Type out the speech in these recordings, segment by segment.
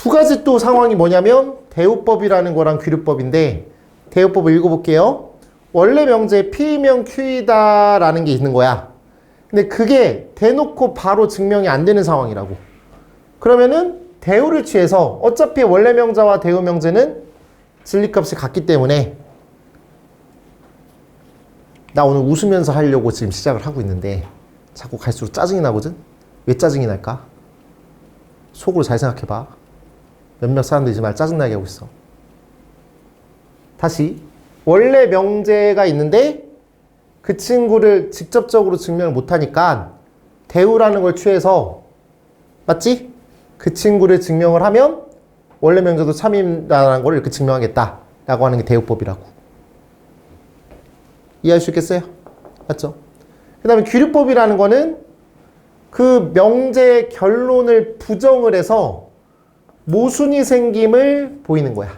두 가지 또 상황이 뭐냐면 대우법이라는 거랑 귀류법인데 대우법을 읽어볼게요. 원래 명제에 P면 Q이다 라는 게 있는 거야. 근데 그게 대놓고 바로 증명이 안 되는 상황이라고. 그러면은 대우를 취해서 어차피 원래 명자와 대우 명제는 진리값이 같기 때문에 나 오늘 웃으면서 하려고 지금 시작을 하고 있는데 자꾸 갈수록 짜증이 나거든? 왜 짜증이 날까? 속으로 잘 생각해봐. 몇몇 사람들이 지금 말 짜증나게 하고 있어. 다시 원래 명제가 있는데 그 친구를 직접적으로 증명을 못하니까 대우라는 걸 취해서 맞지? 그 친구를 증명을 하면 원래 명제도 참이라는 걸 이렇게 증명하겠다 라고 하는 게 대우법이라고. 이해할 수 있겠어요? 맞죠? 그 다음에 귀류법이라는 거는 그 명제의 결론을 부정을 해서 모순이 생김을 보이는 거야.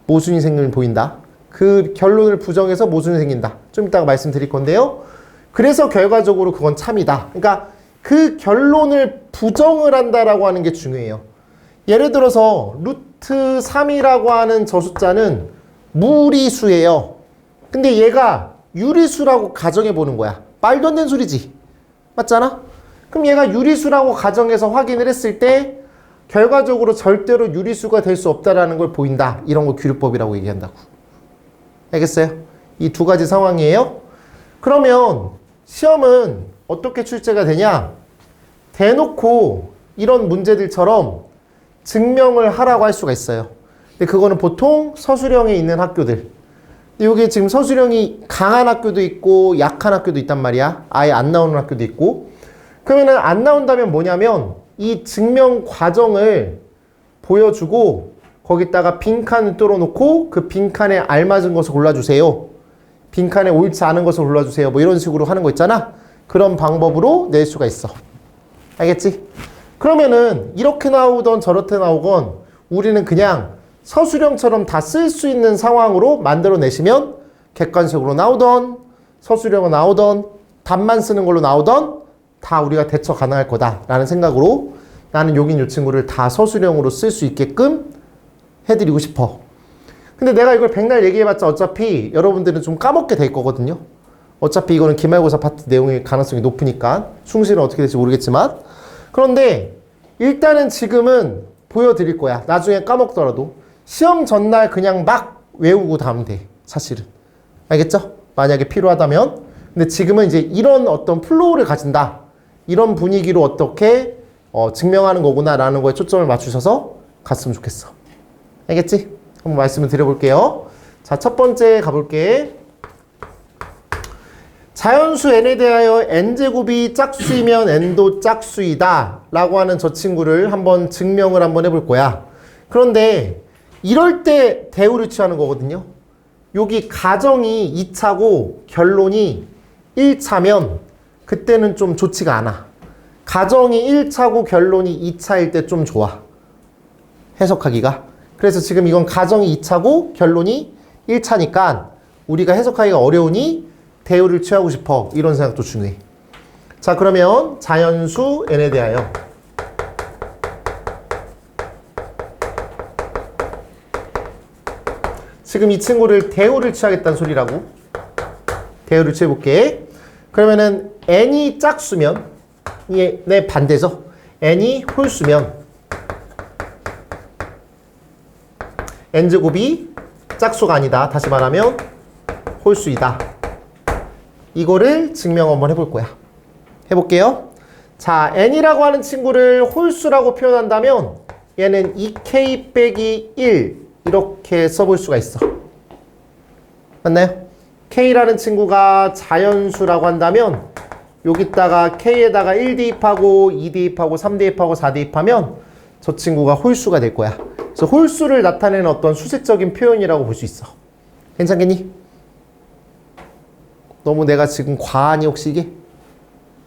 모순이 생김을 보인다. 그 결론을 부정해서 모순이 생긴다. 좀 이따가 말씀드릴 건데요. 그래서 결과적으로 그건 참이다. 그러니까 그 결론을 부정을 한다라고 하는 게 중요해요. 예를 들어서 루트 3이라고 하는 저 숫자는 무리수예요. 근데 얘가 유리수라고 가정해 보는 거야. 말도 안 되는 소리지. 맞잖아? 그럼 얘가 유리수라고 가정해서 확인을 했을 때 결과적으로 절대로 유리수가 될 수 없다라는 걸 보인다. 이런 걸 귀류법이라고 얘기한다고. 알겠어요? 이 두 가지 상황이에요. 그러면 시험은 어떻게 출제가 되냐? 대놓고 이런 문제들처럼 증명을 하라고 할 수가 있어요. 근데 그거는 보통 서술형에 있는 학교들. 근데 이게 지금 서술형이 강한 학교도 있고 약한 학교도 있단 말이야. 아예 안 나오는 학교도 있고. 그러면은 안 나온다면 뭐냐면 이 증명 과정을 보여주고 거기다가 빈칸을 뚫어놓고 그 빈칸에 알맞은 것을 골라주세요. 빈칸에 옳지 않은 것을 골라주세요. 뭐 이런 식으로 하는 거 있잖아. 그런 방법으로 낼 수가 있어. 알겠지? 그러면은 이렇게 나오던 저렇게 나오건 우리는 그냥 서술형처럼 다 쓸 수 있는 상황으로 만들어 내시면 객관식으로 나오던 서술형으로 나오던 답만 쓰는 걸로 나오던 다 우리가 대처 가능할 거다라는 생각으로 나는 여긴 이 친구를 다 서술형으로 쓸 수 있게끔 해드리고 싶어. 근데 내가 이걸 백날 얘기해봤자 어차피 여러분들은 좀 까먹게 될 거거든요. 어차피 이거는 기말고사 파트 내용일 가능성이 높으니까 충실은 어떻게 될지 모르겠지만 그런데 일단은 지금은 보여드릴 거야. 나중에 까먹더라도 시험 전날 그냥 막 외우고 다면 돼. 사실은. 알겠죠? 만약에 필요하다면. 근데 지금은 이제 이런 어떤 플로우를 가진다. 이런 분위기로 어떻게 증명하는 거구나 라는 거에 초점을 맞추셔서 갔으면 좋겠어. 알겠지? 한번 말씀을 드려볼게요. 자, 첫 번째 가볼게. 자연수 n에 대하여 n제곱이 짝수이면 n도 짝수이다 라고 하는 저 친구를 한번 증명을 한번 해볼 거야. 그런데 이럴 때 대우를 취하는 거거든요. 여기 가정이 2차고 결론이 1차면 그때는 좀 좋지가 않아. 가정이 1차고 결론이 2차일 때 좀 좋아. 해석하기가. 그래서 지금 이건 가정이 2차고 결론이 1차니까 우리가 해석하기가 어려우니 대우를 취하고 싶어. 이런 생각도 중요해. 자, 그러면 자연수 n에 대하여 지금 이 친구를 대우를 취하겠다는 소리라고. 대우를 취해볼게. 그러면은 n이 짝수면 내 반대죠. n이 홀수면 n제곱이 짝수가 아니다. 다시 말하면 홀수이다. 이거를 증명 한번 해볼 거야. 해볼게요. 자, n이라고 하는 친구를 홀수라고 표현한다면 얘는 2k 빼기 1 이렇게 써볼 수가 있어. 맞나요? k라는 친구가 자연수라고 한다면 여기다가 k에다가 1 대입하고 2 대입하고 3 대입하고 4 대입하면 저 친구가 홀수가 될 거야. 그래서 홀수를 나타내는 어떤 수식적인 표현이라고 볼 수 있어. 괜찮겠니? 너무 내가 지금 과하니 혹시 이게?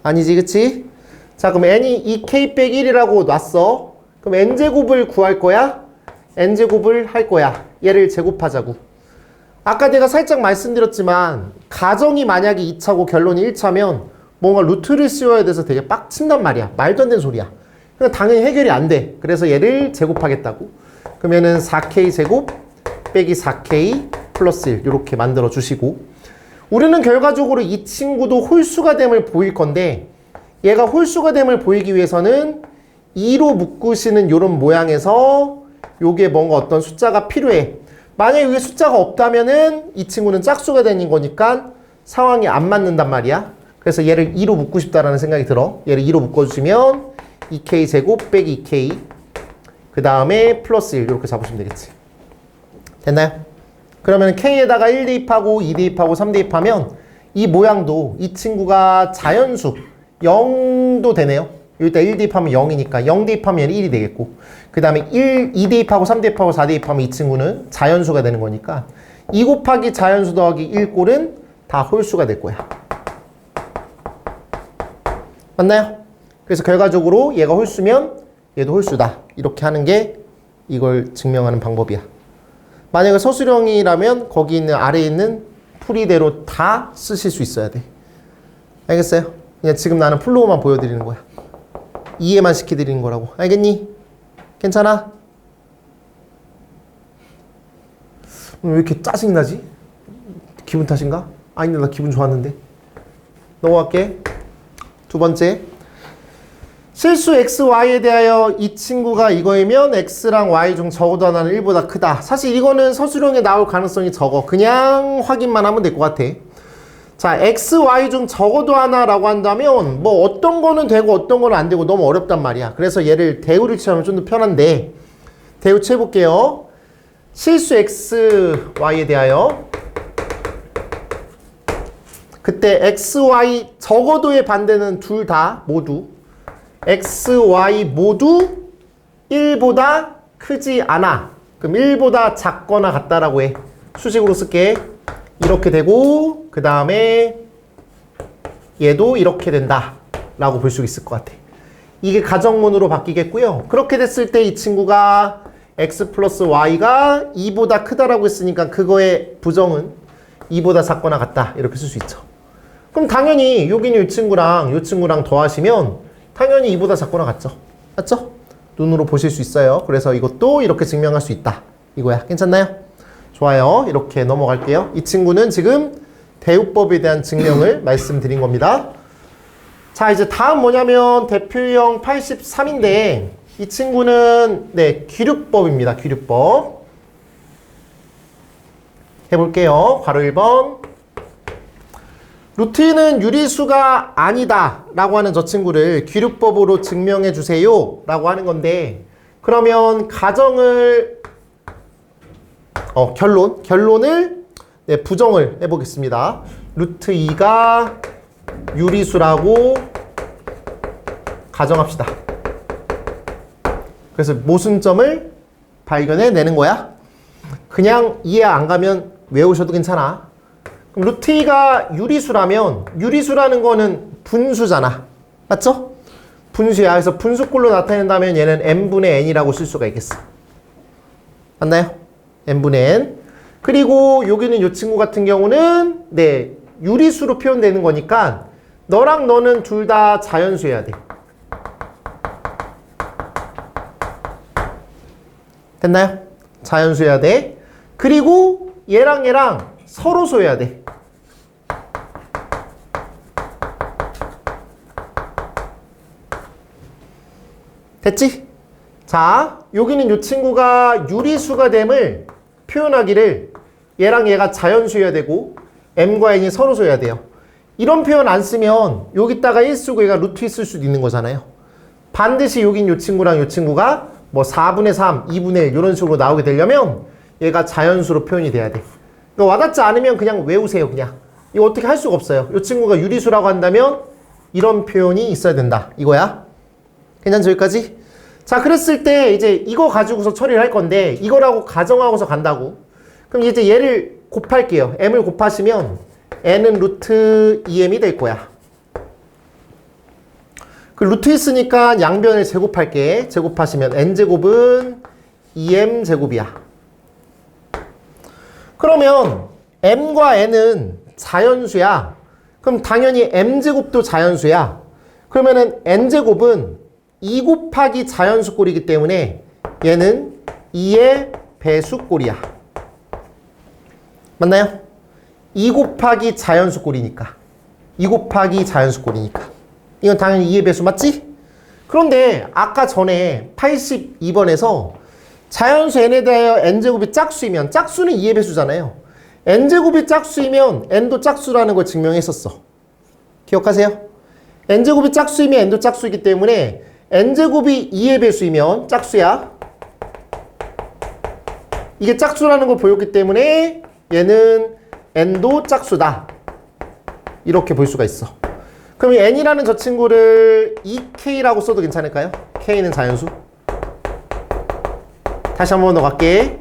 아니지, 그치? 자, 그럼 n이 2k 빼기 1이라고 놨어. 그럼 n제곱을 구할 거야? n제곱을 할 거야. 얘를 제곱하자고. 아까 내가 살짝 말씀드렸지만 가정이 만약에 2차고 결론이 1차면 뭔가 루트를 씌워야 돼서 되게 빡친단 말이야. 말도 안 되는 소리야. 그러니까 당연히 해결이 안 돼. 그래서 얘를 제곱하겠다고. 그러면은 4K 제곱 빼기 4K 플러스 1 이렇게 만들어 주시고, 우리는 결과적으로 이 친구도 홀수가 됨을 보일 건데, 얘가 홀수가 됨을 보이기 위해서는 2로 묶으시는 이런 모양에서 요게 뭔가 어떤 숫자가 필요해. 만약에 여기 숫자가 없다면은 이 친구는 짝수가 되는 거니까 상황이 안 맞는단 말이야. 그래서 얘를 2로 묶고 싶다라는 생각이 들어. 얘를 2로 묶어주시면 2K 제곱 빼기 2K 그 다음에 플러스 1 이렇게 잡으시면 되겠지. 됐나요? 그러면 K에다가 1 대입하고 2 대입하고 3 대입하면 이 모양도 이 친구가 자연수 0도 되네요. 여기다 1 대입하면 0이니까 0 대입하면 1이 되겠고, 그 다음에 2 대입하고 3 대입하고 4 대입하면 이 친구는 자연수가 되는 거니까 2 곱하기 자연수 더하기 1 꼴은 다 홀수가 될 거야. 맞나요? 그래서 결과적으로 얘가 홀수면 얘도 홀수다. 이렇게 하는 게 이걸 증명하는 방법이야. 만약에 서술형이라면 거기 있는 아래에 있는 풀이대로 다 쓰실 수 있어야 돼. 알겠어요? 그냥 지금 나는 플로우만 보여드리는 거야. 이해만 시켜드리는 거라고. 알겠니? 괜찮아? 왜 이렇게 짜증나지? 기분 탓인가? 아닌데 나 기분 좋았는데. 넘어갈게. 두 번째. 실수 x, y에 대하여 이 친구가 이거이면 x랑 y 중 적어도 하나는 1보다 크다. 사실 이거는 서술형에 나올 가능성이 적어. 그냥 확인만 하면 될 것 같아. 자, x, y 중 적어도 하나라고 한다면 뭐 어떤 거는 되고 어떤 거는 안 되고 너무 어렵단 말이야. 그래서 얘를 대우를 취하면 좀 더 편한데, 대우 취해볼게요. 실수 x, y에 대하여 그때 x, y 적어도의 반대는 둘 다 모두 x, y 모두 1보다 크지 않아. 그럼 1보다 작거나 같다라고 해. 수식으로 쓸게. 이렇게 되고 그 다음에 얘도 이렇게 된다 라고 볼 수 있을 것 같아. 이게 가정문으로 바뀌겠고요. 그렇게 됐을 때 이 친구가 x 플러스 y가 2보다 크다라고 했으니까 그거의 부정은 2보다 작거나 같다 이렇게 쓸 수 있죠. 그럼 당연히 여기는 이 친구랑 더하시면 당연히 2보다 작거나 같죠. 맞죠? 눈으로 보실 수 있어요. 그래서 이것도 이렇게 증명할 수 있다 이거야. 괜찮나요? 좋아요. 이렇게 넘어갈게요. 이 친구는 지금 대우법에 대한 증명을 말씀드린 겁니다. 자, 이제 다음 뭐냐면 대표형 83인데 이 친구는 귀류법입니다. 귀류법. 해볼게요. 괄호 1번. 루트는 유리수가 아니다 라고 하는 저 친구를 귀류법으로 증명해 주세요 라고 하는 건데, 그러면 가정을 결론을 부정을 해보겠습니다. 루트 2가 유리수라고 가정합시다. 그래서 모순점을 발견해 내는 거야. 그냥 이해 안 가면 외우셔도 괜찮아. 그럼 루트 2가 유리수라면 유리수라는 거는 분수잖아. 맞죠? 분수야. 그래서 분수꼴로 나타낸다면 얘는 n분의 n이라고 쓸 수가 있겠어. 맞나요? n분의 n. 그리고 여기는 이 친구 같은 경우는 유리수로 표현되는 거니까 너랑 너는 둘 다 자연수여야 돼. 됐나요? 자연수여야 돼. 그리고 얘랑 서로 소여야 돼. 됐지? 자, 여기는 이 친구가 유리수가 됨을 표현하기를 얘랑 얘가 자연수여야 되고 m과 n이 서로 소여야 돼요. 이런 표현 안 쓰면 여기다가 1 쓰고 얘가 루트 2 쓸 수도 있는 거잖아요. 반드시 여긴 이 친구랑 이 친구가 뭐 4분의 3, 2분의 1 이런 식으로 나오게 되려면 얘가 자연수로 표현이 돼야 돼. 와닿지 않으면 그냥 외우세요. 그냥 이거 어떻게 할 수가 없어요. 이 친구가 유리수라고 한다면 이런 표현이 있어야 된다 이거야. 괜찮죠? 여기까지? 자, 그랬을 때 이제 이거 가지고서 처리를 할 건데 이거라고 가정하고서 간다고. 그럼 이제 얘를 곱할게요. m을 곱하시면 n은 루트 2m이 될 거야. 그 루트 있으니까 양변을 제곱할게. 제곱하시면 n제곱은 2m 제곱이야. 그러면 m과 n은 자연수야. 그럼 당연히 m제곱도 자연수야. 그러면은 n제곱은 2 곱하기 자연수꼴이기 때문에 얘는 2의 배수꼴이야. 맞나요? 2 곱하기 자연수꼴이니까. 2 곱하기 자연수꼴이니까. 이건 당연히 2의 배수 맞지? 그런데 아까 전에 82번에서 자연수 n에 대하여 n제곱이 짝수이면 짝수는 2의 배수잖아요. n제곱이 짝수이면 n도 짝수라는 걸 증명했었어. 기억하세요? n제곱이 짝수이면 n도 짝수이기 때문에 n제곱이 2의 배수이면 짝수야. 이게 짝수라는 걸 보였기 때문에 얘는 n도 짝수다. 이렇게 볼 수가 있어. 그럼 이 n이라는 저 친구를 2k라고 써도 괜찮을까요? k는 자연수. 다시 한 번 더 갈게.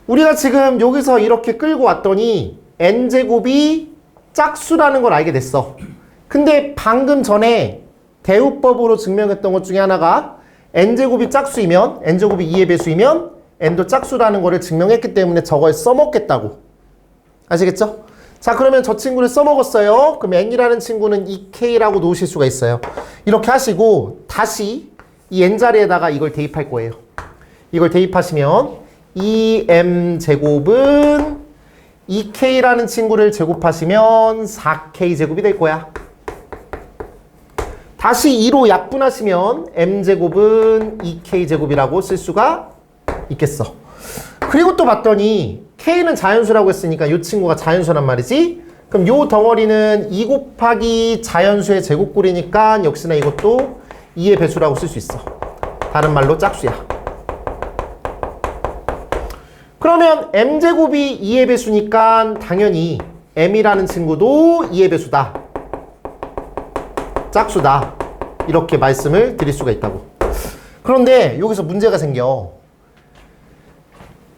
우리가 지금 여기서 이렇게 끌고 왔더니 n제곱이 짝수라는 걸 알게 됐어. 근데 방금 전에 대우법으로 증명했던 것 중에 하나가 n제곱이 짝수이면 n제곱이 2의 배수이면 n도 짝수라는 거를 증명했기 때문에 저걸 써먹겠다고. 아시겠죠? 자, 그러면 저 친구를 써먹었어요. 그럼 n이라는 친구는 2k라고 놓으실 수가 있어요. 이렇게 하시고 다시 이 n자리에다가 이걸 대입할 거예요. 이걸 대입하시면 2m제곱은 2k라는 친구를 제곱하시면 4k 제곱이 될 거야. 다시 2로 약분하시면 m제곱은 2k 제곱이라고 쓸 수가 있겠어. 그리고 또 봤더니 k는 자연수라고 했으니까 이 친구가 자연수란 말이지. 그럼 요 덩어리는 2 곱하기 자연수의 제곱꼴이니까 역시나 이것도 2의 배수라고 쓸 수 있어. 다른 말로 짝수야. 그러면 m제곱이 2의 배수니까 당연히 m이라는 친구도 2의 배수다. 짝수다. 이렇게 말씀을 드릴 수가 있다고. 그런데 여기서 문제가 생겨.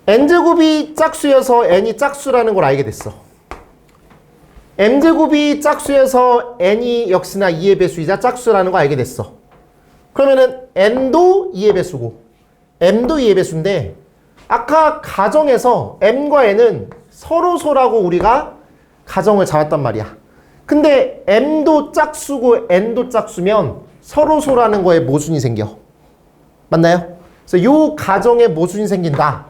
n제곱이 짝수여서 n이 짝수라는 걸 알게 됐어. m제곱이 짝수여서 n이 역시나 2의 배수이자 짝수라는 걸 알게 됐어. 그러면은 n도 2의 배수고 m도 2의 배수인데 아까 가정에서 m과 n은 서로소라고 우리가 가정을 잡았단 말이야. 근데 m도 짝수고 n도 짝수면 서로소라는 거에 모순이 생겨. 맞나요? 그래서 요 가정에 모순이 생긴다.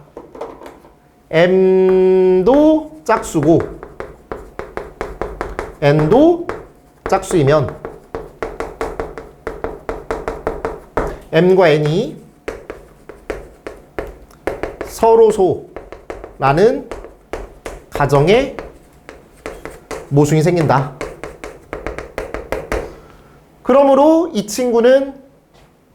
m도 짝수고 n도 짝수이면 m과 n이 서로소라는 가정에 모순이 생긴다. 그러므로 이 친구는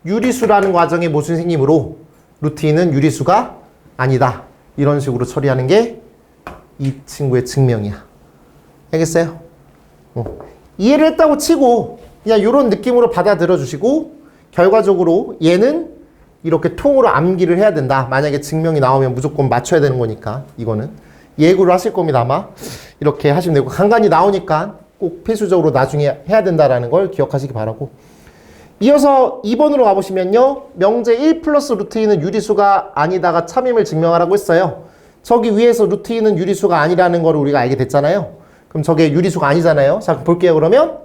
유리수라는 과정에 모순이 생기므로 루트 2는 유리수가 아니다. 이런 식으로 처리하는 게 이 친구의 증명이야. 알겠어요? 이해를 했다고 치고 그냥 이런 느낌으로 받아들여 주시고 결과적으로 얘는 이렇게 통으로 암기를 해야 된다. 만약에 증명이 나오면 무조건 맞춰야 되는 거니까 이거는 예고를 하실 겁니다. 아마 이렇게 하시면 되고 간간히 나오니까 꼭 필수적으로 나중에 해야 된다라는 걸 기억하시기 바라고. 이어서 2번으로 가보시면요. 명제 1 플러스 루트 2는 유리수가 아니다가 참임을 증명하라고 했어요. 저기 위에서 루트 2는 유리수가 아니라는 걸 우리가 알게 됐잖아요. 그럼 저게 유리수가 아니잖아요. 자, 볼게요. 그러면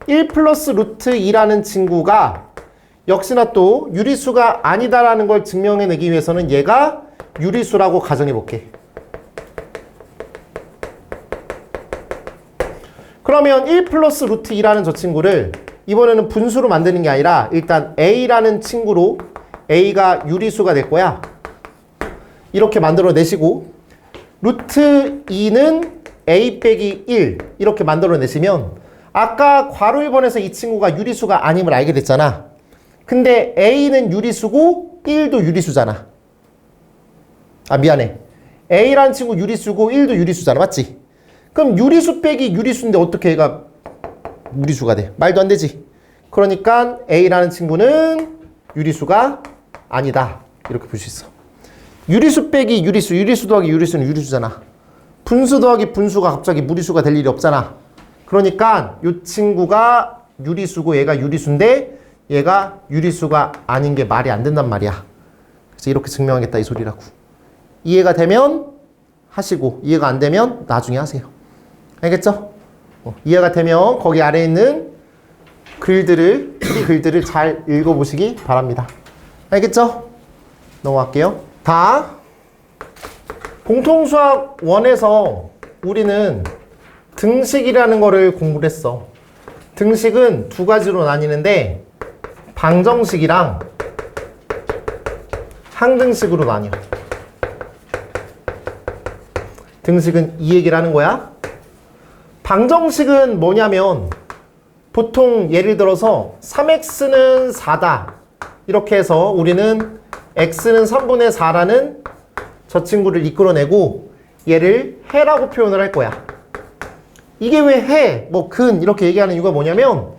1 플러스 루트 2라는 친구가 역시나 또 유리수가 아니다라는 걸 증명해내기 위해서는 얘가 유리수라고 가정해 볼게. 그러면 1 플러스 루트 2라는 저 친구를 이번에는 분수로 만드는 게 아니라 일단 A라는 친구로 A가 유리수가 될 거야. 이렇게 만들어내시고 루트 2는 A 빼기 1 이렇게 만들어내시면 아까 괄호 1번에서 이 친구가 유리수가 아님을 알게 됐잖아. 근데 A는 유리수고 1도 유리수잖아. 아, 미안해. A라는 친구 유리수고 1도 유리수잖아. 맞지? 그럼 유리수 빼기 유리수인데 어떻게 얘가 무리수가 돼? 말도 안 되지. 그러니까 A라는 친구는 유리수가 아니다. 이렇게 볼 수 있어. 유리수 빼기 유리수, 유리수 더하기 유리수는 유리수잖아. 분수 더하기 분수가 갑자기 무리수가 될 일이 없잖아. 그러니까 이 친구가 유리수고 얘가 유리수인데 얘가 유리수가 아닌 게 말이 안 된단 말이야. 그래서 이렇게 증명하겠다 이 소리라고. 이해가 되면 하시고 이해가 안 되면 나중에 하세요. 알겠죠? 이해가 되면 거기 아래에 있는 이 글들을 잘 읽어보시기 바랍니다. 알겠죠? 넘어갈게요. 다 공통수학 1에서 우리는 등식이라는 거를 공부를 했어. 등식은 두 가지로 나뉘는데 방정식이랑 항등식으로 나뉘어. 등식은 이 얘기를 하는 거야. 방정식은 뭐냐면 보통 예를 들어서 3x는 4다 이렇게 해서 우리는 x는 3분의 4라는 저 친구를 이끌어내고 얘를 해라고 표현을 할 거야. 이게 왜 해, 뭐 근 이렇게 얘기하는 이유가 뭐냐면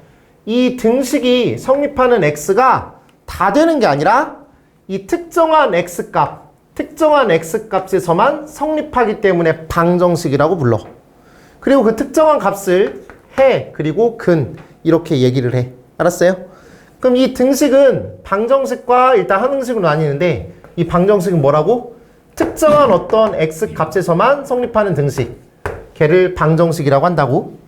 이 등식이 성립하는 x가 다 되는 게 아니라 이 특정한 x값에서만 성립하기 때문에 방정식이라고 불러. 그리고 그 특정한 값을 해 그리고 근 이렇게 얘기를 해. 알았어요? 그럼 이 등식은 방정식과 일단 항등식으로 나뉘는데 이 방정식은 뭐라고? 특정한 어떤 x값에서만 성립하는 등식. 걔를 방정식이라고 한다고.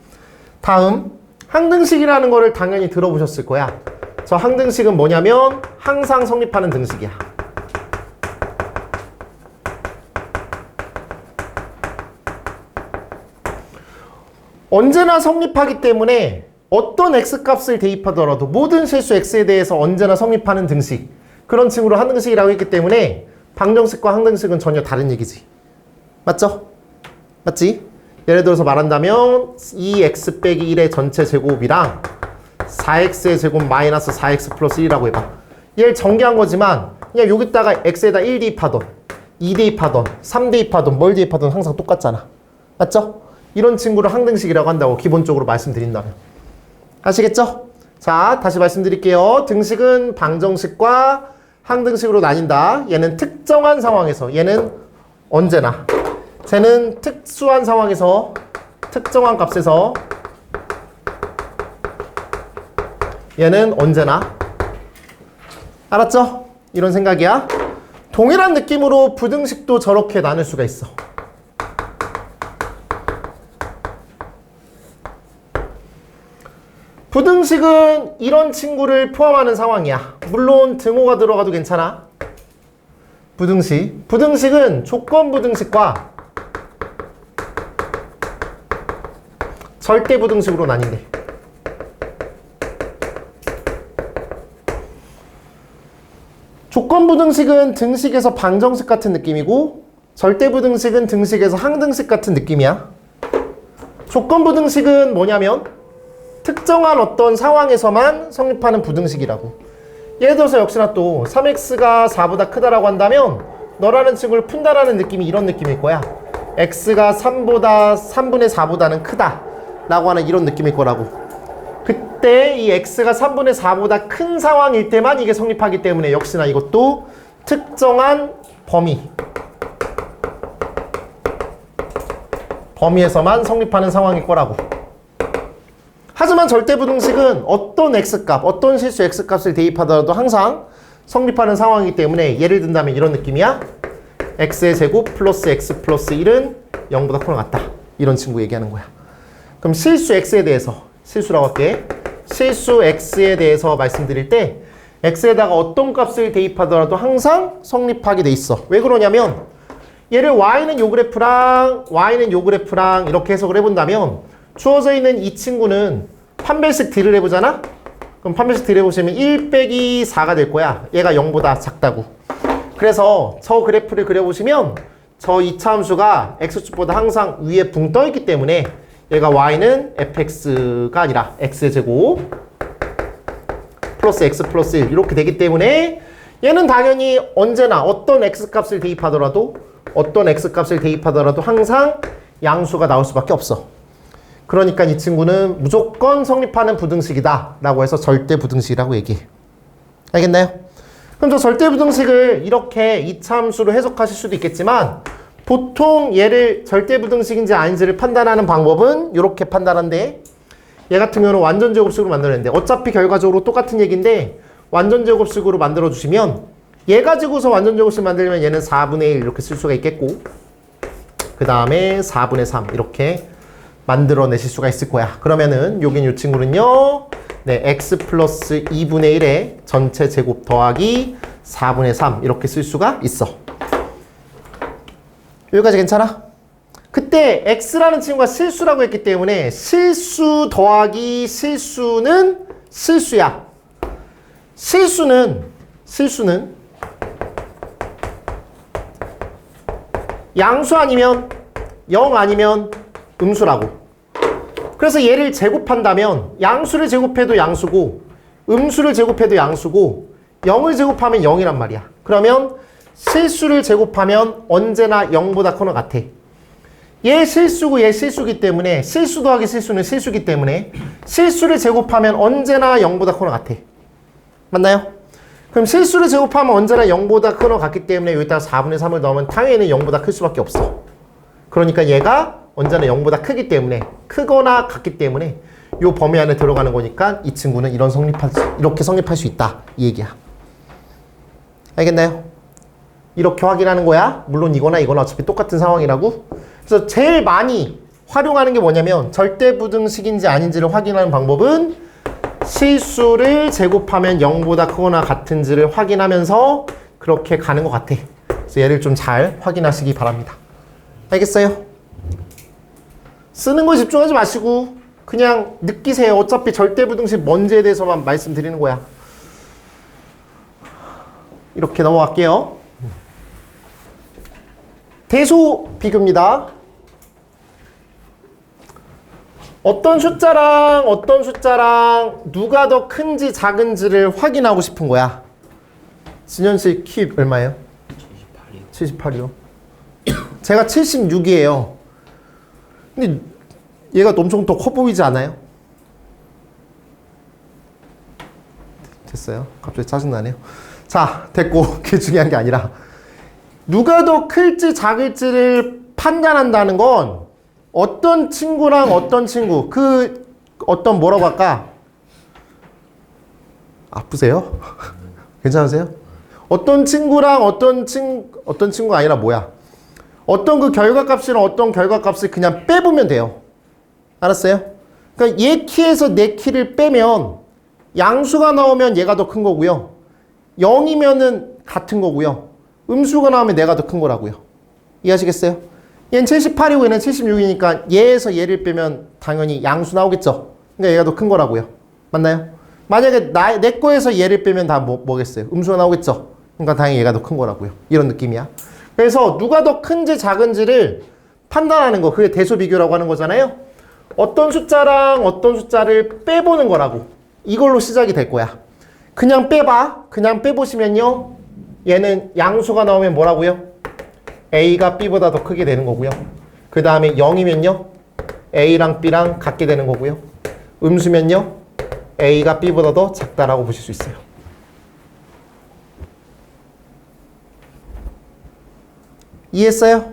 다음 항등식이라는 거를 당연히 들어보셨을 거야. 저 항등식은 뭐냐면 항상 성립하는 등식이야. 언제나 성립하기 때문에 어떤 x값을 대입하더라도 모든 실수 x에 대해서 언제나 성립하는 등식. 그런 층으로 항등식이라고 했기 때문에 방정식과 항등식은 전혀 다른 얘기지. 맞죠? 맞지? 예를 들어서 말한다면 2x 빼기 1의 전체 제곱이랑 4x의 제곱 마이너스 4x 플러스 1이라고 해봐. 얘를 전개한 거지만 그냥 여기다가 x에다 1 대입하던 2 대입하던 3 대입하던 뭘 대입하던 항상 똑같잖아. 맞죠? 이런 친구를 항등식이라고 한다고 기본적으로 말씀드린다면. 아시겠죠? 자, 다시 말씀드릴게요. 등식은 방정식과 항등식으로 나뉜다. 얘는 특정한 상황에서, 얘는 언제나. 쟤는 특수한 상황에서, 특정한 값에서, 얘는 언제나. 알았죠? 이런 생각이야. 동일한 느낌으로 부등식도 저렇게 나눌 수가 있어. 부등식은 이런 친구를 포함하는 상황이야. 물론 등호가 들어가도 괜찮아. 부등식은 조건부등식과 절대부등식으로 나뉜대. 조건부등식은 등식에서 방정식 같은 느낌이고 절대부등식은 등식에서 항등식 같은 느낌이야. 조건부등식은 뭐냐면 특정한 어떤 상황에서만 성립하는 부등식이라고. 예를 들어서 역시나 또 3x가 4보다 크다라고 한다면 너라는 친구를 푼다라는 느낌이 이런 느낌일 거야. x가 3분의 4보다는 크다 라고 하는 이런 느낌일 거라고. 그때 이 x가 3분의 4보다 큰 상황일 때만 이게 성립하기 때문에 역시나 이것도 특정한 범위에서만 성립하는 상황일 거라고. 하지만 절대부등식은 어떤 x값, 어떤 실수 x값을 대입하더라도 항상 성립하는 상황이기 때문에 예를 든다면 이런 느낌이야. x의 제곱 플러스 x 플러스 1은 0보다 크거나 같다. 이런 친구 얘기하는 거야. 그럼 실수 x에 대해서, 실수라고 할게. 실수 x에 대해서 말씀드릴 때 x에다가 어떤 값을 대입하더라도 항상 성립하게 돼 있어. 왜 그러냐면 얘를 y는 요 그래프랑 y는 요 그래프랑 이렇게 해석을 해본다면 주어져 있는 이 친구는 판별식 딜을 해보잖아? 그럼 판별식 딜 해보시면 1 빼기 4가 될 거야. 얘가 0보다 작다고. 그래서 저 그래프를 그려보시면 저 이차 함수가 x축보다 항상 위에 붕 떠있기 때문에 얘가 y는 fx가 아니라 x의 제곱 플러스 x 플러스 1 이렇게 되기 때문에 얘는 당연히 언제나 어떤 x값을 대입하더라도 항상 양수가 나올 수밖에 없어. 그러니까 이 친구는 무조건 성립하는 부등식이다 라고 해서 절대부등식이라고 얘기해. 알겠나요? 그럼 저 절대부등식을 이렇게 이차함수로 해석하실 수도 있겠지만 보통 얘를 절대부등식인지 아닌지를 판단하는 방법은 이렇게 판단한대. 얘 같은 경우는 완전제곱식으로 만들었는데 어차피 결과적으로 똑같은 얘기인데 완전제곱식으로 만들어주시면 얘 가지고서 완전제곱식 만들면 얘는 4분의 1 이렇게 쓸 수가 있겠고 그 다음에 4분의 3 이렇게 만들어내실 수가 있을 거야. 그러면은 여긴 이 친구는요 네, x 플러스 2분의 1의 전체 제곱 더하기 4분의 3 이렇게 쓸 수가 있어. 여기까지 괜찮아? 그때 x라는 친구가 실수라고 했기 때문에 실수 더하기 실수는 실수야. 실수는 양수 아니면 0 아니면 음수라고. 그래서 얘를 제곱한다면 양수를 제곱해도 양수고 음수를 제곱해도 양수고 0을 제곱하면 0이란 말이야. 그러면 실수를 제곱하면 언제나 0보다 커는 같아. 얘 실수고 얘 실수기 때문에 실수 더하기 실수는 실수기 때문에 실수를 제곱하면 언제나 0보다 커는 같아. 맞나요? 그럼 실수를 제곱하면 언제나 0보다 커는 같기 때문에 여기다가 4분의 3을 넣으면 당연히 0보다 클 수밖에 없어. 그러니까 얘가 언제나 0보다 크기 때문에 크거나 같기 때문에 이 범위 안에 들어가는 거니까 이 친구는 이렇게 성립할 수 있다 이 얘기야. 알겠나요? 이렇게 확인하는 거야. 물론 이거나 이거나 어차피 똑같은 상황이라고. 그래서 제일 많이 활용하는 게 뭐냐면 절대부등식인지 아닌지를 확인하는 방법은 실수를 제곱하면 0보다 크거나 같은지를 확인하면서 그렇게 가는 것 같아. 그래서 얘를 좀 잘 확인하시기 바랍니다. 알겠어요? 쓰는 거 집중하지 마시고 그냥 느끼세요. 어차피 절대부등식 뭔지에 대해서만 말씀드리는 거야. 이렇게 넘어갈게요. 대소 비교입니다. 어떤 숫자랑 누가 더 큰지 작은지를 확인하고 싶은 거야. 진현씨 키 얼마예요? 78이요. 제가 76이에요. 근데 얘가 엄청 더 커 보이지 않아요? 됐어요. 갑자기 짜증나네요. 자, 됐고 그게 중요한 게 아니라 누가 더 클지 작을지를 판단한다는 건 어떤 친구랑 어떤 친구 어떤 뭐라고 할까? 아프세요? 괜찮으세요? 어떤 친구랑 어떤 친구가 아니라 뭐야? 어떤 그 결과값이랑 어떤 결과값을 그냥 빼보면 돼요. 알았어요? 그러니까 얘 키에서 내 키를 빼면 양수가 나오면 얘가 더 큰 거고요. 0이면은 같은 거고요. 음수가 나오면 내가 더 큰 거라고요. 이해하시겠어요? 얘는 78이고 얘는 76이니까 얘에서 얘를 빼면 당연히 양수 나오겠죠. 그러니까 얘가 더 큰 거라고요. 맞나요? 만약에 내 거에서 얘를 빼면 다 뭐겠어요? 음수가 나오겠죠. 그러니까 당연히 얘가 더 큰 거라고요. 이런 느낌이야. 그래서 누가 더 큰지 작은지를 판단하는 거, 그게 대소비교라고 하는 거잖아요. 어떤 숫자랑 어떤 숫자를 빼보는 거라고. 이걸로 시작이 될 거야. 그냥 빼봐. 그냥 빼보시면요. 얘는 양수가 나오면 뭐라고요? A가 B보다 더 크게 되는 거고요. 그 다음에 0이면요. A랑 B랑 같게 되는 거고요. 음수면요. A가 B보다 더 작다라고 보실 수 있어요. 이해했어요?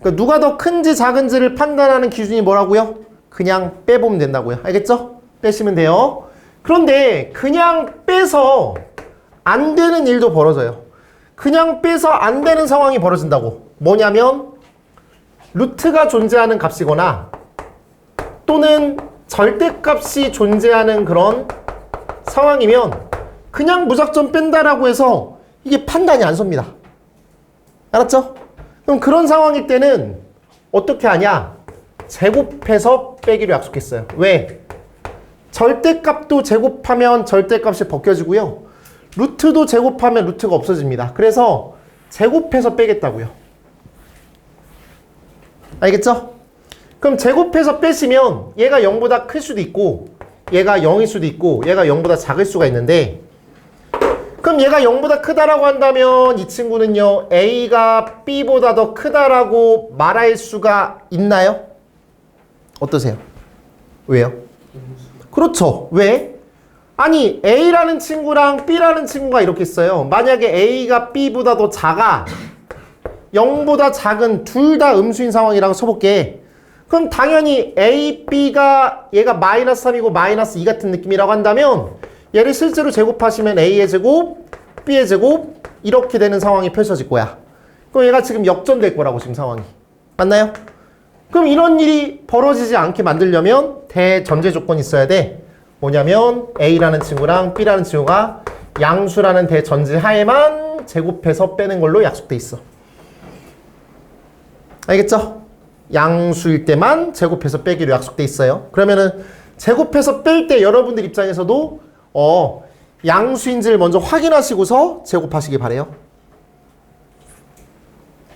그러니까 누가 더 큰지 작은지를 판단하는 기준이 뭐라고요? 그냥 빼보면 된다고요. 알겠죠? 빼시면 돼요. 그런데 그냥 빼서 안 되는 일도 벌어져요. 그냥 빼서 안 되는 상황이 벌어진다고. 뭐냐면 루트가 존재하는 값이거나 또는 절대값이 존재하는 그런 상황이면 그냥 무작정 뺀다라고 해서 이게 판단이 안 섭니다. 알았죠? 그럼 그런 상황일 때는 어떻게 하냐? 제곱해서 빼기로 약속했어요. 왜? 절대값도 제곱하면 절대값이 벗겨지고요. 루트도 제곱하면 루트가 없어집니다. 그래서 제곱해서 빼겠다고요. 알겠죠? 그럼 제곱해서 빼시면 얘가 0보다 클 수도 있고 얘가 0일 수도 있고 얘가 0보다 작을 수가 있는데 그럼 얘가 0보다 크다라고 한다면 이 친구는요. A가 B보다 더 크다라고 말할 수가 있나요? 어떠세요? 왜요? 그렇죠. 왜? 아니 A라는 친구랑 B라는 친구가 이렇게 있어요. 만약에 A가 B보다 더 작아 0보다 작은 둘 다 음수인 상황이라고 쳐볼게. 그럼 당연히 A, B가 얘가 마이너스 3이고 마이너스 2 같은 느낌이라고 한다면 얘를 실제로 제곱하시면 A의 제곱, B의 제곱 이렇게 되는 상황이 펼쳐질 거야. 그럼 얘가 지금 역전될 거라고 지금 상황이. 맞나요? 그럼 이런 일이 벌어지지 않게 만들려면 대전제 조건이 있어야 돼. 뭐냐면 A라는 친구랑 B라는 친구가 양수라는 대전제 하에만 제곱해서 빼는 걸로 약속돼 있어. 알겠죠? 양수일 때만 제곱해서 빼기로 약속돼 있어요. 그러면은 제곱해서 뺄 때 여러분들 입장에서도 양수인지를 먼저 확인하시고서 제곱하시기 바래요.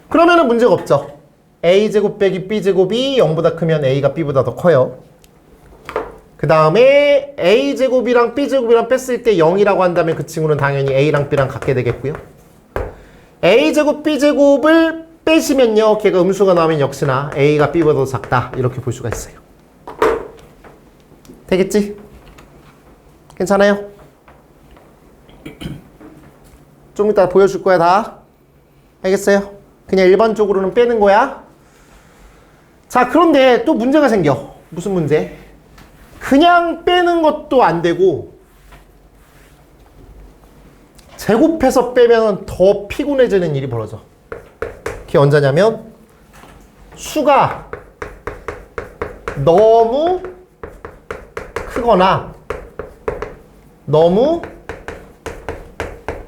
그러면은 문제가 없죠. A제곱 빼기 B제곱이 0보다 크면 A가 B보다 더 커요. 그 다음에 A제곱이랑 B제곱이랑 뺐을 때 0이라고 한다면 그 친구는 당연히 A랑 B랑 같게 되겠고요. A제곱 B제곱을 빼시면요, 걔가 음수가 나오면 역시나 A가 B보다 더 작다 이렇게 볼 수가 있어요. 되겠지? 괜찮아요? 좀 이따 보여줄 거야 다. 알겠어요? 그냥 일반적으로는 빼는 거야. 자, 그런데 또 문제가 생겨. 무슨 문제? 그냥 빼는 것도 안 되고 제곱해서 빼면 더 피곤해지는 일이 벌어져. 그게 언제냐면 수가 너무 크거나 너무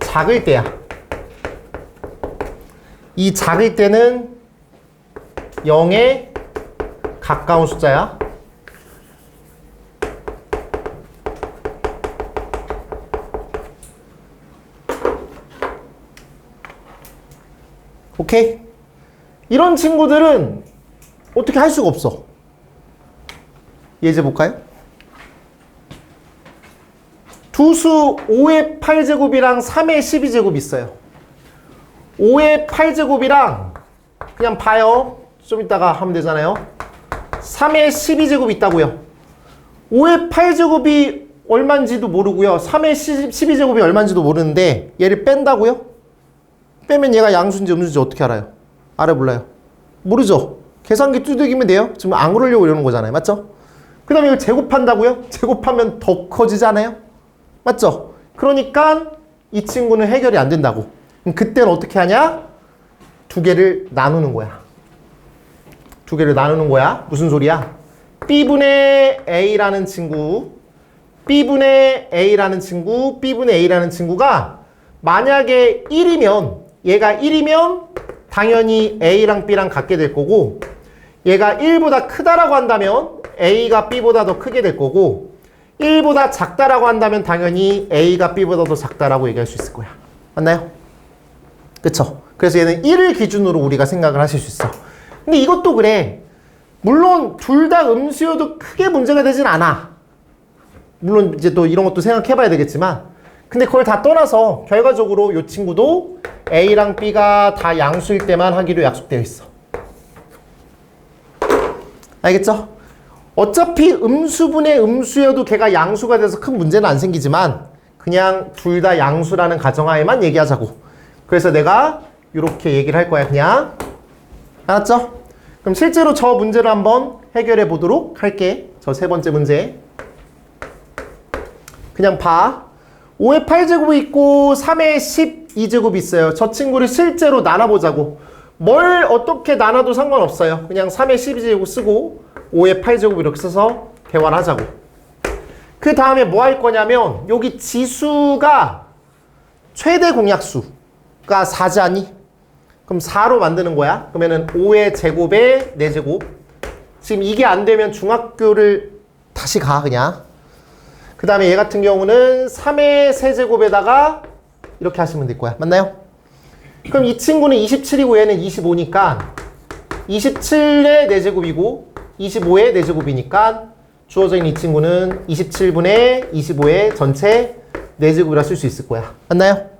작을 때야. 이 작을 때는 0에 가까운 숫자야. 오케이? 이런 친구들은 어떻게 할 수가 없어. 예제 볼까요? 두수 5의 8제곱이랑 3의 12제곱 있어요. 5의 8제곱이랑 그냥 봐요. 좀 이따가 하면 되잖아요. 3의 12제곱 있다고요. 5의 8제곱이 얼마인지도 모르고요. 3의 12제곱이 얼마인지도 모르는데 얘를 뺀다고요? 빼면 얘가 양수인지 음수인지 어떻게 알아요? 알아 몰라요? 모르죠? 계산기 두들기면 돼요? 지금 안 그러려고 이러는 거잖아요. 맞죠? 그 다음에 이걸 제곱한다고요? 제곱하면 더 커지잖아요? 맞죠? 그러니까 이 친구는 해결이 안 된다고. 그럼 그때는 어떻게 하냐? 두 개를 나누는 거야. 두 개를 나누는 거야. 무슨 소리야? B분의 A라는 친구, B분의 A라는 친구, B분의 A라는 친구가 만약에 1이면 얘가 1이면 당연히 A랑 B랑 같게 될 거고 얘가 1보다 크다라고 한다면 A가 B보다 더 크게 될 거고 1보다 작다라고 한다면 당연히 A가 B보다 더 작다라고 얘기할 수 있을 거야. 맞나요? 그쵸? 그래서 얘는 1을 기준으로 우리가 생각을 하실 수 있어. 근데 이것도 그래. 물론 둘 다 음수여도 크게 문제가 되진 않아. 물론 이제 또 이런 것도 생각해 봐야 되겠지만 근데 그걸 다 떠나서 결과적으로 이 친구도 A랑 B가 다 양수일 때만 하기로 약속되어 있어. 알겠죠? 어차피 음수분의 음수여도 걔가 양수가 돼서 큰 문제는 안 생기지만 그냥 둘 다 양수라는 가정하에만 얘기하자고. 그래서 내가 이렇게 얘기를 할 거야. 그냥. 알았죠? 그럼 실제로 저 문제를 한번 해결해 보도록 할게. 저 세 번째 문제. 그냥 봐. 5의 8제곱이 있고 3의 12제곱이 있어요. 저 친구를 실제로 나눠보자고. 뭘 어떻게 나눠도 상관없어요. 그냥 3의 12제곱 쓰고 5의 8제곱 이렇게 써서 대화를 하자고. 그 다음에 뭐 할 거냐면 여기 지수가 최대 공약수가 4지 않니? 그럼 4로 만드는 거야. 그러면은 5의 제곱에 4제곱. 지금 이게 안 되면 중학교를 다시 가 그냥. 그 다음에 얘 같은 경우는 3의 세제곱에다가 이렇게 하시면 될 거야. 맞나요? 그럼 이 친구는 27이고 얘는 25니까 27의 4제곱이고 25의 4제곱이니까 주어져 있는 이 친구는 27분의 25의 전체 4제곱이라 쓸 수 있을 거야. 맞나요?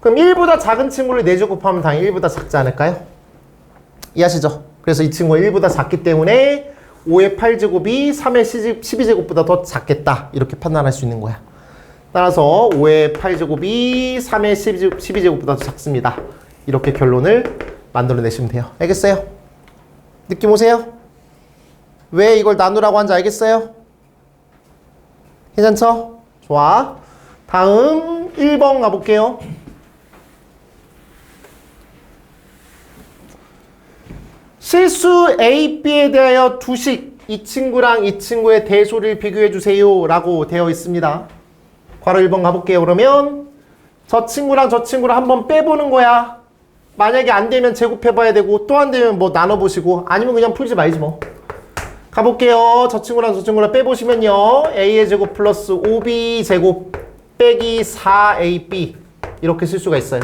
그럼 1보다 작은 친구를 4제곱하면 당연히 1보다 작지 않을까요? 이해하시죠? 그래서 이 친구가 1보다 작기 때문에 5의 8제곱이 3의 12제곱보다 더 작겠다. 이렇게 판단할 수 있는 거야. 따라서 5의 8제곱이 3의 12제곱보다 더 작습니다. 이렇게 결론을 만들어내시면 돼요. 알겠어요? 느낌 오세요? 왜 이걸 나누라고 한지 알겠어요? 괜찮죠? 좋아. 다음 1번 가볼게요. 실수 A, B에 대하여 두식 이 친구랑 이 친구의 대소를 비교해 주세요 라고 되어 있습니다. 괄호 1번 가볼게요. 그러면 저 친구랑 저 친구를 한번 빼보는 거야. 만약에 안 되면 제곱해봐야 되고 또 안 되면 뭐 나눠보시고 아니면 그냥 풀지 말지 뭐. 가볼게요. 저 친구랑 저 친구랑 빼보시면요. a의 제곱 플러스 5b 제곱 빼기 4ab 이렇게 쓸 수가 있어요.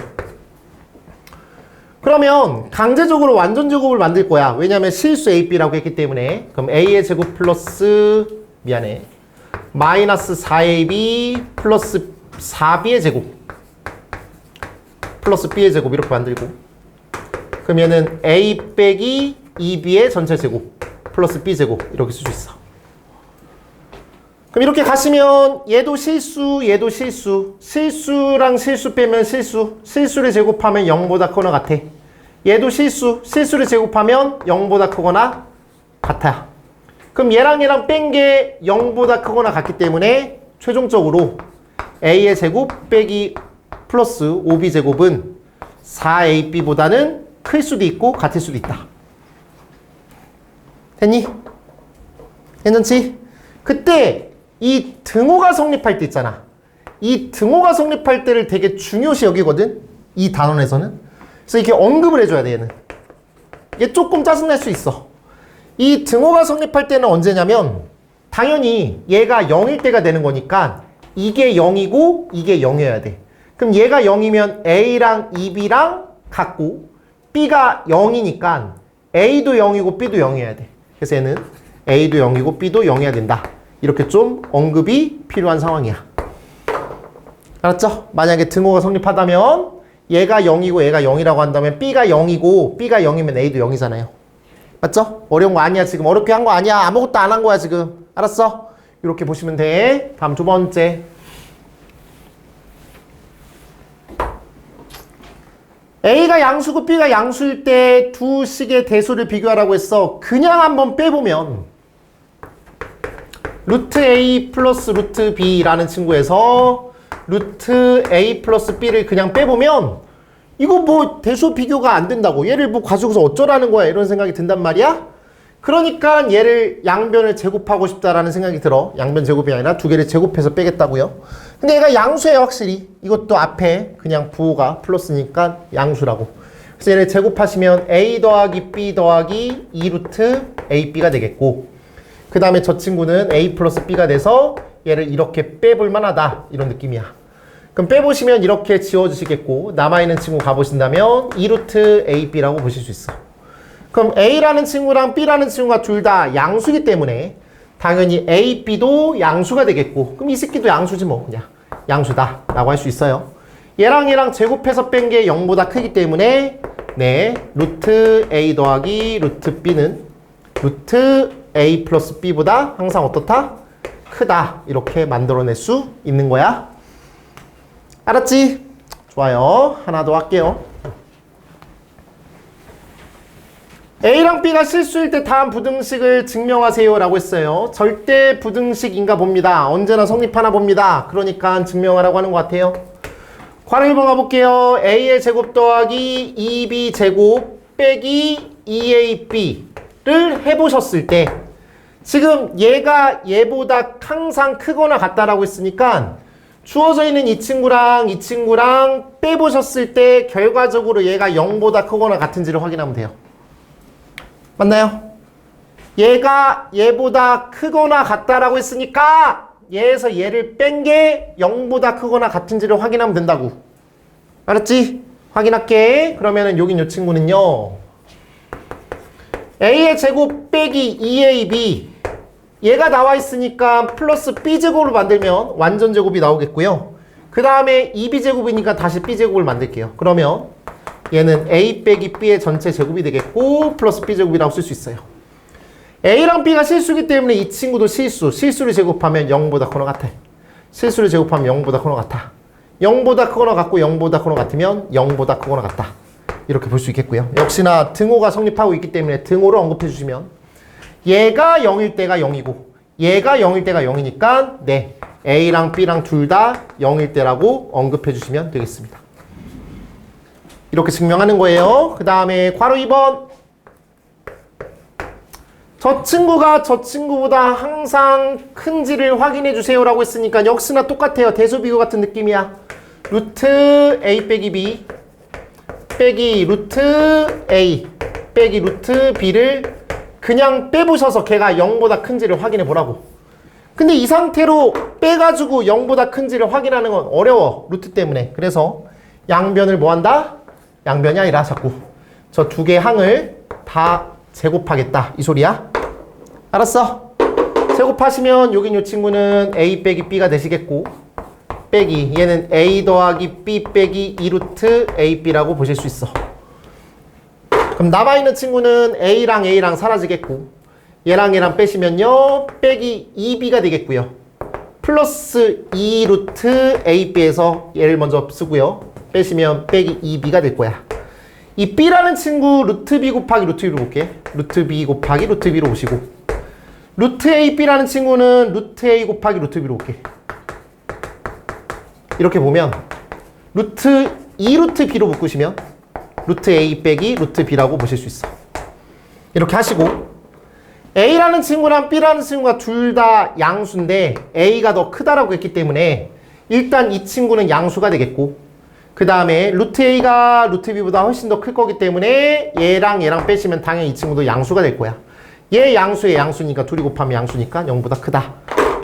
그러면 강제적으로 완전 제곱을 만들 거야. 왜냐면 실수 ab라고 했기 때문에. 그럼 a의 제곱 플러스 마이너스 4ab 플러스 4b의 제곱 플러스 b의 제곱 이렇게 만들고 그러면은 a 빼기 2b의 전체 제곱 플러스 b 제곱 이렇게 쓸 수 있어. 그럼 이렇게 가시면 얘도 실수 얘도 실수 실수랑 실수 빼면 실수를 제곱하면 0보다 크거나 같아. 얘도 실수를 제곱하면 0보다 크거나 같아. 그럼 얘랑 뺀 게 0보다 크거나 같기 때문에 최종적으로 a의 제곱 빼기 플러스 5b 제곱은 4ab보다는 클 수도 있고 같을 수도 있다. 됐니? 괜찮지? 그때 이 등호가 성립할 때 있잖아. 이 등호가 성립할 때를 되게 중요시 여기거든. 이 단원에서는. 그래서 이렇게 언급을 해줘야 돼 얘는. 이게 조금 짜증날 수 있어. 이 등호가 성립할 때는 언제냐면 당연히 얘가 0일 때가 되는 거니까 이게 0이고 이게 0이어야 돼. 그럼 얘가 0이면 A랑 2B랑 같고 B가 0이니까 A도 0이고 B도 0이어야 돼. 그래서 얘는 A도 0이고 B도 0이어야 된다. 이렇게 좀 언급이 필요한 상황이야. 알았죠? 만약에 등호가 성립하다면 얘가 0이고 얘가 0이라고 한다면 B가 0이고 B가 0이면 A도 0이잖아요. 맞죠? 어려운 거 아니야. 지금 어렵게 한 거 아니야. 아무것도 안 한 거야 지금. 알았어? 이렇게 보시면 돼. 다음 두 번째. A가 양수고 B가 양수일 때 두 식의 대수를 비교하라고 했어. 그냥 한번 빼보면 루트 A 플러스 루트 B라는 친구에서 루트 A 플러스 B를 그냥 빼보면 이거 뭐 대수 비교가 안 된다고. 얘를 뭐 가지고서 어쩌라는 거야. 이런 생각이 든단 말이야. 그러니까 얘를 양변을 제곱하고 싶다라는 생각이 들어. 양변 제곱이 아니라 두 개를 제곱해서 빼겠다고요. 근데 얘가 양수예요 확실히. 이것도 앞에 그냥 부호가 플러스니까 양수라고. 그래서 얘를 제곱하시면 A 더하기 B 더하기 2루트 AB가 되겠고 그 다음에 저 친구는 A 플러스 B가 돼서 얘를 이렇게 빼볼 만하다. 이런 느낌이야. 그럼 빼보시면 이렇게 지워주시겠고 남아있는 친구 가보신다면 2루트 AB라고 보실 수 있어. 그럼 A라는 친구랑 B라는 친구가 둘 다 양수이기 때문에 당연히 A, B도 양수가 되겠고 그럼 이 새끼도 양수지 뭐 그냥 양수다 라고 할 수 있어요. 얘랑 얘랑 제곱해서 뺀 게 0보다 크기 때문에 네 루트 A 더하기 루트 B는 루트 A 플러스 B보다 항상 어떻다? 크다. 이렇게 만들어낼 수 있는 거야. 알았지? 좋아요. 하나 더 할게요. A랑 B가 실수일 때 다음 부등식을 증명하세요 라고 했어요. 절대 부등식인가 봅니다. 언제나 성립하나 봅니다. 그러니까 증명하라고 하는 것 같아요. 괄호 1번 가볼게요. A의 제곱 더하기 2B 제곱 빼기 2AB를 해보셨을 때 지금 얘가 얘보다 항상 크거나 같다라고 했으니까 주어져 있는 이 친구랑 이 친구랑 빼보셨을 때 결과적으로 얘가 0보다 크거나 같은지를 확인하면 돼요. 맞나요? 얘가 얘보다 크거나 같다라고 했으니까 얘에서 얘를 뺀 게 0보다 크거나 같은지를 확인하면 된다고. 알았지? 확인할게. 그러면은 여긴 요 친구는요. A의 제곱 빼기 2AB 얘가 나와 있으니까 플러스 B제곱을 만들면 완전 제곱이 나오겠고요. 그 다음에 2B제곱이니까 다시 B제곱을 만들게요. 그러면 얘는 A 빼기 B의 전체 제곱이 되겠고 플러스 B제곱이라고 쓸 수 있어요. A랑 B가 실수이기 때문에 이 친구도 실수를 제곱하면 0보다 크거나 같아. 실수를 제곱하면 0보다 크거나 같아. 0보다 크거나 같고 0보다 크거나 같으면 0보다 크거나 같다. 이렇게 볼 수 있겠고요. 역시나 등호가 성립하고 있기 때문에 등호를 언급해 주시면 얘가 0일 때가 0이고 얘가 0일 때가 0이니까 네 A랑 B랑 둘 다 0일 때라고 언급해 주시면 되겠습니다. 이렇게 증명하는 거예요. 그 다음에 괄호 2번 저 친구가 저 친구보다 항상 큰지를 확인해 주세요라고 했으니까 역시나 똑같아요. 대소비교 같은 느낌이야. 루트 a 빼기 b 빼기 루트 a 빼기 루트 b를 그냥 빼부셔서 걔가 0보다 큰지를 확인해 보라고. 근데 이 상태로 빼가지고 0보다 큰지를 확인하는 건 어려워. 루트 때문에. 그래서 양변을 뭐 한다? 양변이 아니라 자꾸 저 두 개의 항을 다 제곱하겠다 이 소리야. 알았어? 제곱하시면 여긴 요 친구는 a 빼기 b가 되시겠고, 빼기 얘는 a 더하기 b 빼기 2루트 ab라고 보실 수 있어. 그럼 남아있는 친구는 a랑 a랑 사라지겠고, 얘랑 얘랑 빼시면요 빼기 2b가 되겠고요. 플러스 2루트 ab에서 얘를 먼저 쓰고요. 빼시면 빼기 2b가 될 거야. 이 b라는 친구 루트 b 곱하기 루트 b로 볼게. 루트 b 곱하기 루트 b로 보시고, 루트 ab라는 친구는 루트 a 곱하기 루트 b로 볼게. 이렇게 보면 루트 2루트 b로 묶으시면 루트 a 빼기 루트 b라고 보실 수 있어. 이렇게 하시고, a라는 친구랑 b라는 친구가 둘 다 양수인데 a가 더 크다라고 했기 때문에 일단 이 친구는 양수가 되겠고, 그 다음에 루트 a가 루트 b보다 훨씬 더 클 거기 때문에 얘랑 얘랑 빼시면 당연히 이 친구도 양수가 될 거야. 얘 양수에 양수니까 둘이 곱하면 양수니까 0보다 크다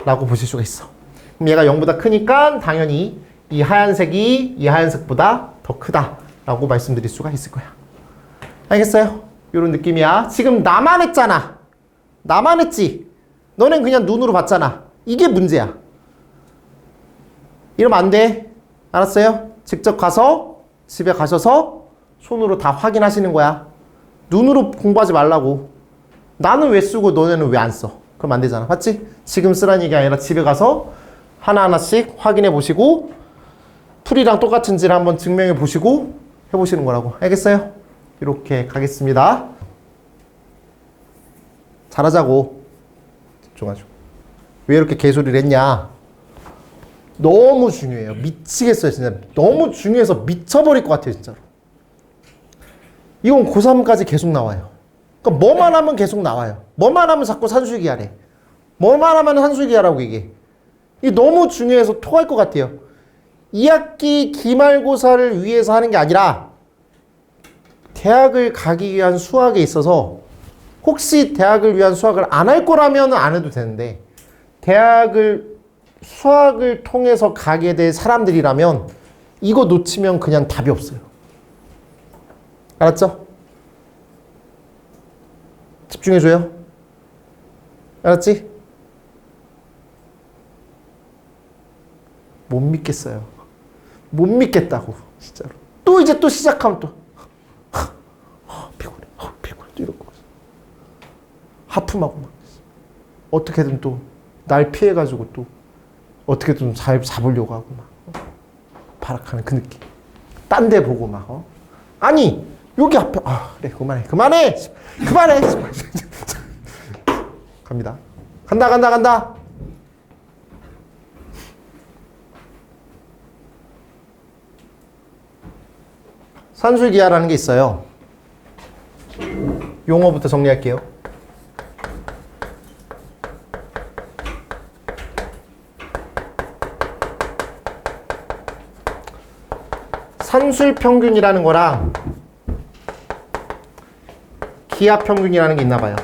라고 보실 수가 있어. 그럼 얘가 0보다 크니까 당연히 이 하얀색이 이 하얀색보다 더 크다 라고 말씀드릴 수가 있을 거야. 알겠어요? 요런 느낌이야. 지금 나만 했잖아. 나만 했지. 너넨 그냥 눈으로 봤잖아. 이게 문제야. 이러면 안 돼. 알았어요? 직접 가서 집에 가셔서 손으로 다 확인하시는 거야. 눈으로 공부하지 말라고. 나는 왜 쓰고 너네는 왜 안 써? 그럼 안 되잖아. 맞지? 지금 쓰라는 얘기 아니라 집에 가서 하나하나씩 확인해 보시고 풀이랑 똑같은지를 한번 증명해 보시고 해보시는 거라고. 알겠어요? 이렇게 가겠습니다. 잘하자고. 집중하죠. 왜 이렇게 개소리를 했냐? 너무 중요해요. 미치겠어요. 진짜 너무 중요해서 미쳐버릴 것 같아요. 진짜로. 이건 고3까지 계속 나와요. 그러니까 뭐만 하면 계속 나와요. 뭐만 하면 자꾸 산술기 하래. 뭐만 하면 산술기 하라고 이게. 이게 너무 중요해서 토할 것 같아요. 2학기 기말고사를 위해서 하는 게 아니라 대학을 가기 위한 수학에 있어서, 혹시 대학을 위한 수학을 안 할 거라면 안 해도 되는데 수학을 통해서 가게 될 사람들이라면 이거 놓치면 그냥 답이 없어요. 알았죠? 집중해줘요. 알았지? 못 믿겠어요. 못 믿겠다고. 진짜로. 또 이제 또 시작하면 또 피곤해. 피곤해. 이러고 하품하고 막 어떻게든 또 날 피해가지고 또 어떻게든 잘 잡으려고 하고 막 발악하는 그 느낌. 딴 데 보고 막 아니 여기 앞에 그래 그만해 갑니다. 간다. 산술기하라는 게 있어요. 용어부터 정리할게요. 산술평균이라는 거랑 기하평균이라는 게 있나 봐요.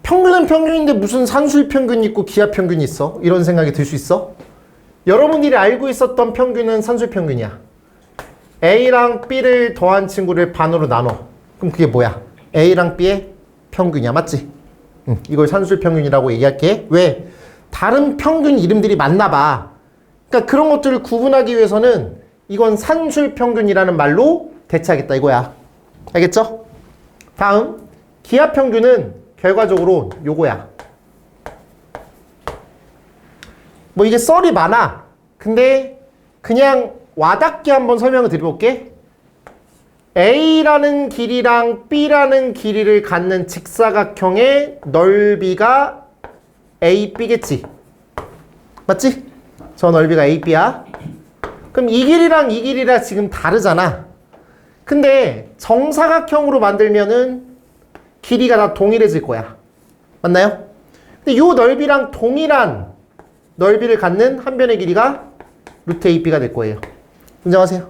평균은 평균인데 무슨 산술평균이 있고 기하평균이 있어? 이런 생각이 들 수 있어? 여러분들이 알고 있었던 평균은 산술평균이야. A랑 B를 더한 친구를 반으로 나눠. 그럼 그게 뭐야? A랑 B의 평균이야. 맞지? 이걸 산술평균이라고 얘기할게. 왜? 다른 평균 이름들이 많나 봐. 그러니까 그런 것들을 구분하기 위해서는 이건 산술평균이라는 말로 대체하겠다 이거야. 알겠죠? 다음 기하평균은 결과적으로 요거야. 뭐 이게 썰이 많아. 근데 그냥 와닿게 한번 설명을 드려볼게. A라는 길이랑 B라는 길이를 갖는 직사각형의 넓이가 AB겠지? 맞지? 저 넓이가 AB야. 그럼 이 길이랑 이 길이랑 지금 다르잖아. 근데 정사각형으로 만들면은 길이가 다 동일해질 거야. 맞나요? 근데 요 넓이랑 동일한 넓이를 갖는 한 변의 길이가 루트 AB가 될 거예요. 인정하세요?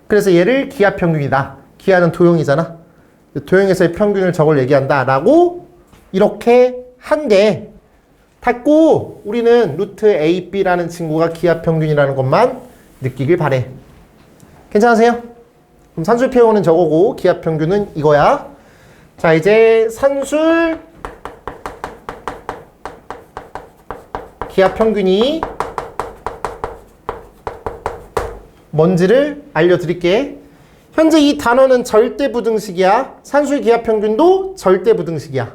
그래서 얘를 기하평균이다. 기하는 도형이잖아. 도형에서의 평균을 저걸 얘기한다 라고 이렇게 한게 닫고 우리는 루트 AB라는 친구가 기하평균이라는 것만 느끼길 바래. 괜찮으세요? 그럼 산술 표현은 저거고 기하평균은 이거야. 자, 이제 산술 기하평균이 뭔지를 알려드릴게. 현재 이 단어는 절대부등식이야. 산술 기하평균도 절대부등식이야.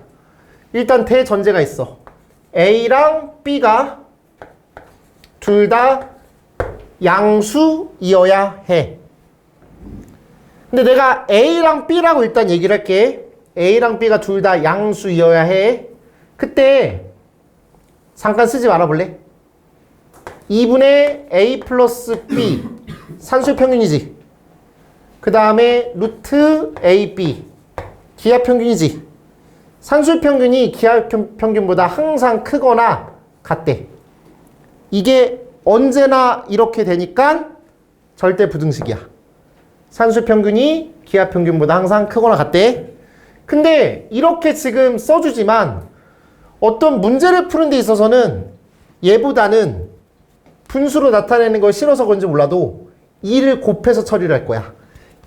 일단 대전제가 있어. A랑 B가 둘 다 양수이어야 해. 근데 내가 A랑 B라고 일단 얘기를 할게. A랑 B가 둘 다 양수이어야 해. 그때 잠깐 쓰지 말아볼래? 2분의 A 플러스 B 산술 평균이지. 그 다음에 루트 AB 기하평균이지. 산술 평균이 기하평균보다 항상 크거나 같대. 이게 언제나 이렇게 되니까 절대부등식이야. 산술 평균이 기하평균보다 항상 크거나 같대. 근데 이렇게 지금 써주지만 어떤 문제를 푸는 데 있어서는 얘보다는 분수로 나타내는 걸 싫어서 그런지 몰라도 2를 곱해서 처리를 할 거야.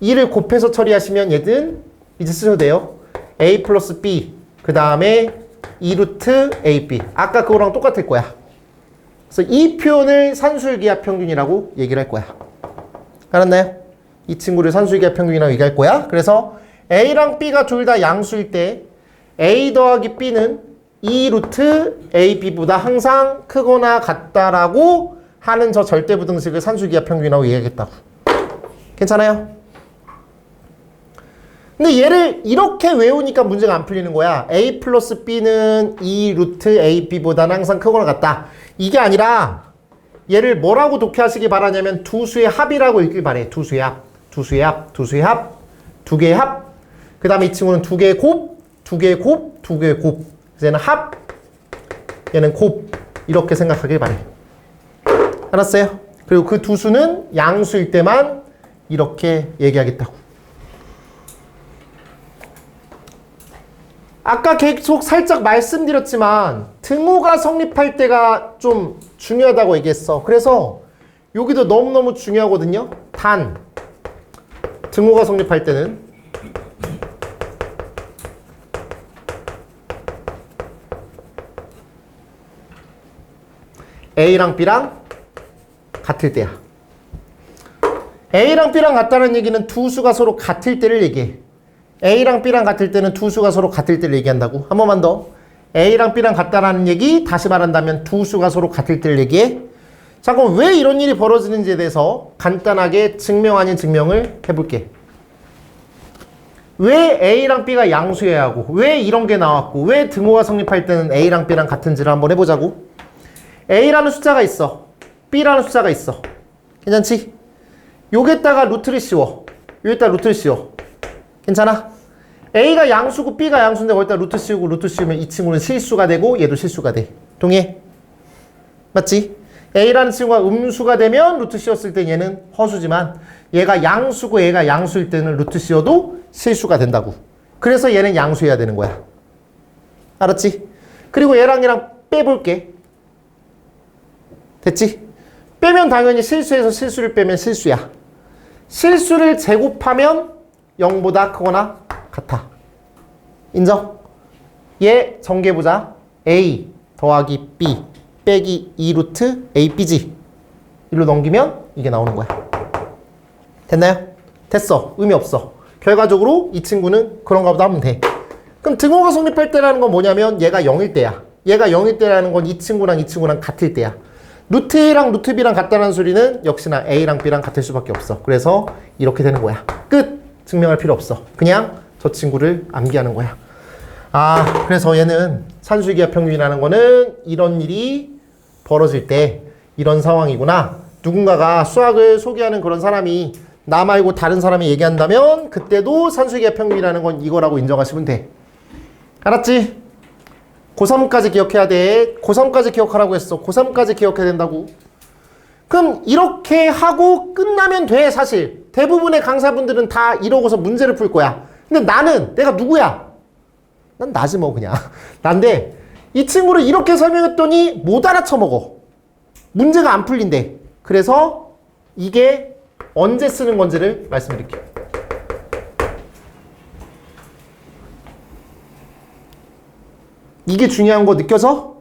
2를 곱해서 처리하시면 얘든 이제 쓰셔도 돼요. A 플러스 B 그 다음에 2루트 AB 아까 그거랑 똑같을 거야. 그래서 이 표현을 산술기하평균이라고 얘기를 할 거야. 알았나요? 이 친구를 산술기하평균이라고 얘기할 거야. 그래서 A랑 B가 둘 다 양수일 때 A 더하기 B는 2루트 AB보다 항상 크거나 같다라고 하는 저 절대부등식을 산술기하평균이라고 얘기하겠다고. 괜찮아요? 근데 얘를 이렇게 외우니까 문제가 안 풀리는 거야. A 플러스 B는 2루트 AB보다는 항상 크거나 같다. 이게 아니라 얘를 뭐라고 독해하시기 바라냐면 두 수의 합이라고 읽길 바래. 두 수의 합, 두 수의 합, 두 수의 합, 두 개의 합. 그 다음에 이 친구는 두 개의 곱, 두 개의 곱, 두 개의 곱. 그래서 얘는 합, 얘는 곱. 이렇게 생각하길 바래. 알았어요? 그리고 그 두 수는 양수일 때만 이렇게 얘기하겠다고. 아까 계속 살짝 말씀드렸지만 등호가 성립할 때가 좀 중요하다고 얘기했어. 그래서 여기도 너무너무 중요하거든요. 단 등호가 성립할 때는 A랑 B랑 같을 때야. A랑 B랑 같다는 얘기는 두 수가 서로 같을 때를 얘기해. A랑 B랑 같을 때는 두 수가 서로 같을 때를 얘기한다고. 한 번만 더. A랑 B랑 같다라는 얘기 다시 말한다면 두 수가 서로 같을 때를 얘기해. 자, 그럼 왜 이런 일이 벌어지는지에 대해서 간단하게 증명 아닌 증명을 해볼게. 왜 A랑 B가 양수여야 하고 왜 이런 게 나왔고 왜 등호가 성립할 때는 A랑 B랑 같은지를 한번 해보자고. A라는 숫자가 있어. B라는 숫자가 있어. 괜찮지? 여기에다가 루트를 씌워. 여기에다 루트를 씌워. 괜찮아? A가 양수고 B가 양수인데 거기다 루트 씌우고 루트 씌우면 이 친구는 실수가 되고 얘도 실수가 돼. 동의해? 맞지? A라는 친구가 음수가 되면 루트 씌웠을 때 얘는 허수지만 얘가 양수고 얘가 양수일 때는 루트 씌워도 실수가 된다고. 그래서 얘는 양수해야 되는 거야. 알았지? 그리고 얘랑 얘랑 빼볼게. 됐지? 빼면 당연히 실수해서 실수를 빼면 실수야. 실수를 제곱하면 0보다 크거나 같아. 인정? 얘 전개보자. A 더하기 B 빼기 2루트 AB지. 일로 넘기면 이게 나오는 거야. 됐나요? 됐어. 의미 없어. 결과적으로 이 친구는 그런가 보다 하면 돼. 그럼 등호가 성립할 때라는 건 뭐냐면 얘가 0일 때야. 얘가 0일 때라는 건 이 친구랑 이 친구랑 같을 때야. 루트 A랑 루트 B랑 같다는 소리는 역시나 A랑 B랑 같을 수밖에 없어. 그래서 이렇게 되는 거야. 끝! 증명할 필요 없어. 그냥 저 친구를 암기하는 거야. 아, 그래서 얘는 산술기하평균이라는 거는 이런 일이 벌어질 때 이런 상황이구나. 누군가가 수학을 소개하는 그런 사람이 나 말고 다른 사람이 얘기한다면 그때도 산수기하 평균이라는 건 이거라고 인정하시면 돼. 알았지? 고3까지 기억해야 돼. 고3까지 기억하라고 했어. 고3까지 기억해야 된다고. 그럼 이렇게 하고 끝나면 돼, 사실. 대부분의 강사분들은 다 이러고서 문제를 풀 거야. 근데 나는, 내가 누구야? 난 나지 뭐, 그냥. 난데, 이 친구를 이렇게 설명했더니 못 알아쳐먹어. 문제가 안 풀린대. 그래서 이게 언제 쓰는 건지를 말씀드릴게요. 이게 중요한 거 느껴져?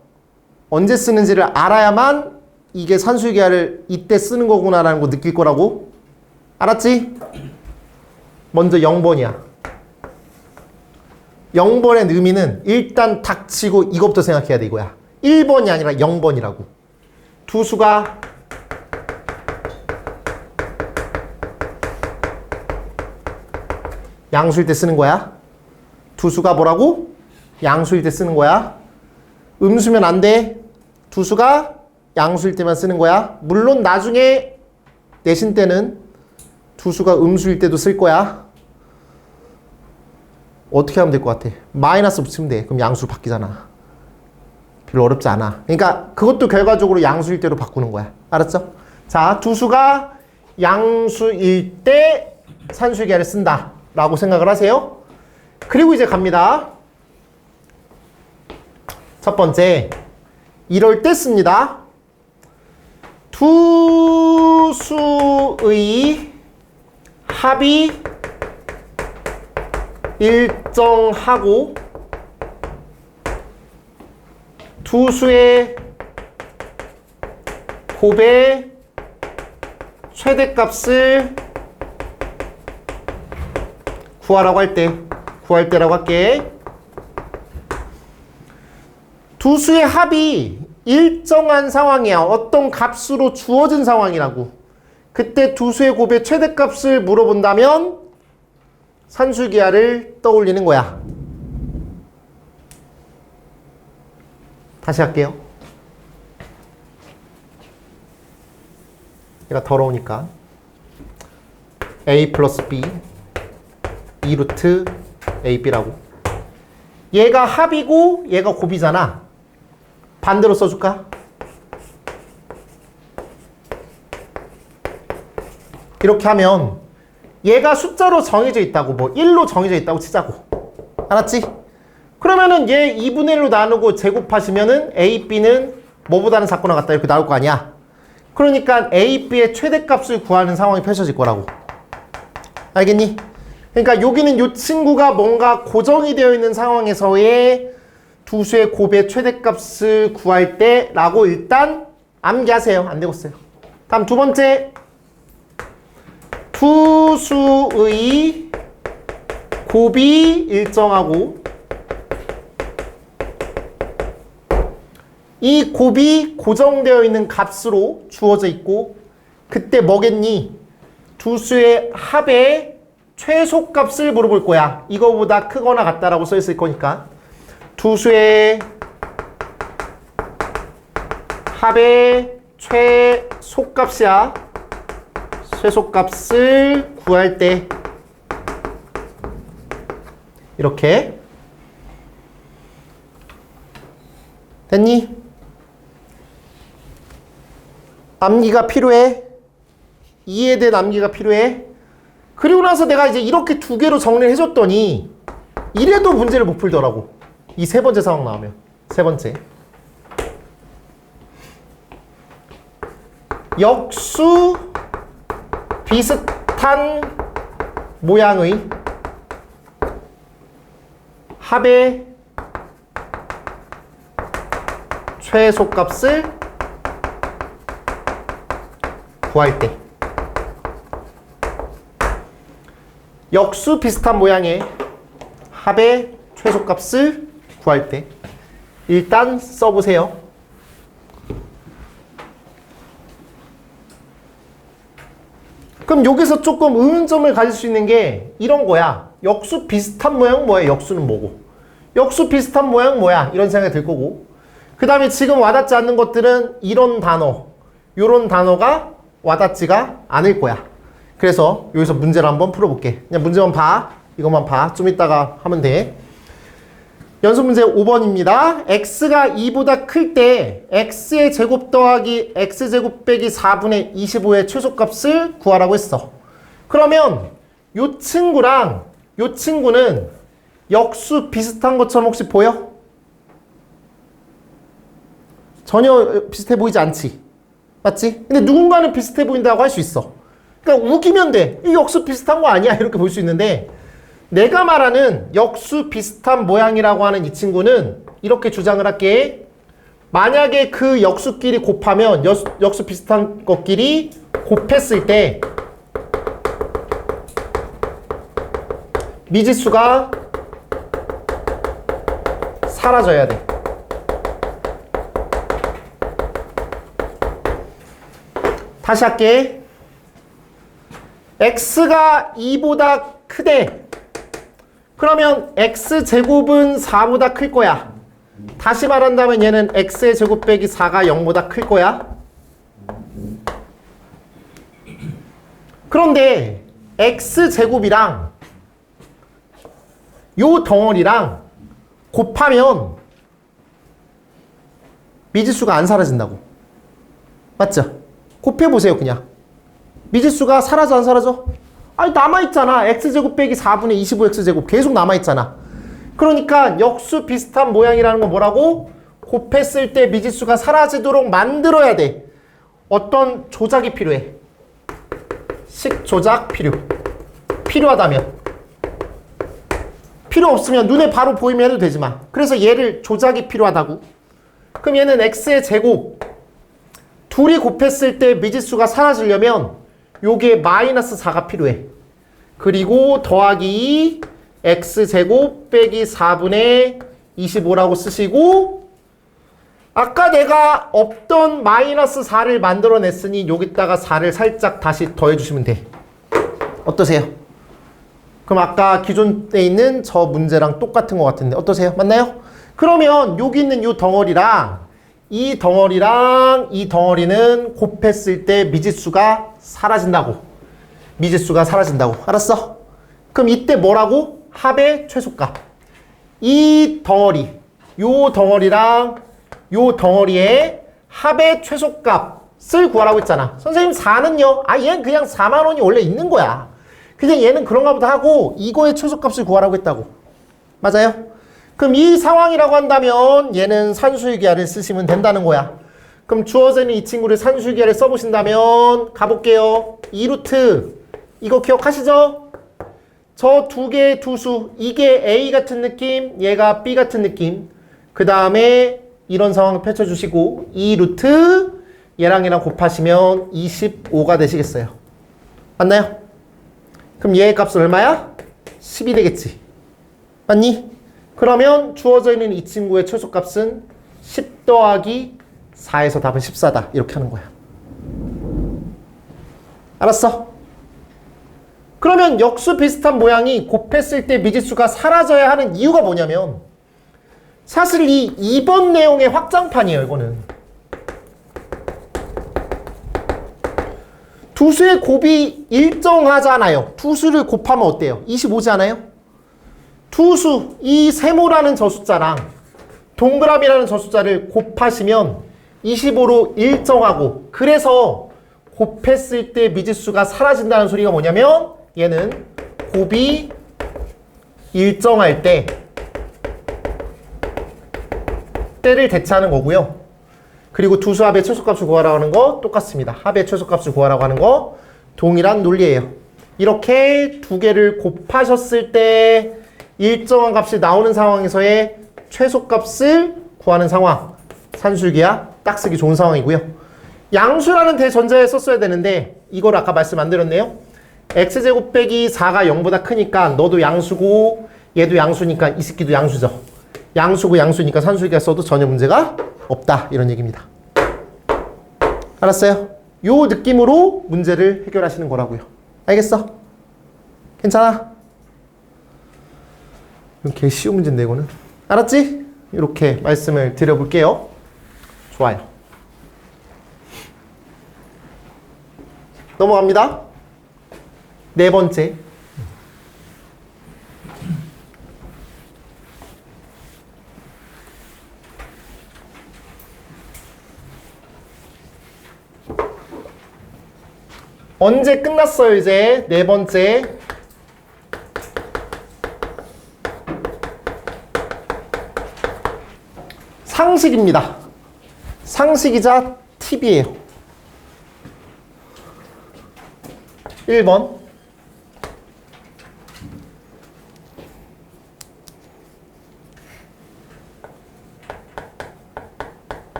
언제 쓰는지를 알아야만 이게 산수기하를 이때 쓰는 거구나라는 거 느낄 거라고. 알았지? 먼저 0번이야. 0번의 의미는 일단 닥치고 이것부터 생각해야 돼, 이거야. 1번이 아니라 0번이라고. 두 수가 양수일 때 쓰는 거야. 두 수가 뭐라고? 양수일 때 쓰는 거야. 음수면 안 돼. 두 수가 양수일 때만 쓰는 거야. 물론 나중에 내신 때는 두 수가 음수일 때도 쓸 거야. 어떻게 하면 될 것 같아? 마이너스 붙이면 돼. 그럼 양수로 바뀌잖아. 별로 어렵지 않아. 그러니까 그것도 결과적으로 양수일 때로 바꾸는 거야. 알았죠? 자, 두 수가 양수일 때 산수기하를 쓴다 라고 생각을 하세요. 그리고 이제 갑니다. 첫 번째, 이럴 때 씁니다. 두 수의 합이 일정하고 두 수의 곱의 최대값을 구하라고 할 때, 구할 때라고 할게. 두 수의 합이 일정한 상황이야. 어떤 값으로 주어진 상황이라고. 그때 두 수의 곱의 최대값을 물어본다면 산수기하를 떠올리는 거야. 다시 할게요. 얘가 더러우니까. a 플러스 b 2루트 ab라고. 얘가 합이고 얘가 곱이잖아. 반대로 써줄까? 이렇게 하면 얘가 숫자로 정해져 있다고, 뭐 1로 정해져 있다고 치자고. 알았지? 그러면은 얘 2분의 1로 나누고 제곱하시면은 a, b는 뭐보다는 작거나 같다 이렇게 나올 거 아니야. 그러니까 a, b의 최대값을 구하는 상황이 펼쳐질 거라고. 알겠니? 그러니까 여기는 이 친구가 뭔가 고정이 되어 있는 상황에서의 두 수의 곱의 최대값을 구할 때 라고 일단 암기하세요. 안 되겠어요. 다음 두 번째, 두 수의 곱이 일정하고 이 곱이 고정되어 있는 값으로 주어져 있고 그때 뭐겠니? 두 수의 합의 최소값을 물어볼 거야. 이거보다 크거나 같다라고 써 있을 거니까. 두 수의 합의 최소값이야. 최소값을 구할 때 이렇게 됐니? 암기가 필요해? 이해에 대한 암기가 필요해? 그리고 나서 내가 이제 이렇게 두 개로 정리를 해줬더니 이래도 문제를 못 풀더라고. 이 세 번째 상황 나오면. 세 번째. 역수 비슷한 모양의 합의 최소값을 구할 때. 역수 비슷한 모양의 합의 최소값을 구할 때 일단 써보세요. 그럼 여기서 조금 의문점을 가질 수 있는 게 이런 거야. 역수 비슷한 모양 뭐야? 역수는 뭐고? 역수 비슷한 모양 뭐야? 이런 생각이 들 거고. 그 다음에 지금 와닿지 않는 것들은 이런 단어, 요런 단어가 와닿지가 않을 거야. 그래서 여기서 문제를 한번 풀어볼게. 그냥 문제만 봐. 이것만 봐. 좀 이따가 하면 돼. 연습 문제 5번입니다. x가 2보다 클 때 x의 제곱 더하기 x제곱 빼기 4분의 25의 최소값을 구하라고 했어. 그러면 요 친구랑 요 친구는 역수 비슷한 것처럼 혹시 보여? 전혀 비슷해 보이지 않지? 맞지? 근데 누군가는 비슷해 보인다고 할 수 있어. 그러니까 우기면 돼. 이 역수 비슷한 거 아니야? 이렇게 볼 수 있는데 내가 말하는 역수 비슷한 모양이라고 하는 이 친구는 이렇게 주장을 할게. 만약에 그 역수끼리 곱하면 역수 비슷한 것끼리 곱했을 때 미지수가 사라져야 돼. 다시 할게. x가 2보다 크대. 그러면 x제곱은 4보다 클 거야. 다시 말한다면 얘는 x의 제곱 빼기 4가 0보다 클 거야. 그런데 x제곱이랑 요 덩어리랑 곱하면 미지수가 안 사라진다고. 맞죠? 곱해보세요 그냥. 미지수가 사라져 안 사라져? 아니 남아있잖아. x제곱 빼기 4분의 25x제곱 계속 남아있잖아. 그러니까 역수 비슷한 모양이라는 건 뭐라고? 곱했을 때 미지수가 사라지도록 만들어야 돼. 어떤 조작이 필요해. 식 조작 필요하다면. 필요 없으면 눈에 바로 보이면 해도 되지만. 그래서 얘를 조작이 필요하다고. 그럼 얘는 x의 제곱. 둘이 곱했을 때 미지수가 사라지려면 요게 마이너스 4가 필요해. 그리고 더하기 x제곱 빼기 4분의 25라고 쓰시고 아까 내가 없던 마이너스 4를 만들어냈으니 여기다가 4를 살짝 다시 더해주시면 돼. 어떠세요? 그럼 아까 기존에 있는 저 문제랑 똑같은 것 같은데 어떠세요? 맞나요? 그러면 여기 있는 이 덩어리랑 이 덩어리는 곱했을 때 미지수가 사라진다고. 미지수가 사라진다고. 알았어? 그럼 이때 뭐라고? 합의 최소값. 이 덩어리, 요 덩어리랑 요 덩어리의 합의 최소값을 구하라고 했잖아. 선생님 4는요? 아 얘는 그냥 4만 원이 원래 있는 거야. 그냥 얘는 그런가 보다 하고 이거의 최소값을 구하라고 했다고. 맞아요? 그럼 이 상황이라고 한다면 얘는 산수유기하를 쓰시면 된다는 거야. 그럼 주어져 있는 이 친구를 산수유기하를 써보신다면 가볼게요. 2루트 이거 기억하시죠? 저 두 개의 두수 이게 A 같은 느낌 얘가 B 같은 느낌 그 다음에 이런 상황을 펼쳐주시고 2루트 얘랑 곱하시면 25가 되시겠어요. 맞나요? 그럼 얘의 값은 얼마야? 10이 되겠지. 맞니? 그러면 주어져 있는 이 친구의 최소값은 10 더하기 4에서 답은 14다. 이렇게 하는 거야. 알았어? 그러면 역수 비슷한 모양이 곱했을 때 미지수가 사라져야 하는 이유가 뭐냐면 사실 이 2번 내용의 확장판이에요. 이거는. 두수의 곱이 일정하잖아요. 두수를 곱하면 어때요? 25지 않아요? 두수, 이 세모라는 저 숫자랑 동그라미라는 저 숫자를 곱하시면 25로 일정하고 그래서 곱했을 때 미지수가 사라진다는 소리가 뭐냐면 얘는 곱이 일정할 때를 대체하는 거고요. 그리고 두수 합의 최소값을 구하라고 하는 거 똑같습니다. 합의 최소값을 구하라고 하는 거 동일한 논리예요. 이렇게 두 개를 곱하셨을 때 일정한 값이 나오는 상황에서의 최소값을 구하는 상황. 산술기야 딱 쓰기 좋은 상황이고요. 양수라는 대전제에 썼어야 되는데 이걸 아까 말씀 안 드렸네요. x제곱 빼기 4가 0보다 크니까 너도 양수고 얘도 양수니까 이 새끼도 양수죠. 양수고 양수니까 산술기가 써도 전혀 문제가 없다. 이런 얘기입니다. 알았어요? 요 느낌으로 문제를 해결하시는 거라고요. 알겠어? 괜찮아? 이렇게 쉬운 문제인데 이거는. 알았지? 이렇게 말씀을 드려볼게요. 좋아요. 넘어갑니다. 네 번째. 언제 끝났어요, 이제? 네 번째. 상식입니다. 상식이자 팁이에요. 1번.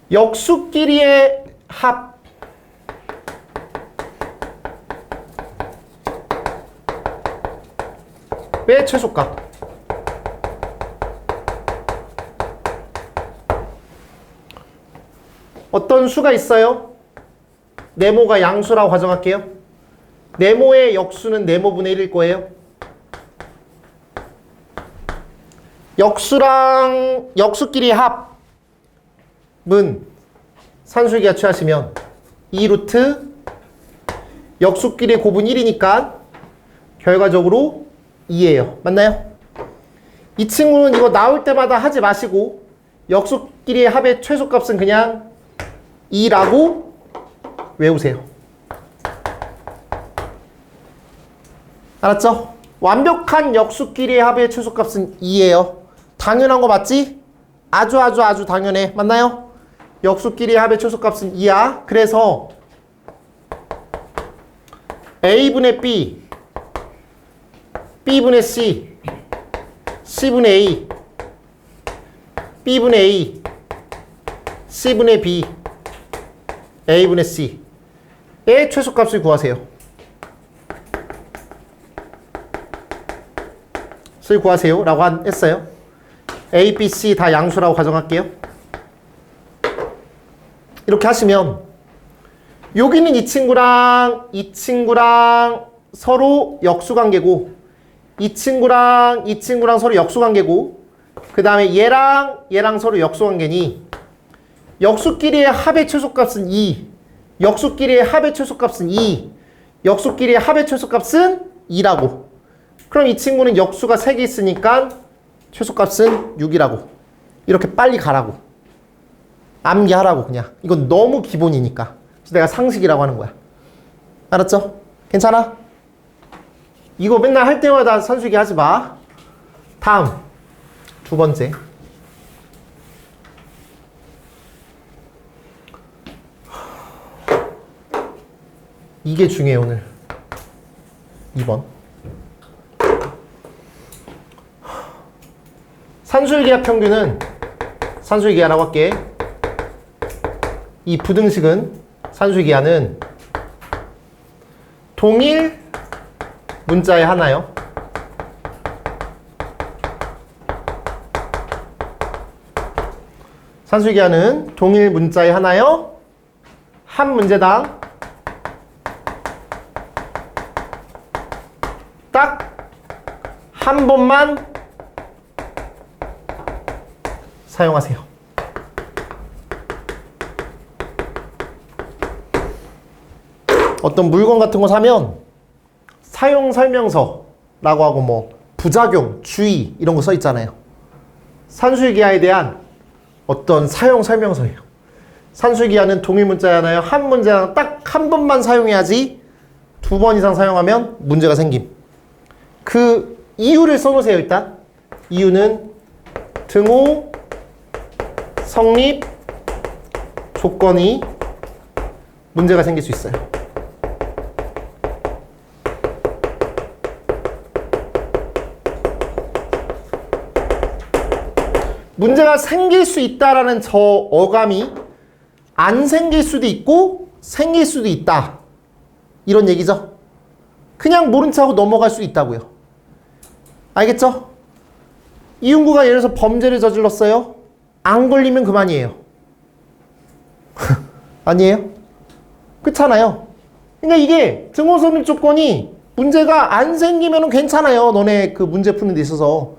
역수끼리의 합. 의 최소값. 어떤 수가 있어요? 네모가 양수라고 가정할게요. 네모의 역수는 네모분의 1일 거예요. 역수랑 역수끼리의 합은 산술기하 취하시면 2루트 역수끼리의 곱은 1이니까 결과적으로 2예요. 맞나요? 이 친구는 이거 나올 때마다 하지 마시고 역수끼리의 합의 최소값은 그냥 2라고 외우세요. 알았죠? 완벽한 역수끼리의 합의 최소값은 2예요. 당연한 거 맞지? 아주 당연해. 맞나요? 역수끼리의 합의 최소값은 2야. 그래서 A분의 B, B분의 C, C분의 A, B분의 A, C분의 B, A분의 C의 최소값을 구하세요. 를 구하세요 라고 했어요. A, B, C 다 양수라고 가정할게요. 이렇게 하시면 여기는 이 친구랑 서로 역수관계고 이 친구랑 서로 역수관계고 그 다음에 얘랑 서로 역수관계니 역수끼리의 합의 최소값은 2, 역수끼리의 합의 최소값은 2, 역수끼리의 합의 최소값은 2라고. 그럼 이 친구는 역수가 3개 있으니까 최소값은 6이라고. 이렇게 빨리 가라고. 암기하라고 그냥. 이건 너무 기본이니까. 그래서 내가 상식이라고 하는 거야. 알았죠? 괜찮아? 이거 맨날 할 때마다 산수기 하지 마. 다음. 두 번째. 이게 중요해 오늘. 2번. 산술기하 평균은 산술기하라고 할게. 이 부등식은 산술기하는 동일 문자의 하나요. 산술기하는 동일 문자의 하나요. 한 문제당 딱 한 번만 사용하세요. 어떤 물건 같은 거 사면 사용 설명서라고 하고 뭐 부작용, 주의 이런 거 써 있잖아요. 산술기하에 대한 어떤 사용 설명서예요. 산술기하는 동일 문자잖아요. 한 문제당 딱 한 번만 사용해야지 2번 이상 사용하면 문제가 생김. 그 이유를 써놓으세요. 일단 이유는 등호 성립 조건이 문제가 생길 수 있어요. 문제가 생길 수 있다라는 저 어감이 안 생길 수도 있고 생길 수도 있다. 이런 얘기죠. 그냥 모른 척하고 넘어갈 수 있다고요. 알겠죠? 이윤구가 예를 들어서 범죄를 저질렀어요. 안 걸리면 그만이에요. 아니에요? 그렇잖아요. 그러니까 이게 등호 성립 조건이 문제가 안 생기면 괜찮아요. 너네 그 문제 푸는 데 있어서.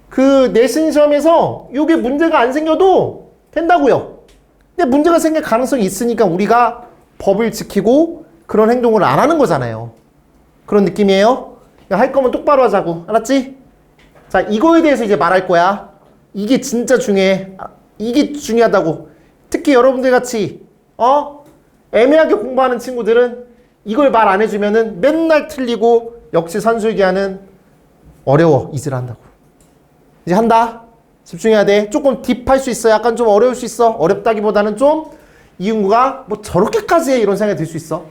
그 내신 시험에서 이게 문제가 안 생겨도 된다고요. 근데 문제가 생길 가능성이 있으니까 우리가 법을 지키고 그런 행동을 안 하는 거잖아요. 그런 느낌이에요. 할 거면 똑바로 하자고. 알았지? 자, 이거에 대해서 이제 말할 거야. 이게 진짜 중요해. 이게 중요하다고. 특히 여러분들 같이 애매하게 공부하는 친구들은 이걸 말 안 해주면은 맨날 틀리고 역시 산술기하는 어려워. 이질 한다고. 이제 한다. 집중해야 돼. 조금 딥할 수 있어. 약간 좀 어려울 수 있어. 어렵다기보다는 좀 이윤구가 뭐 저렇게까지 해 이런 생각이 들 수 있어.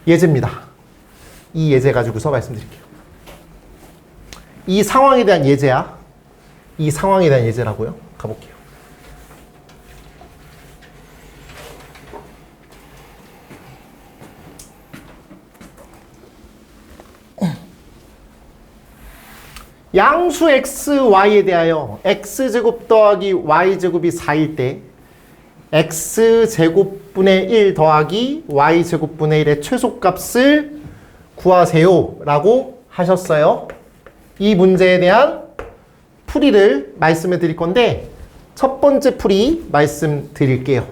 예제입니다. 이 예제 가지고서 말씀드릴게요. 이 상황에 대한 예제야. 이 상황에 대한 예제라고요. 가볼게요. 양수 x, y에 대하여 x제곱 더하기 y제곱이 4일 때 x제곱분의 1 더하기 y제곱분의 1의 최소값을 구하세요 라고 하셨어요. 이 문제에 대한 풀이를 말씀해 드릴 건데 첫 번째 풀이 말씀드릴게요.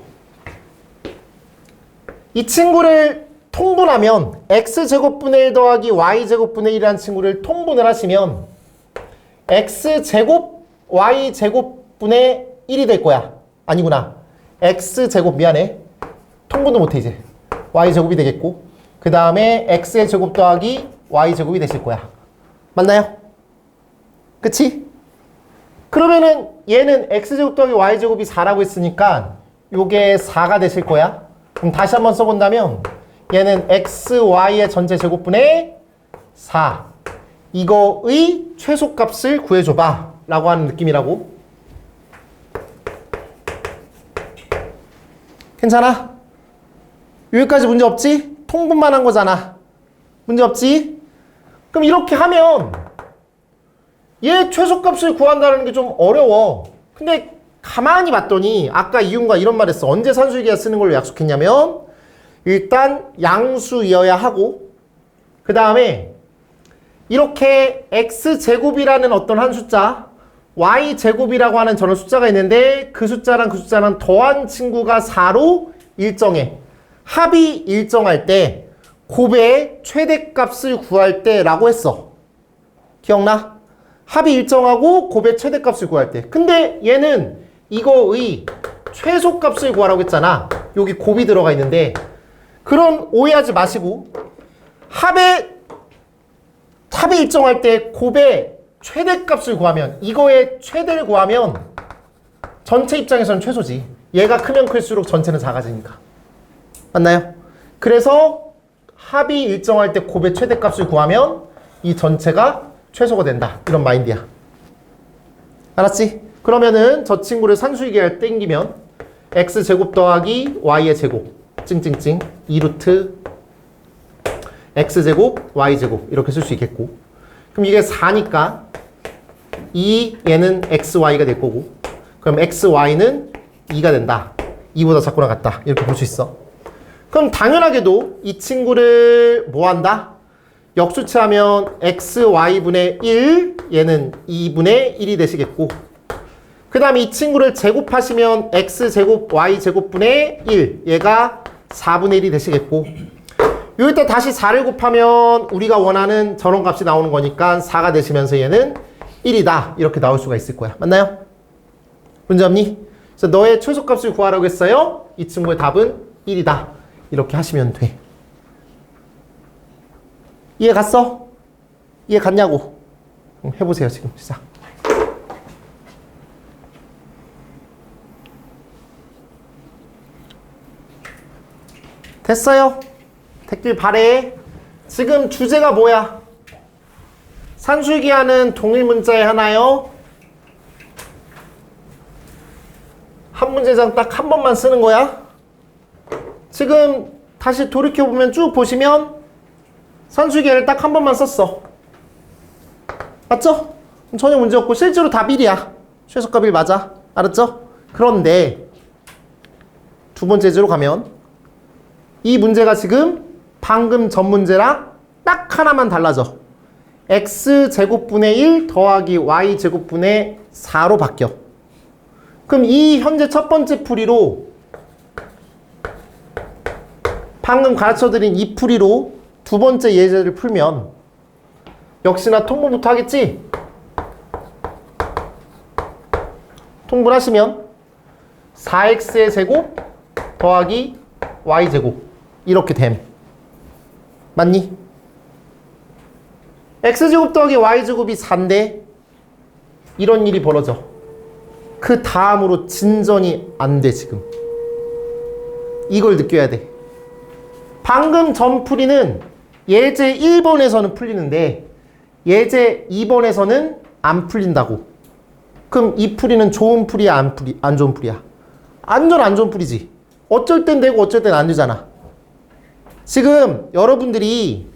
이 친구를 통분하면 x제곱분의 1 더하기 y제곱분의 1이라는 친구를 통분을 하시면 x제곱 y제곱분의 1이 될 거야. 아니구나. x제곱 미안해. 통분도 못해 이제. y제곱이 되겠고 그 다음에 x의 제곱 더하기 y제곱이 되실 거야. 맞나요? 그치? 그러면은 얘는 x제곱 더하기 y제곱이 4라고 했으니까 요게 4가 되실 거야. 그럼 다시 한번 써본다면 얘는 xy의 전체 제곱분의 4 이거의 최소값을 구해줘봐 라고 하는 느낌이라고. 괜찮아? 여기까지 문제 없지? 통분만 한 거잖아. 문제 없지? 그럼 이렇게 하면 얘 최소값을 구한다는 게 좀 어려워. 근데 가만히 봤더니 아까 이윤과 이런 말 했어. 언제 산술기가 쓰는 걸로 약속했냐면 일단 양수이어야 하고 그 다음에 이렇게 x제곱이라는 어떤 한 숫자 y제곱이라고 하는 저런 숫자가 있는데 그 숫자랑 그 숫자랑 더한 친구가 4로 일정해. 합이 일정할 때 곱의 최대값을 구할 때 라고 했어. 기억나? 합이 일정하고 곱의 최대값을 구할 때. 근데 얘는 이거의 최소값을 구하라고 했잖아. 여기 곱이 들어가 있는데 그런 오해하지 마시고 합이 일정할 때 곱의 최대값을 구하면 이거의 최대를 구하면 전체 입장에서는 최소지. 얘가 크면 클수록 전체는 작아지니까. 맞나요? 그래서 합이 일정할 때 곱의 최대값을 구하면 이 전체가 최소가 된다. 이런 마인드야. 알았지? 그러면은 저 친구를 산수이계를 땡기면 x제곱 더하기 y의 제곱 찡찡찡 2루트 x제곱 y제곱 이렇게 쓸 수 있겠고 그럼 이게 4니까 얘는 xy가 될 거고 그럼 xy는 2가 된다. 2보다 작거나 같다. 이렇게 볼 수 있어. 그럼 당연하게도 이 친구를 뭐 한다? 역수치하면 xy분의 1 얘는 2분의 1이 되시겠고 그 다음에 이 친구를 제곱하시면 x제곱 y제곱분의 1 얘가 4분의 1이 되시겠고 여기다 다시 4를 곱하면 우리가 원하는 저런 값이 나오는 거니까 4가 되시면서 얘는 1이다. 이렇게 나올 수가 있을 거야. 맞나요? 문제 없니? 그래서 너의 최소값을 구하라고 했어요. 이 친구의 답은 1이다. 이렇게 하시면 돼. 이해 갔어? 이해 갔냐고? 해보세요. 지금 시작. 됐어요? 됐길 바래. 지금 주제가 뭐야? 산술기하는 동일 문자에 하나요? 한 문제장 딱 한 번만 쓰는 거야? 지금 다시 돌이켜보면 쭉 보시면 산술기하를 딱 한 번만 썼어. 맞죠? 전혀 문제 없고 실제로 답 1이야. 최소값 1 맞아. 알았죠? 그런데 두 번째 예제로 가면 이 문제가 지금 방금 전 문제랑 딱 하나만 달라져. x제곱분의 1 더하기 y제곱분의 4로 바뀌어. 그럼 이 현재 첫 번째 풀이로 방금 가르쳐드린 이 풀이로 두 번째 예제를 풀면 역시나 통분부터 하겠지? 통분하시면 4x의 제곱 더하기 y제곱 이렇게 됨. 맞니? x제곱 더하기 y제곱이 4인데 이런 일이 벌어져. 그 다음으로 진전이 안 돼 지금. 이걸 느껴야 돼. 방금 전 풀이는 예제 1번에서는 풀리는데 예제 2번에서는 안 풀린다고. 그럼 이 풀이는 좋은 풀이야 안 좋은 풀이야? 안 좋은 풀이지. 어쩔 땐 되고 어쩔 땐 안 되잖아. 지금 여러분들이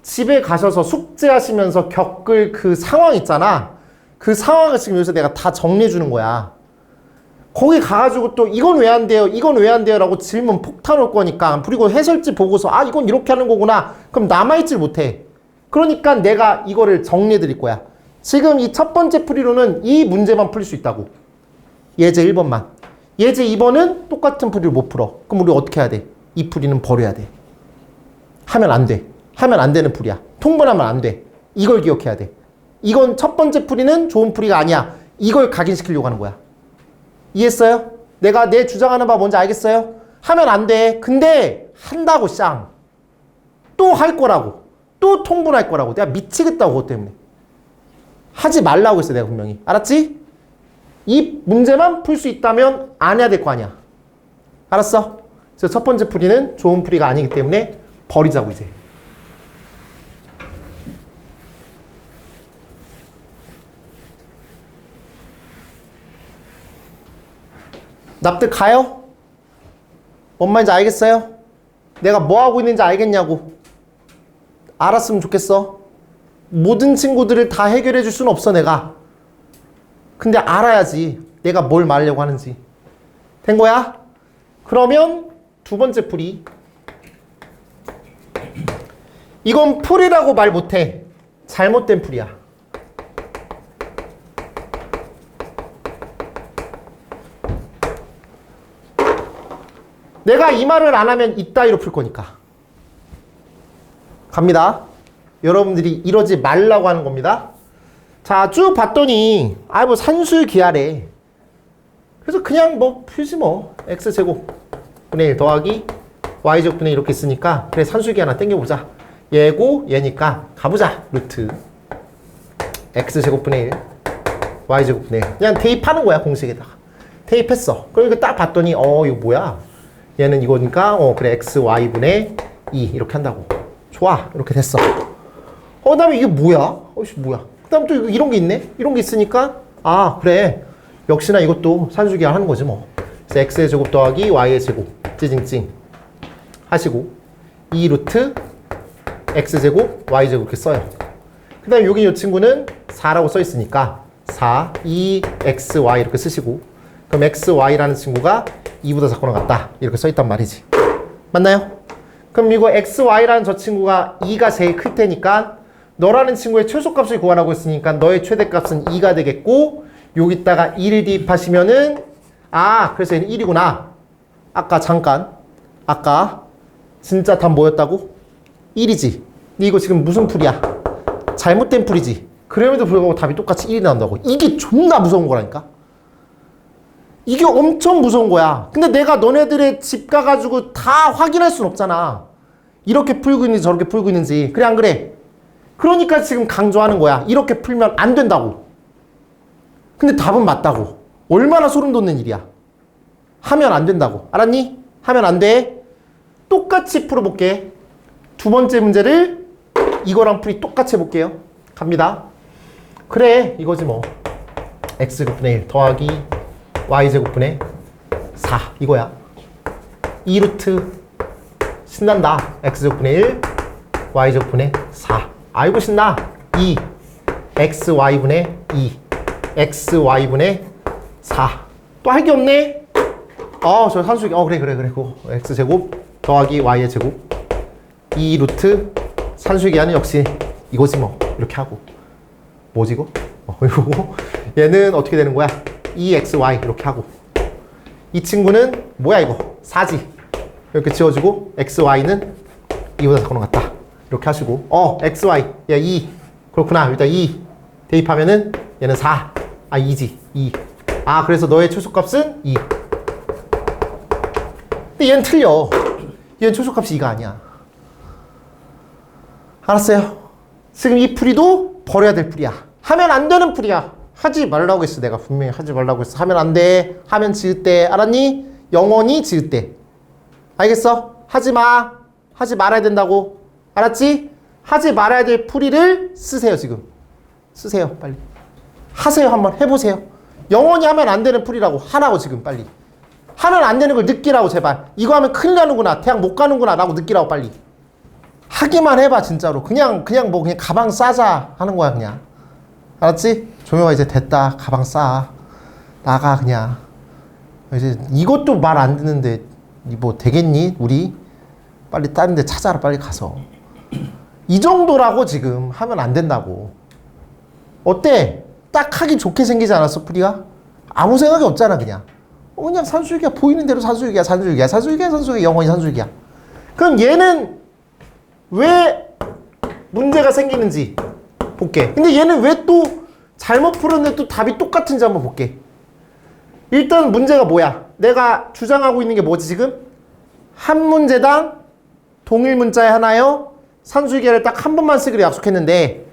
집에 가셔서 숙제하시면서 겪을 그 상황 있잖아. 그 상황을 지금 여기서 내가 다 정리해 주는 거야. 거기 가가지고 또 이건 왜 안 돼요? 이건 왜 안 돼요? 라고 질문 폭탄 올 거니까. 그리고 해설지 보고서 아 이건 이렇게 하는 거구나. 그럼 남아있질 못해. 그러니까 내가 이거를 정리해 드릴 거야. 지금 이 첫 번째 풀이로는 이 문제만 풀 수 있다고. 예제 1번만. 예제 2번은 똑같은 풀이를 못 풀어. 그럼 우리 어떻게 해야 돼? 이 풀이는 버려야 돼. 하면 안 돼. 하면 안 되는 풀이야. 통분하면 안 돼. 이걸 기억해야 돼. 이건 첫 번째 풀이는 좋은 풀이가 아니야. 이걸 각인시키려고 하는 거야. 이해했어요? 내가 내 주장하는 바 뭔지 알겠어요? 하면 안 돼. 근데 한다고 쌍. 또 할 거라고. 또 통분할 거라고. 내가 미치겠다고 그것 때문에. 하지 말라고 했어 내가 분명히. 알았지? 이 문제만 풀 수 있다면 안 해야 될 거 아니야. 알았어? 그래서 첫 번째 풀이는 좋은 풀이가 아니기 때문에 버리자고 이제. 납득 가요? 뭔 말인지 알겠어요? 내가 뭐 하고 있는지 알겠냐고. 알았으면 좋겠어. 모든 친구들을 다 해결해 줄 수는 없어 내가. 근데 알아야지 내가 뭘 말하려고 하는지. 된 거야? 그러면 두 번째 풀이. 이건 풀이라고 말 못해. 잘못된 풀이야. 내가 이 말을 안 하면 이따위로 풀 거니까. 갑니다. 여러분들이 이러지 말라고 하는 겁니다. 자, 쭉 봤더니 뭐 산술기하래. 그래서 그냥 뭐 풀지 뭐. x제곱 분의 1 더하기 y제곱 분의 1 이렇게 있으니까 그래 산술기 하나 땡겨보자. 얘고 얘니까 가보자. 루트 x제곱 분의 1 y제곱 분의 1 그냥 대입하는 거야 공식에다가. 대입했어. 그러니까 딱 봤더니 이거 뭐야. 얘는 이거니까 그래 x y 분의 2 이렇게 한다고. 좋아. 이렇게 됐어. 그 다음에 이게 뭐야? 뭐야? 그 다음 또 이런 게 있네? 이런 게 있으니까 그래. 역시나 이것도 산술기하 하는 거지 뭐. 그래서 x의 제곱 더하기 y의 제곱 찌징찡 하시고 2 루트 x제곱 y제곱 이렇게 써요. 그 다음에 여기 이 친구는 4라고 써 있으니까 4, 2xy 이렇게 쓰시고 그럼 xy라는 친구가 2보다 작거나 같다 이렇게 써 있단 말이지. 맞나요? 그럼 이거 xy라는 저 친구가 2가 제일 클 테니까 너라는 친구의 최소값을 구하라고 했으니까 너의 최대값은 2가 되겠고 여기다가 2를 대입하시면은 그래서 얘는 1이구나. 아까 진짜 답 뭐였다고? 1이지. 근데 이거 지금 무슨 풀이야? 잘못된 풀이지. 그럼에도 불구하고 답이 똑같이 1이 나온다고. 이게 존나 무서운 거라니까. 이게 엄청 무서운 거야. 근데 내가 너네들의 집 가가지고 다 확인할 순 없잖아. 이렇게 풀고 있는지 저렇게 풀고 있는지. 그래 안 그래? 그러니까 지금 강조하는 거야. 이렇게 풀면 안 된다고. 근데 답은 맞다고. 얼마나 소름 돋는 일이야. 하면 안 된다고. 알았니? 하면 안 돼. 똑같이 풀어볼게. 두 번째 문제를 이거랑 풀이 똑같이 해볼게요. 갑니다. 그래 이거지 뭐. x제곱분의 1 더하기 y제곱분의 4 이거야. 2루트 신난다. x제곱분의 1 y제곱분의 4 아이고 신나. 2 xy분의 2 xy분의 4 또 할 게 없네. 저 산수기 그래 그거 x제곱 더하기 y의 제곱 2루트 산수기하는 역시 이거지 뭐. 이렇게 하고 뭐지 이거? 이거 얘는 어떻게 되는 거야? 2xy 이렇게 하고 이 친구는 뭐야 이거? 4지. 이렇게 지워주고 xy는 2보다 작거나 같다. 이렇게 하시고 xy 야 2 그렇구나. 여기다 2 대입하면은 얘는 4 2지 2 그래서 너의 최소값은 2. 근데 얘는 틀려. 얘는 최소값이 2가 아니야. 알았어요? 지금 이 풀이도 버려야 될 풀이야. 하면 안 되는 풀이야. 하지 말라고 했어. 내가 분명히 하지 말라고 했어. 하면 안 돼. 하면 지을 때. 알았니? 영원히 지을 때. 알겠어? 하지 마. 하지 말아야 된다고. 알았지? 하지 말아야 될 풀이를 쓰세요. 지금. 쓰세요. 빨리. 하세요. 한번 해보세요. 영원히 하면 안 되는 풀이라고 하라고 지금 빨리. 하면 안 되는 걸 느끼라고 제발. 이거 하면 큰일 나는구나. 대학 못 가는구나 라고 느끼라고 빨리. 하기만 해봐 진짜로. 그냥 가방 싸자 하는 거야 그냥. 알았지? 종혁아 이제 됐다. 가방 싸. 나가 그냥. 이제 이것도 말 안 듣는데 뭐 되겠니? 우리? 빨리 다른 데 찾아라 빨리 가서. 이 정도라고 지금 하면 안 된다고. 어때? 딱 하기 좋게 생기지 않았어 풀이가? 아무 생각이 없잖아 그냥. 그냥 산수유기야. 보이는 대로 산수유기야. 영원히 산수유기야. 그럼 얘는 왜 문제가 생기는지 볼게. 근데 얘는 왜 또 잘못 풀었는데 또 답이 똑같은지 한번 볼게. 일단 문제가 뭐야? 내가 주장하고 있는 게 뭐지 지금? 한 문제당 동일 문자에 하나요? 산수유기를 딱 한 번만 쓰기로 약속했는데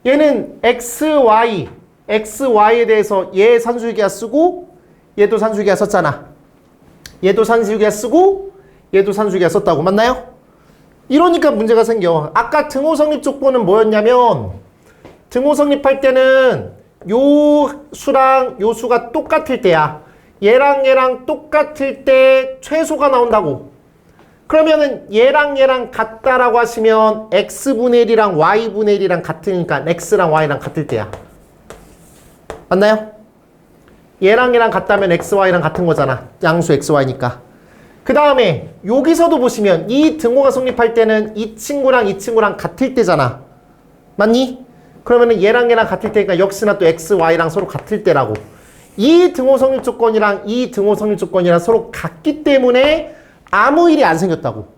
얘는 xy에 대해서 얘 산수유기야 쓰고 얘도 산수유기야 썼잖아. 얘도 산수유기야 쓰고 얘도 산수유기야 썼다고. 맞나요? 이러니까 문제가 생겨. 아까 등호 성립 조건은 뭐였냐면 등호 성립할 때는 요 수랑 요 수가 똑같을 때야. 얘랑 얘랑 똑같을 때 최소가 나온다고. 그러면은 얘랑 같다라고 하시면 x분의 1이랑 y분의 1이랑 같으니까 x랑 y랑 같을 때야. 맞나요? 얘랑 같다면 x, y랑 같은 거잖아. 양수 x, y니까. 그 다음에 여기서도 보시면 이 등호가 성립할 때는 이 친구랑 같을 때잖아. 맞니? 그러면은 얘랑 같을 때니까 역시나 또 x, y랑 서로 같을 때라고. 이 등호 성립 조건이랑 이 등호 성립 조건이랑 서로 같기 때문에 아무 일이 안 생겼다고.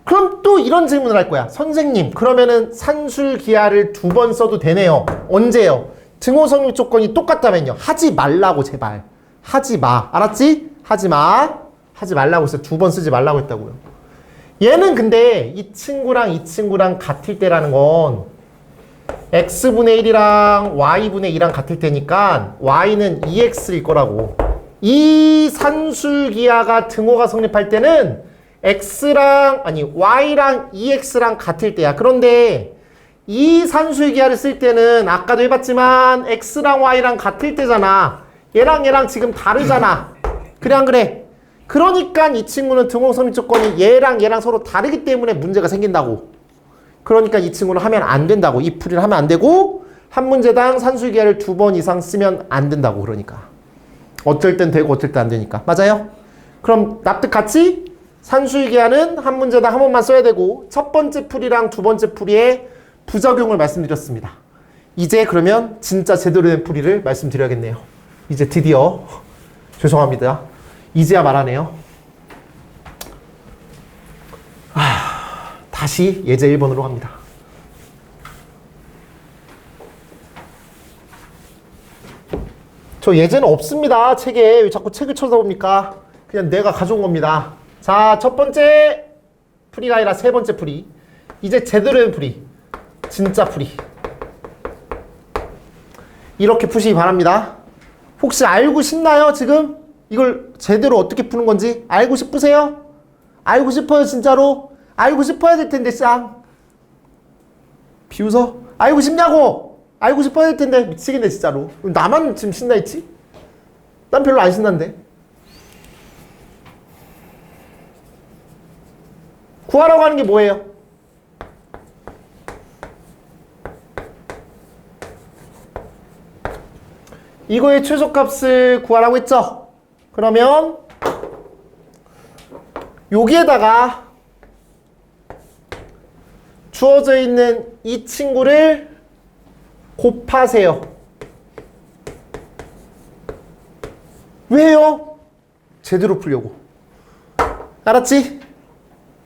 그럼 또 이런 질문을 할 거야. 선생님, 그러면은 산술기하를 2번 써도 되네요. 언제요? 등호 성립 조건이 똑같다면요. 하지 말라고 제발. 하지 마. 알았지? 하지 마. 하지 말라고 했어요. 2번 쓰지 말라고 했다고요. 얘는 근데 이 친구랑 같을 때라는 건 x분의 1이랑 y분의 2랑 같을 테니까 y는 2x일 거라고. 이 산술기하가 등호가 성립할 때는 y랑 2x랑 같을 때야. 그런데 이 산술기하를 쓸 때는 아까도 해봤지만 x랑 y랑 같을 때잖아. 얘랑 지금 다르잖아. 그래 안 그래? 그러니까 이 친구는 등호 성립 조건이 얘랑 서로 다르기 때문에 문제가 생긴다고. 그러니까 이 친구는 하면 안 된다고. 이 풀이를 하면 안 되고 한 문제당 산술기하를 2번 이상 쓰면 안 된다고. 그러니까 어쩔 땐 되고 어쩔 땐 안 되니까. 맞아요? 그럼 납득같이 산술기하는 한 문제당 한 번만 써야 되고 첫 번째 풀이랑 두 번째 풀이의 부작용을 말씀드렸습니다. 이제 그러면 진짜 제대로 된 풀이를 말씀드려야겠네요. 이제 드디어 죄송합니다. 이제야 말하네요. 다시 예제 1번으로 갑니다. 저 예제는 없습니다. 책에. 왜 자꾸 책을 쳐다봅니까? 그냥 내가 가져온 겁니다. 자, 첫 번째 풀이가 아니라 세 번째 풀이. 이제 제대로 된 풀이. 진짜 풀이. 이렇게 푸시기 바랍니다. 혹시 알고 싶나요? 지금? 이걸 제대로 어떻게 푸는 건지 알고 싶으세요? 알고 싶어요 진짜로? 알고 싶어야 될 텐데 쌍 비웃어? 알고 싶냐고? 알고 싶어야 될 텐데 미치겠네 진짜로. 나만 지금 신나 있지? 난 별로 안 신난데. 구하라고 하는 게 뭐예요? 이거의 최소값을 구하라고 했죠? 그러면 여기에다가 주어져 있는 이 친구를 곱하세요. 왜요? 제대로 풀려고. 알았지?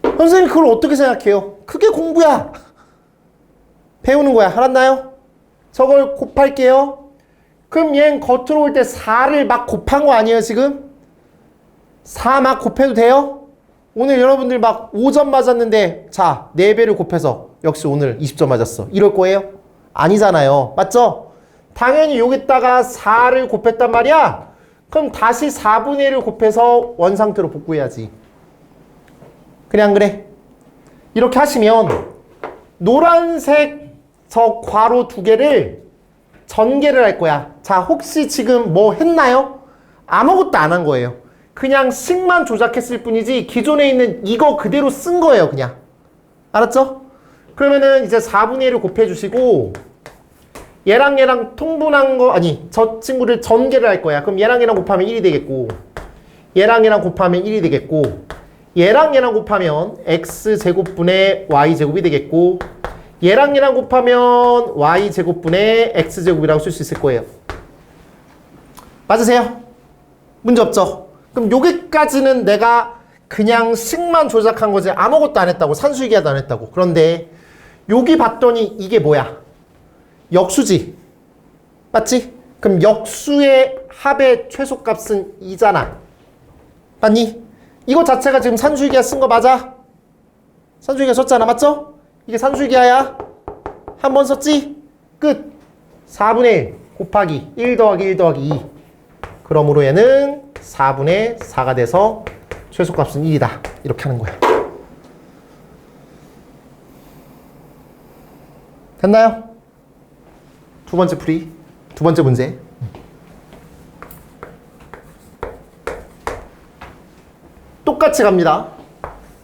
선생님 그걸 어떻게 생각해요? 그게 공부야. 배우는 거야. 알았나요? 저걸 곱할게요. 그럼 얘는 겉으로 올 때 4를 막 곱한 거 아니에요 지금? 4 막 곱해도 돼요? 오늘 여러분들 막 5점 맞았는데 자 4배를 곱해서 역시 오늘 20점 맞았어. 이럴 거예요? 아니잖아요. 맞죠? 당연히 여기다가 4를 곱했단 말이야. 그럼 다시 4분의 1을 곱해서 원상태로 복구해야지. 그래 안 그래? 이렇게 하시면 노란색 저 괄호 2개를 전개를 할 거야. 자 혹시 지금 뭐 했나요? 아무것도 안 한 거예요. 그냥 식만 조작했을 뿐이지 기존에 있는 이거 그대로 쓴 거예요. 그냥. 알았죠? 그러면은 이제 4분의 1을 곱해주시고 얘랑 통분한 거 아니 저 친구를 전개를 할 거야. 그럼 얘랑 곱하면 1이 되겠고 얘랑 곱하면 1이 되겠고 얘랑 곱하면 x제곱분의 y제곱이 되겠고 얘랑 곱하면 y제곱분의 x제곱이라고 쓸 수 있을 거예요. 맞으세요? 문제 없죠? 그럼 여기까지는 내가 그냥 식만 조작한 거지 아무것도 안 했다고. 산수기하도 안 했다고. 그런데 여기 봤더니 이게 뭐야? 역수지. 맞지? 그럼 역수의 합의 최소값은 2잖아. 맞니? 이거 자체가 지금 산수기하 쓴 거 맞아? 산수기하 썼잖아. 맞죠? 이게 산수기하야. 한 번 썼지? 끝. 4분의 1 곱하기 1 더하기 1 더하기 2. 그러므로 얘는 4분의 4가 돼서 최소값은 1이다. 이렇게 하는 거야. 됐나요? 두 번째 풀이. 두 번째 문제. 똑같이 갑니다.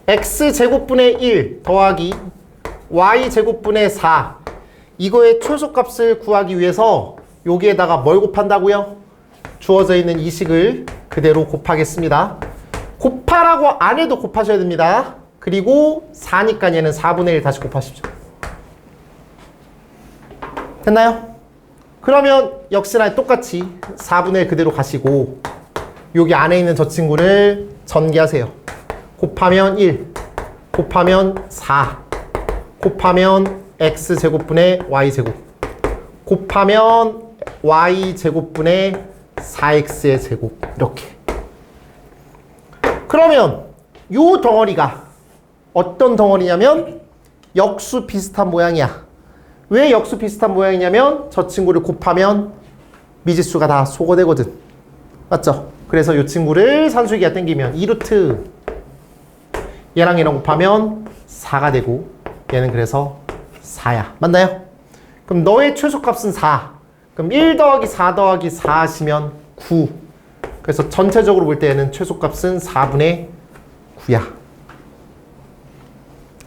x제곱분의 1 더하기 y제곱분의 4. 이거의 최소값을 구하기 위해서 여기에다가 뭘 곱한다고요? 주어져 있는 이 식을 그대로 곱하겠습니다. 곱하라고 안 해도 곱하셔야 됩니다. 그리고 4니까 얘는 4분의 1 다시 곱하십시오. 됐나요? 그러면 역시나 똑같이 4분의 1 그대로 가시고 여기 안에 있는 저 친구를 전개하세요. 곱하면 1, 곱하면 4, 곱하면 x제곱분의 y제곱, 곱하면 y제곱분의 4x의 제곱. 이렇게. 그러면 요 덩어리가 어떤 덩어리냐면 역수 비슷한 모양이야. 왜 역수 비슷한 모양이냐면 저 친구를 곱하면 미지수가 다 소거되거든. 맞죠? 그래서 이 친구를 산수기가 땡기면 2루트 얘랑 곱하면 4가 되고 얘는 그래서 4야. 맞나요? 그럼 너의 최소값은 4. 그럼 1 더하기 4 더하기 4 하시면 9. 그래서 전체적으로 볼 때 얘는 최소값은 4분의 9야.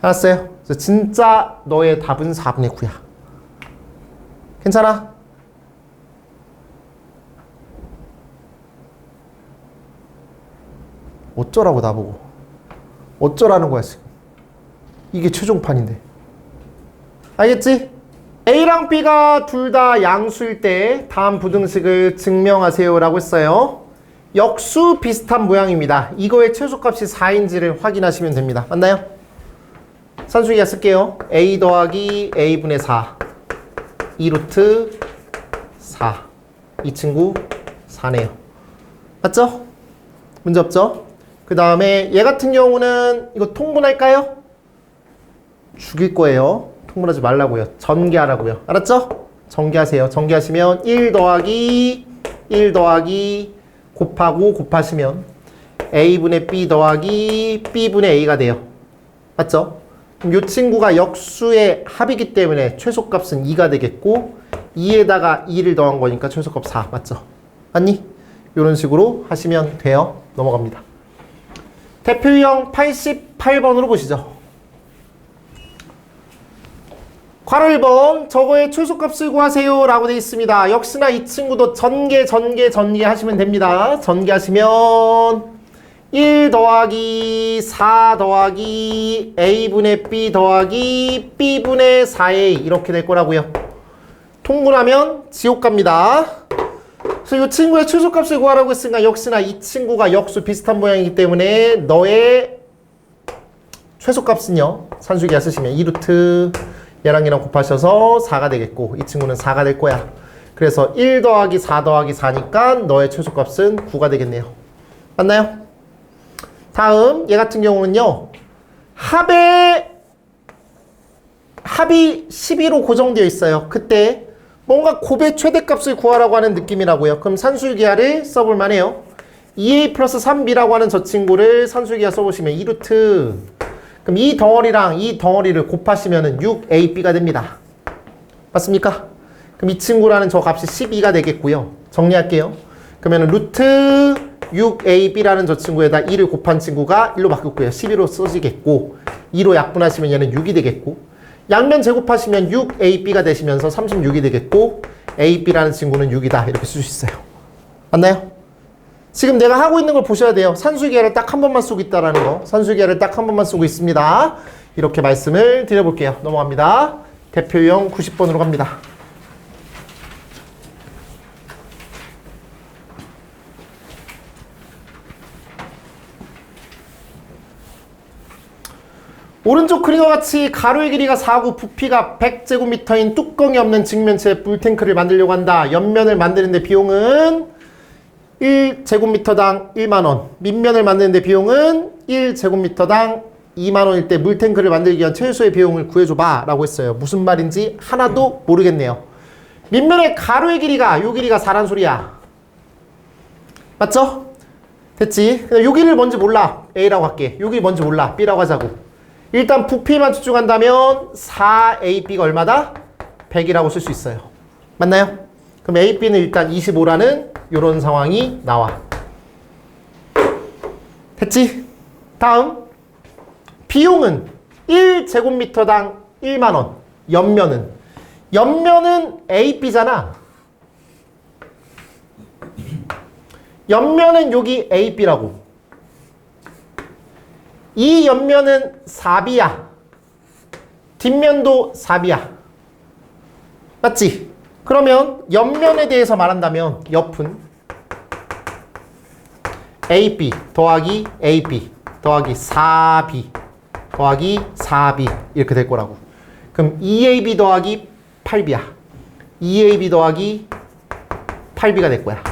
알았어요? 그래서 진짜 너의 답은 4분의 9야. 괜찮아? 어쩌라고 나보고. 어쩌라는 거야 지금. 이게 최종판인데. 알겠지? A랑 B가 둘 다 양수일 때 다음 부등식을 증명하세요 라고 했어요. 역수 비슷한 모양입니다. 이거의 최소값이 4인지를 확인하시면 됩니다. 맞나요? 산수기하 쓸게요. A 더하기 A분의 4 2루트 4. 이 친구 4네요. 맞죠? 문제 없죠? 그 다음에 얘 같은 경우는 이거 통분할까요? 죽일 거예요. 통분하지 말라고요. 전개하라고요. 알았죠? 전개하세요. 전개하시면 1 더하기 1 더하기 곱하고 곱하시면 A분의 B 더하기 B분의 A가 돼요. 맞죠? 그럼 이 친구가 역수의 합이기 때문에 최소값은 2가 되겠고 2에다가 2를 더한 거니까 최소값 4. 맞죠? 맞니? 이런 식으로 하시면 돼요. 넘어갑니다. 대표 유형 88번으로 보시죠. 괄호 1번 저거의 최소값을 구하세요 라고 되어 있습니다. 역시나 이 친구도 전개 하시면 됩니다. 전개하시면 1 더하기 4 더하기 A분의 B 더하기 B분의 4A 이렇게 될 거라고요. 통분하면 지옥 갑니다. 그래서 이 친구의 최소값을 구하라고 했으니까 역시나 이 친구가 역수 비슷한 모양이기 때문에 너의 최소값은요. 산술기하 쓰시면 2루트 얘랑 얘랑 곱하셔서 4가 되겠고 이 친구는 4가 될 거야. 그래서 1 더하기 4 더하기 4니까 너의 최소값은 9가 되겠네요. 맞나요? 다음 얘 같은 경우는요. 합이 12로 고정되어 있어요. 그때 뭔가 곱의 최대값을 구하라고 하는 느낌이라고요. 그럼 산술기하를 써볼 만해요. 2a 플러스 3b라고 하는 저 친구를 산술기하 써보시면 2루트 그럼 이 덩어리랑 이 덩어리를 곱하시면 6ab가 됩니다. 맞습니까? 그럼 이 친구라는 저 값이 12가 되겠고요. 정리할게요. 그러면 루트 6ab라는 저 친구에다 2를 곱한 친구가 1로 바뀌었고요. 12로 써지겠고 2로 약분하시면 얘는 6이 되겠고 양면 제곱하시면 6ab가 되시면서 36이 되겠고 ab라는 친구는 6이다. 이렇게 쓸 수 있어요. 맞나요? 지금 내가 하고 있는 걸 보셔야 돼요. 산술기하를 딱 한 번만 쓰고 있다라는 거. 산술기하를 딱 한 번만 쓰고 있습니다. 이렇게 말씀을 드려볼게요. 넘어갑니다. 대표형 90번으로 갑니다. 오른쪽 그림과 같이 가로의 길이가 4구, 부피가 100제곱미터인 뚜껑이 없는 직면체 물탱크를 만들려고 한다. 옆면을 만드는데 비용은 1제곱미터당 1만원. 밑면을 만드는데 비용은 1제곱미터당 2만원일 때 물탱크를 만들기 위한 최소의 비용을 구해줘봐 라고 했어요. 무슨 말인지 하나도 모르겠네요. 밑면의 가로의 길이가 요 길이가 4란 소리야. 맞죠? 됐지? 요 길이를 뭔지 몰라. A라고 할게. 요 길이 뭔지 몰라. B라고 하자고. 일단 부피만 집중한다면 4AB가 얼마다? 100이라고 쓸 수 있어요. 맞나요? 그럼 AB는 일단 25라는 이런 상황이 나와. 됐지? 다음 비용은 1제곱미터당 1만원. 옆면은 AB잖아. 옆면은 여기 AB라고. 이 옆면은 4B야. 뒷면도 4B야. 맞지? 그러면 옆면에 대해서 말한다면 옆은 AB 더하기 AB 더하기 4B 더하기 4B 이렇게 될 거라고. 그럼 2AB 더하기 8B야. 2AB 더하기 8B가 될 거야.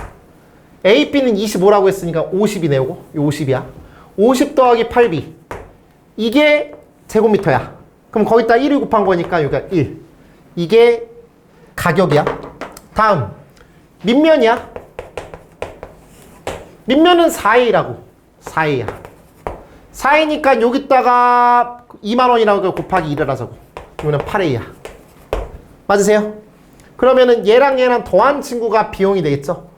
AB는 25라고 했으니까 50이네 요거. 50이야. 50 더하기 8B. 이게 제곱미터야. 그럼 거기다 1을 곱한 거니까 여기가 1. 이게 가격이야. 다음 밑면이야. 밑면은 4A라고. 4A야. 4A니까 여기다가 2만원이라고 곱하기 1을 하자고. 이거는 8A야. 맞으세요? 그러면은 얘랑 얘랑 더한 친구가 비용이 되겠죠?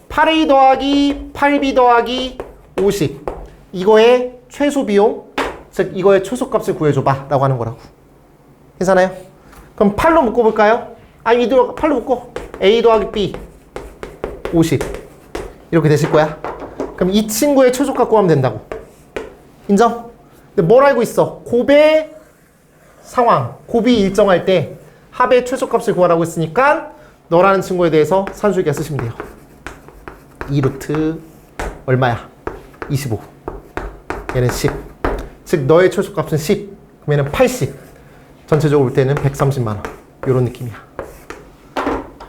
8A 더하기 8B 더하기 50. 이거의 최소 비용, 즉 이거의 최소값을 구해줘봐 라고 하는 거라고. 괜찮아요? 그럼 8로 묶어볼까요? 아니 이대로 8로 묶어. A 더하기 B 50 이렇게 되실 거야. 그럼 이 친구의 최소값 구하면 된다고. 인정? 근데 뭘 알고 있어? 곱의 상황, 곱이 일정할 때 합의 최소값을 구하라고 했으니까 너라는 친구에 대해서 산술기하 쓰시면 돼요. 2루트 얼마야? 25. 얘는 10. 즉 너의 최소값은 10. 그럼 얘는 80. 전체적으로 볼 때는 130만 원. 이런 느낌이야.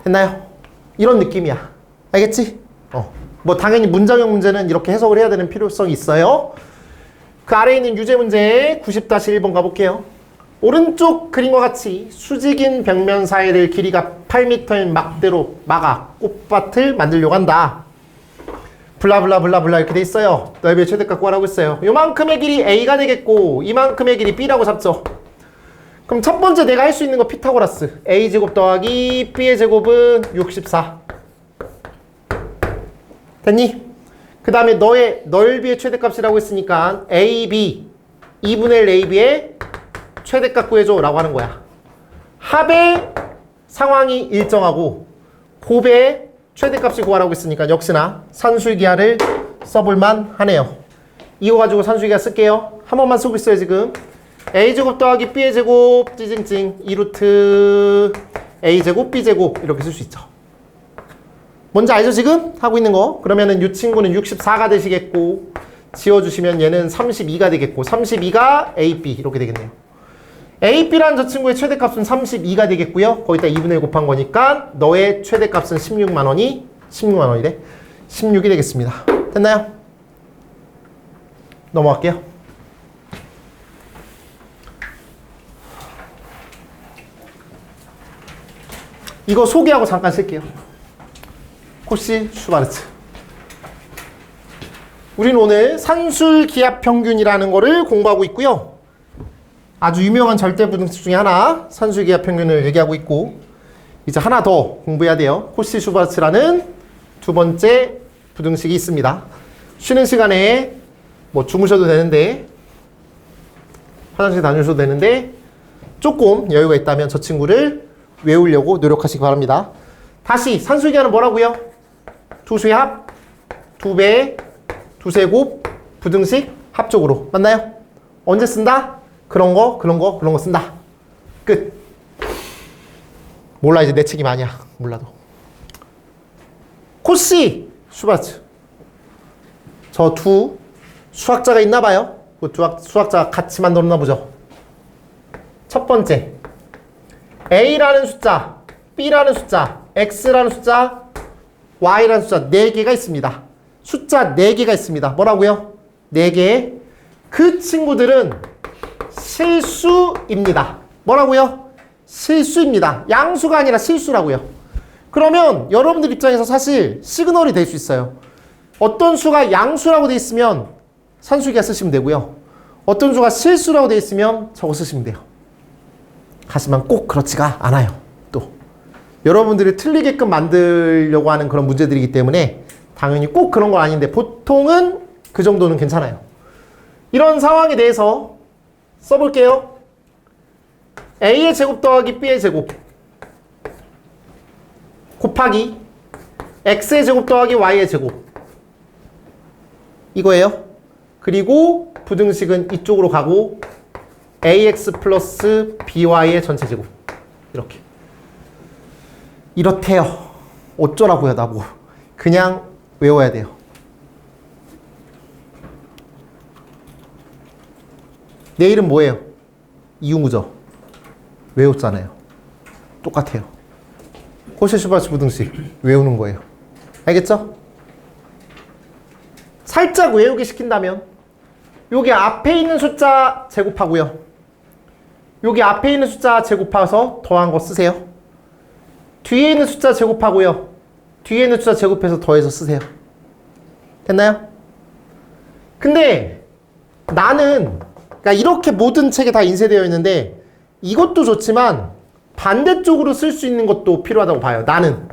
했나요? 이런 느낌이야. 알겠지? 뭐 당연히 문장형 문제는 이렇게 해석을 해야 되는 필요성이 있어요. 그 아래에 있는 유제 문제 90-1번 가볼게요. 오른쪽 그림과 같이 수직인 벽면 사이를 길이가 8m인 막대로 막아 꽃밭을 만들려고 한다. 블라블라블라블라 이렇게 돼 있어요. 넓이의 최대값 구하라고 했어요. 요만큼의 길이 A가 되겠고 이만큼의 길이 B라고 잡죠. 그럼 첫 번째 내가 할 수 있는 거 피타고라스. A제곱 더하기 B의 제곱은 64. 됐니? 그 다음에 너의 넓이의 최대값이라고 했으니까 AB 2분의 1 AB의 최대값 구해줘 라고 하는 거야. 합의 상황이 일정하고 곱의 최대값을 구하라고 했으니까 역시나 산술기하를 써볼만 하네요. 이거 가지고 산술기하 쓸게요. 한 번만 쓰고 있어요 지금. A제곱 더하기 B의 제곱 찌징찡 2루트 A제곱 B제곱 이렇게 쓸 수 있죠. 뭔지 알죠 지금? 하고 있는 거. 그러면은 이 친구는 64가 되시겠고 지워주시면 얘는 32가 되겠고 32가 AB 이렇게 되겠네요. AB라는 저 친구의 최대값은 32가 되겠고요. 거기다 2분의 1 곱한 거니까 너의 최대값은 16만 원이 16만 원이래. 16이 되겠습니다. 됐나요? 넘어갈게요. 이거 소개하고 잠깐 쓸게요. 코시 슈바르츠. 우리는 오늘 산술기압평균이라는 거를 공부하고 있고요. 아주 유명한 절대부등식 중에 하나 산술기압평균을 얘기하고 있고 이제 하나 더 공부해야 돼요. 코시 슈바르츠라는 두 번째 부등식이 있습니다. 쉬는 시간에 뭐 주무셔도 되는데 화장실 다녀셔도 되는데 조금 여유가 있다면 저 친구를 외우려고 노력하시기 바랍니다. 다시 산술기압은 뭐라고요? 두수의 합, 두배, 두세곱, 부등식, 합적으로. 맞나요? 언제 쓴다? 그런 거 쓴다. 끝. 몰라, 이제 내 책임 아니야. 몰라도. 코시 슈바르츠. 저 두 수학자가 있나 봐요. 그 두 수학자가 같이 만들었나 보죠. 첫 번째. A라는 숫자, B라는 숫자, X라는 숫자, Y라는 숫자 4개가 있습니다. 숫자 4개가 있습니다. 뭐라고요? 4개. 그 친구들은 실수입니다. 뭐라고요? 실수입니다. 양수가 아니라 실수라고요. 그러면 여러분들 입장에서 사실 시그널이 될 수 있어요. 어떤 수가 양수라고 돼 있으면 산술기압 쓰시면 되고요. 어떤 수가 실수라고 돼 있으면 저거 쓰시면 돼요. 하지만 꼭 그렇지가 않아요. 또 여러분들이 틀리게끔 만들려고 하는 그런 문제들이기 때문에 당연히 꼭 그런 건 아닌데 보통은 그 정도는 괜찮아요. 이런 상황에 대해서 써볼게요. A의 제곱 더하기 B의 제곱 곱하기 X의 제곱 더하기 Y의 제곱 이거예요. 그리고 부등식은 이쪽으로 가고 AX 플러스 BY의 전체 제곱 이렇게 이렇대요. 어쩌라고요 나보고. 그냥 외워야 돼요. 내일은 뭐예요? 이유무죠. 외웠잖아요. 똑같아요. 코시 슈바르츠 부등식 외우는 거예요. 알겠죠? 살짝 외우게 시킨다면 여기 앞에 있는 숫자 제곱하고요. 여기 앞에 있는 숫자 제곱해서 더한 거 쓰세요. 뒤에 있는 숫자 제곱하고요. 뒤에 있는 숫자 제곱해서 더해서 쓰세요. 됐나요? 근데 나는 그러니까 이렇게 모든 책에 다 인쇄되어 있는데 이것도 좋지만 반대쪽으로 쓸 수 있는 것도 필요하다고 봐요. 나는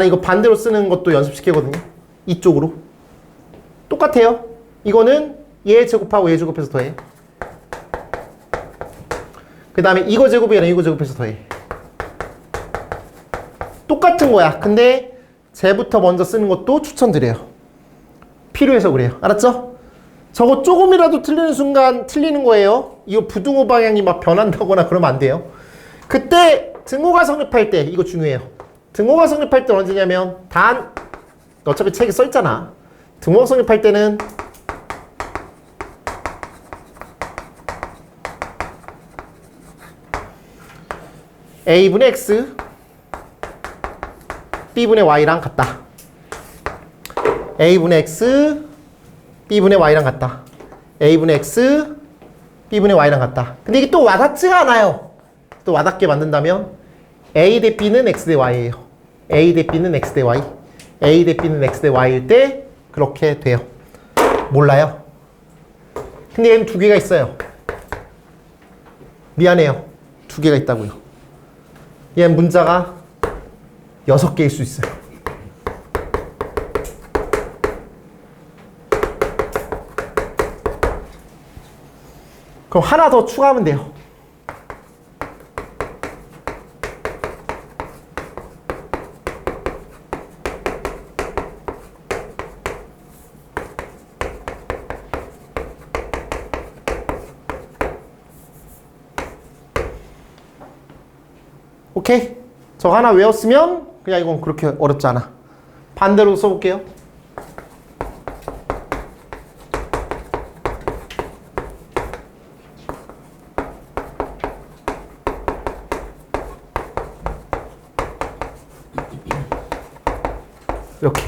이거 반대로 쓰는 것도 연습시키거든요. 이쪽으로. 똑같아요. 이거는 얘 제곱하고 얘 제곱해서 더해. 그 다음에 이거 제곱이랑 이거 제곱해서 더해. 똑같은 거야. 근데 쟤부터 먼저 쓰는 것도 추천드려요. 필요해서 그래요. 알았죠? 저거 조금이라도 틀리는 순간 틀리는 거예요. 이거 부등호 방향이 막 변한다거나 그러면 안 돼요. 그때 등호가 성립할 때 이거 중요해요. 등호가 성립할 때 언제냐면 어차피 책에 써있잖아. 등호가 성립할 때는 A분의 X B분의 Y랑 같다. A분의 X B분의 Y랑 같다. A분의 X B분의 Y랑 같다. 근데 이게 또 와닿지가 않아요. 또 와닿게 만든다면 A 대 B는 X 대 Y예요. A 대 B는 X 대 Y. A 대 B는 X 대 Y일 때 그렇게 돼요. 몰라요. 근데 얘는 두 개가 있어요. 미안해요. 두 개가 있다고요. 얘는 문자가 6개일 수 있어요. 그럼 하나 더 추가하면 돼요. 오케이? 저거 하나 외웠으면 그냥 이건 그렇게 어렵지 않아. 반대로 써볼게요. 이렇게.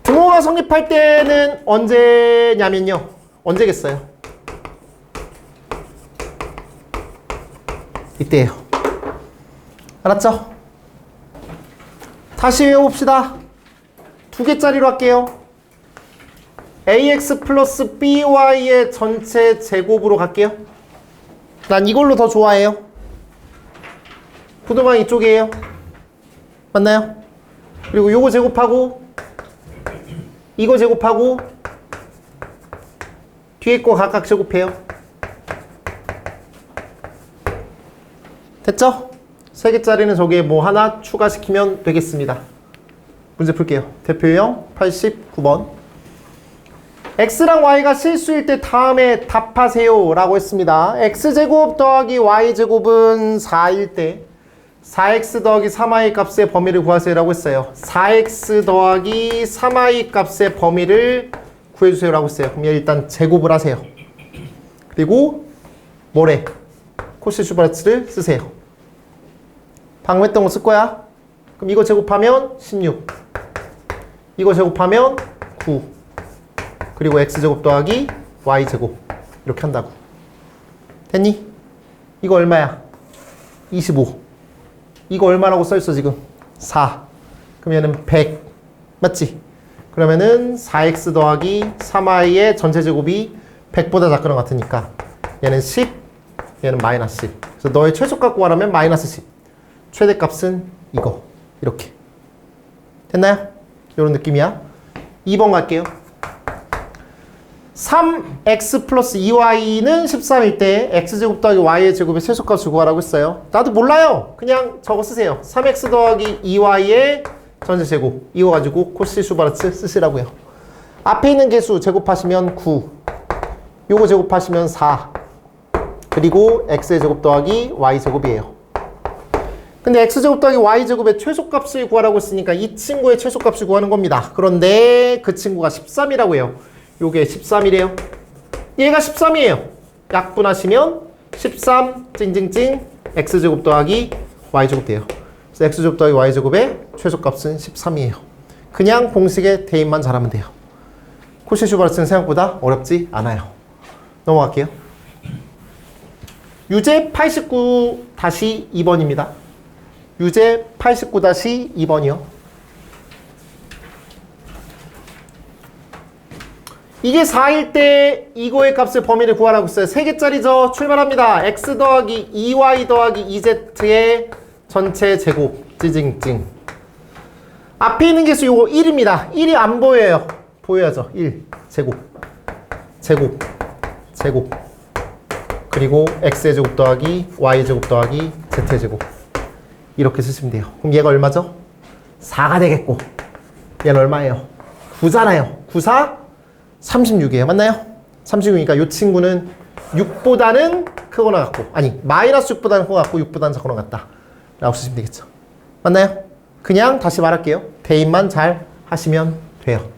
부모가 성립할 때는 언제냐면요. 언제겠어요? 이때예요. 알았죠? 다시 외워봅시다. 2개짜리로 할게요. ax 플러스 by의 전체 제곱으로 갈게요. 난 이걸로 더 좋아해요. 부등방 이쪽이에요. 맞나요? 그리고 요거 제곱하고 이거 제곱하고 뒤에 거 각각 제곱해요. 됐죠? 3개짜리는 저기에 뭐 하나 추가시키면 되겠습니다. 문제 풀게요. 대표 유형 89번. x랑 y가 실수일 때 다음에 답하세요 라고 했습니다. x제곱 더하기 y제곱은 4일 때 4x 더하기 3y 값의 범위를 구하세요 라고 했어요. 4x 더하기 3y 값의 범위를 구해주세요 라고 했어요. 그럼 일단 제곱을 하세요. 그리고 뭐래? 코시 슈바르츠를 쓰세요. 방금 했던 거 쓸 거야. 그럼 이거 제곱하면 16. 이거 제곱하면 9. 그리고 x제곱 더하기 y제곱. 이렇게 한다고. 됐니? 이거 얼마야? 25. 이거 얼마라고 써있어 지금? 4. 그럼 얘는 100. 맞지? 그러면은 4x 더하기 3y의 전체 제곱이 100보다 작은 것 같으니까 얘는 10, 얘는 마이너스 10. 그래서 너의 최소값 구하라면 마이너스 10. 최대값은 이거. 이렇게. 됐나요? 이런 느낌이야. 2번 갈게요. 3x 플러스 2y는 13일 때 x제곱 더하기 y의 제곱의 최소값을 구하라고 했어요. 나도 몰라요. 그냥 저거 쓰세요. 3x 더하기 2y의 전체 제곱. 이거 가지고 코시 슈바르츠 쓰시라고요. 앞에 있는 개수 제곱하시면 9. 요거 제곱하시면 4. 그리고 x의 제곱 더하기 y제곱이에요. 근데 x제곱 더하기 y제곱의 최소값을 구하라고 했으니까 이 친구의 최소값을 구하는 겁니다. 그런데 그 친구가 13이라고 해요. 요게 13이래요. 얘가 13이에요. 약분하시면 13 찡찡찡 x제곱 더하기 y제곱 돼요. 그래서 x제곱 더하기 y제곱의 최소값은 13이에요. 그냥 공식의 대입만 잘하면 돼요. 코시 슈바르츠는 생각보다 어렵지 않아요. 넘어갈게요. 유제 89-2번입니다. 유제 89-2번이요. 이게 4일 때 이거의 값을 범위를 구하라고 했어요. 3개짜리죠. 출발합니다. x 더하기 2y 더하기 2z의 전체 제곱. 찌징찡. 앞에 있는 개수 요거 1입니다. 1이 안 보여요. 보여야죠. 1. 제곱. 제곱. 제곱. 그리고 x의 제곱 더하기 y의 제곱 더하기 z의 제곱. 이렇게 쓰시면 돼요. 그럼 얘가 얼마죠? 4가 되겠고 얘는 얼마예요? 9잖아요. 9, 4, 36이에요. 맞나요? 36이니까 이 친구는 6보다는 크거나 같고 아니 마이너스 6보다는 크거나 같고 6보다는 작거나 같다 라고 쓰시면 되겠죠. 맞나요? 그냥 다시 말할게요. 대입만 잘 하시면 돼요.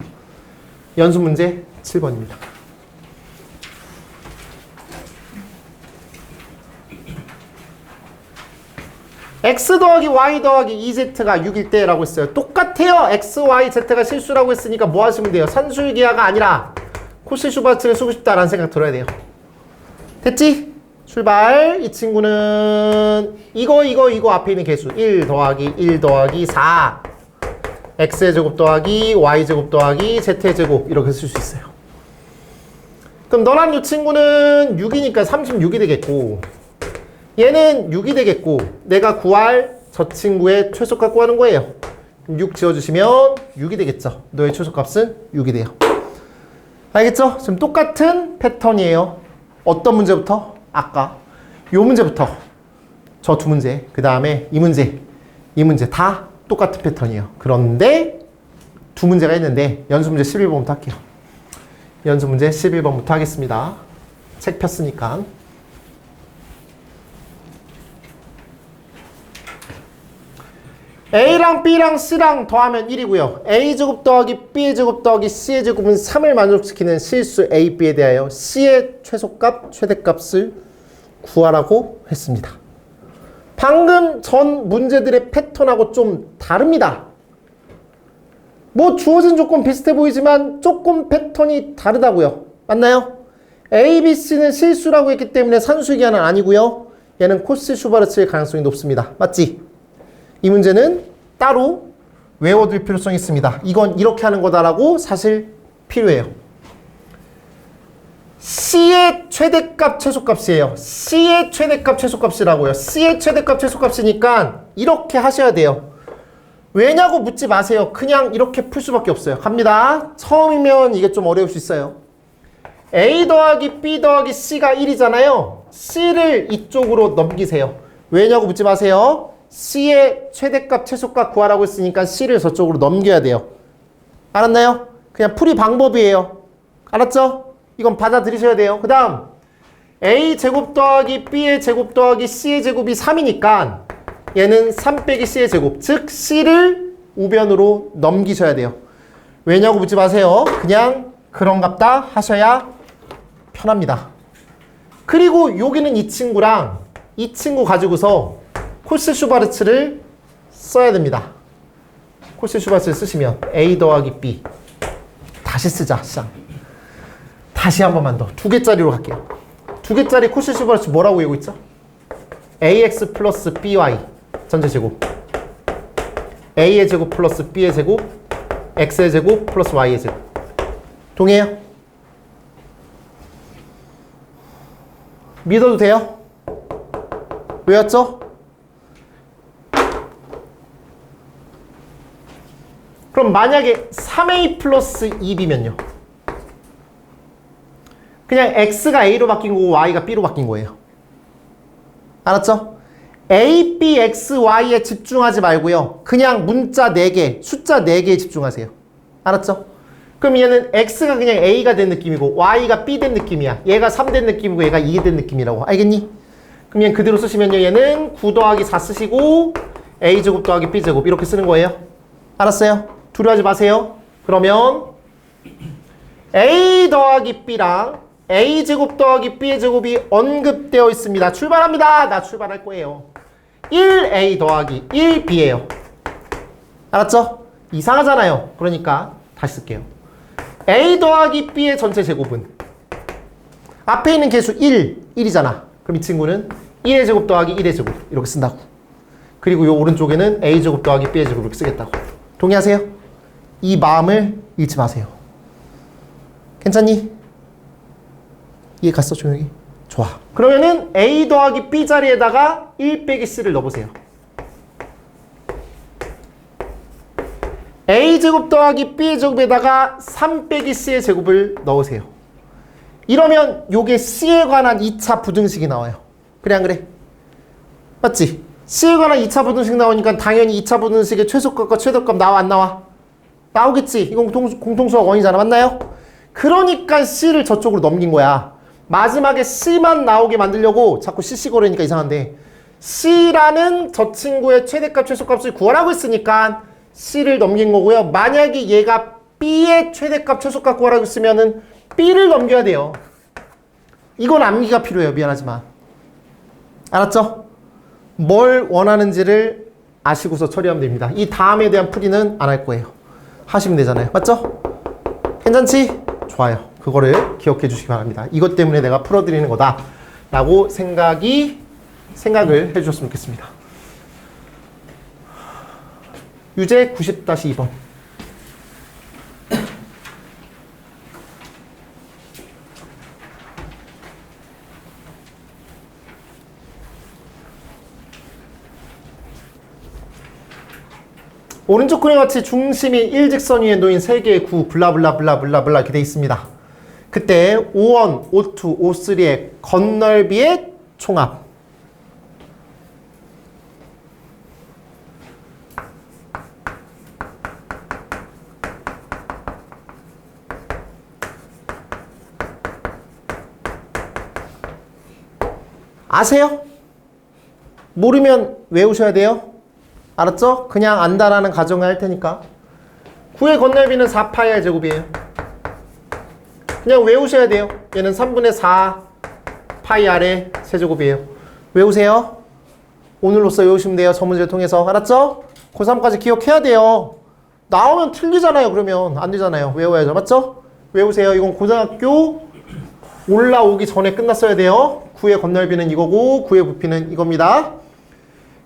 연수 문제 7번입니다. x 더하기 y 더하기 2z가 6일 때 라고 했어요. 똑같아요. x, y, z가 실수라고 했으니까 뭐 하시면 돼요? 산술기하가 아니라 코시 슈바르츠를 쓰고 싶다라는 생각 들어야 돼요. 됐지? 출발. 이 친구는 이거 앞에 있는 개수 1 더하기 1 더하기 4 x의 제곱 더하기 y 제곱 더하기 z의 제곱 이렇게 쓸 수 있어요. 그럼 너랑 이 친구는 6이니까 36이 되겠고 얘는 6이 되겠고 내가 구할 저 친구의 최소값 구하는 거예요. 6 지워주시면 6이 되겠죠. 너의 최소값은 6이 돼요. 알겠죠? 지금 똑같은 패턴이에요. 어떤 문제부터? 아까 요 문제부터 저 두 문제 그 다음에 이 문제 다 똑같은 패턴이에요. 그런데 두 문제가 있는데 연수 문제 11번부터 할게요. 연수 문제 11번부터 하겠습니다. 책 폈으니까. A랑 B랑 C랑 더하면 1이고요. A제곱 더하기 B제곱 더하기 C의 제곱은 3을 만족시키는 실수 A, B에 대하여 C의 최소값, 최대값을 구하라고 했습니다. 방금 전 문제들의 패턴하고 좀 다릅니다. 뭐 주어진 조건 비슷해 보이지만 조금 패턴이 다르다고요. 맞나요? A, B, C는 실수라고 했기 때문에 산수 기하는 아니고요. 얘는 코스 슈바르츠일 가능성이 높습니다. 맞지? 이 문제는 따로 외워둘 필요성이 있습니다. 이건 이렇게 하는 거다라고 사실 필요해요. C의 최대값 최소값이에요. C의 최대값 최소값이라고요. C의 최대값 최소값이니까 이렇게 하셔야 돼요. 왜냐고 묻지 마세요. 그냥 이렇게 풀 수밖에 없어요. 갑니다. 처음이면 이게 좀 어려울 수 있어요. A 더하기 B 더하기 C가 1이잖아요. C를 이쪽으로 넘기세요. 왜냐고 묻지 마세요. C의 최대값 최소값 구하라고 했으니까 C를 저쪽으로 넘겨야 돼요. 알았나요? 그냥 풀이 방법이에요. 알았죠? 이건 받아들이셔야 돼요. 그 다음 A제곱 더하기 B의 제곱 더하기 C의 제곱이 3이니까 얘는 3 빼기 C의 제곱, 즉 C를 우변으로 넘기셔야 돼요. 왜냐고 묻지 마세요. 그냥 그런갑다 하셔야 편합니다. 그리고 여기는 이 친구랑 이 친구 가지고서 코스 슈바르츠를 써야 됩니다. 코스 슈바르츠를 쓰시면 A 더하기 B 다시 쓰자. 시작. 다시 한 번만 더. 2개짜리로 갈게요. 2개짜리 코스 슈바르츠 뭐라고 외우고 있죠? AX 플러스 BY 전체 제곱, A의 제곱 플러스 B의 제곱, X의 제곱 플러스 Y의 제곱. 동의해요? 믿어도 돼요? 외웠죠? 그럼 만약에 3A 플러스 2B면요, 그냥 X가 A로 바뀐 거고 Y가 B로 바뀐 거예요. 알았죠? A, B, X, Y에 집중하지 말고요. 그냥 문자 4개, 숫자 4개에 집중하세요. 알았죠? 그럼 얘는 X가 그냥 A가 된 느낌이고 Y가 B 된 느낌이야. 얘가 3 된 느낌이고 얘가 2 된 느낌이라고. 알겠니? 그럼 얘는 그대로 쓰시면요. 얘는 9 더하기 4 쓰시고 A제곱 더하기 B제곱 이렇게 쓰는 거예요. 알았어요? 두려워하지 마세요. 그러면 A 더하기 B랑 A제곱 더하기 B의 제곱이 언급되어 있습니다. 출발합니다. 나 출발할 거예요. 1A 더하기 1B예요. 알았죠? 이상하잖아요. 그러니까 다시 쓸게요. A 더하기 B의 전체 제곱은 앞에 있는 개수 1이잖아. 그럼 이 친구는 1의 제곱 더하기 1의 제곱 이렇게 쓴다고. 그리고 이 오른쪽에는 A제곱 더하기 B의 제곱 이렇게 쓰겠다고. 동의하세요? 이 마음을 잃지 마세요. 괜찮니? 이해 갔어? 조용히? 좋아. 그러면은 A 더하기 B 자리에다가 1 빼기 C를 넣어보세요. A제곱 더하기 B의 제곱에다가 3 빼기 C의 제곱을 넣으세요. 이러면 요게 C에 관한 2차 부등식이 나와요. 그래 안 그래? 맞지? C에 관한 2차 부등식 나오니까 당연히 2차 부등식의 최소값과 최대값 나와 안 나와? 나오겠지? 이건 공통수학 원이잖아. 맞나요? 그러니까 C를 저쪽으로 넘긴 거야. 마지막에 C만 나오게 만들려고 자꾸 CC 거리니까 이상한데 C라는 저 친구의 최대값 최소값을 구하라고 했으니까 C를 넘긴 거고요. 만약에 얘가 B의 최대값 최소값 구하라고 했으면은 B를 넘겨야 돼요. 이건 암기가 필요해요. 미안하지만. 알았죠? 뭘 원하는지를 아시고서 처리하면 됩니다. 이 다음에 대한 풀이는 안 할 거예요. 하시면 되잖아요. 맞죠? 괜찮지? 좋아요. 그거를 기억해 주시기 바랍니다. 이것 때문에 내가 풀어드리는 거다 라고 생각을 해주셨으면 좋겠습니다. 유제 90-2번. 오른쪽 그림 같이 중심이 일직선 위에 놓인 3개의 구 블라블라블라블라블라 이렇게 돼 있습니다. 그때 O1, O2, O3의 건널비의 총합. 아세요? 모르면 외우셔야 돼요. 알았죠? 그냥 안다라는 가정을 할 테니까. 9의 건널비는 4파이의 제곱이에요. 그냥 외우셔야 돼요. 얘는 3분의 4 파이 아래 세제곱이에요. 외우세요. 오늘로써 외우시면 돼요. 저 문제를 통해서. 알았죠? 고3까지 기억해야 돼요. 나오면 틀리잖아요. 그러면 안 되잖아요. 외워야죠. 맞죠? 외우세요. 이건 고등학교 올라오기 전에 끝났어야 돼요. 구의 건널비는 이거고 구의 부피는 이겁니다.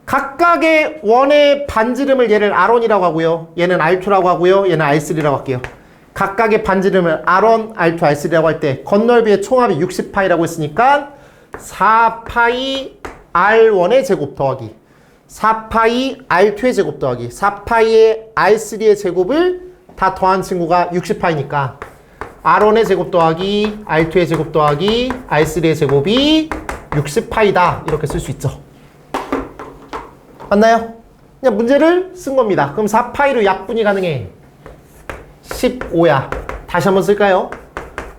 각각의 원의 반지름을 얘를 R1이라고 하고요. 얘는 R2라고 하고요. 얘는 R3라고 할게요. 각각의 반지름을 R1, R2, R3라고 할 때 건널비의 총합이 60파이라고 했으니까 4파이 R1의 제곱 더하기 4파이 R2의 제곱 더하기 4파이의 R3의 제곱을 다 더한 친구가 60파이니까 R1의 제곱 더하기 R2의 제곱 더하기 R3의 제곱이 60파이다. 이렇게 쓸 수 있죠. 맞나요? 그냥 문제를 쓴 겁니다. 그럼 4파이로 약분이 가능해. 15야. 다시 한번 쓸까요?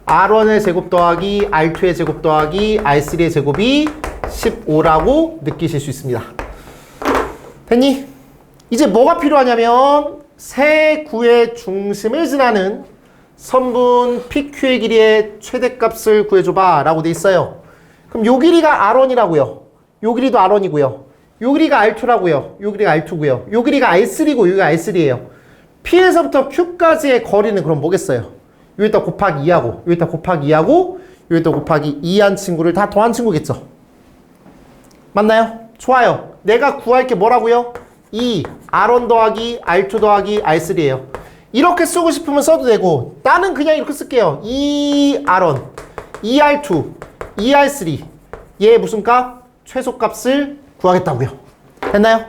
R1의 제곱 더하기 R2의 제곱 더하기 R3의 제곱이 15라고 느끼실 수 있습니다. 됐니? 이제 뭐가 필요하냐면 세 구의 중심을 지나는 선분 PQ의 길이의 최대값을 구해줘봐 라고 돼 있어요. 그럼 요 길이가 R1이라고요. 요 길이도 R1이고요. 요 길이가 R2라고요. 요 길이가 R2고요. 요 길이가 R3고 여기가 R3예요. P에서부터 Q까지의 거리는 그럼 뭐겠어요? 여기다 곱하기 2하고 여기다 곱하기 2하고 여기다 곱하기 2한 친구를 다 더한 친구겠죠? 맞나요? 좋아요. 내가 구할 게 뭐라고요? 2, R1 더하기 R2 더하기 R3예요. 이렇게 쓰고 싶으면 써도 되고 나는 그냥 이렇게 쓸게요. 2R1, 2R2, 2R3 얘 무슨 값? 최소값을 구하겠다고요. 됐나요?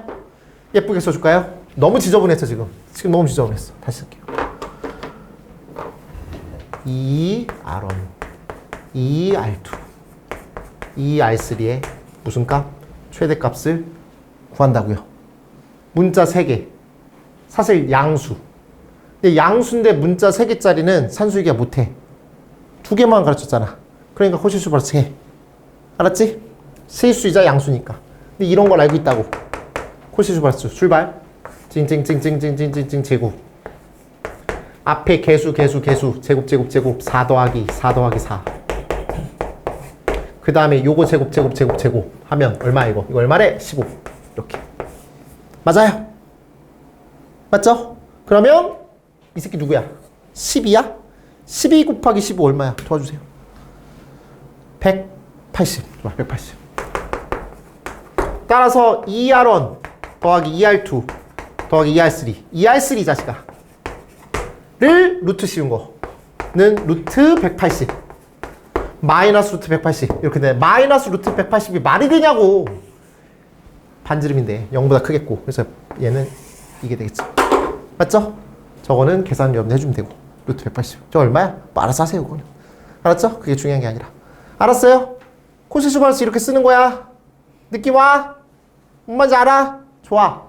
예쁘게 써줄까요? 너무 지저분했어 지금. 지금 너무 지저분했어. 다시 쓸게요. 2R1, 2R2, 2R3의 무슨 값? 최대값을 구한다고요. 문자 3개. 사실 양수. 근데 양수인데 문자 3개짜리는 산수유기가 못해. 2개만 가르쳤잖아. 그러니까 코시수 벌써 해. 알았지? 세수이자 양수니까. 근데 이런 걸 알고 있다고. 코시수 벌써 출발. 찡찡찡찡찡찡찡찡 제곱. 앞에 개수 제곱 4 더하기 4. 그 다음에 요거 제곱 하면 얼마 이거? 이거 얼마래? 15. 이렇게. 맞아요? 맞죠? 그러면 이 새끼 누구야? 12야? 12 곱하기 15 얼마야? 도와주세요. 180. 좋아, 180. 따라서 2R1 더하기 2R2 더하기 2R3. 2R3 자식아. 를 루트 씌운 거는 루트 180. 마이너스 루트 180. 이렇게 돼. 마이너스 루트 180이 말이 되냐고. 반지름인데 0보다 크겠고. 그래서 얘는 이게 되겠죠. 맞죠? 저거는 계산 여러분 해주면 되고. 루트 180. 저 얼마야? 뭐 알아서 하세요. 그거는. 알았죠? 그게 중요한 게 아니라. 알았어요? 코시수 바르스 이렇게 쓰는 거야. 느낌 와? 뭔 말인지 알아? 좋아.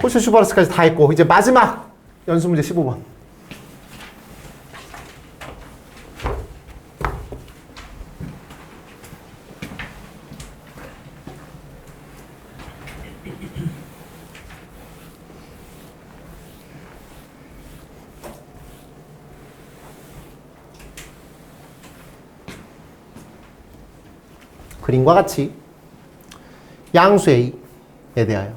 코시수 바르스까지 다 했고 이제 마지막 연수 문제 15번. 그림과 같이 양수 A에 대하여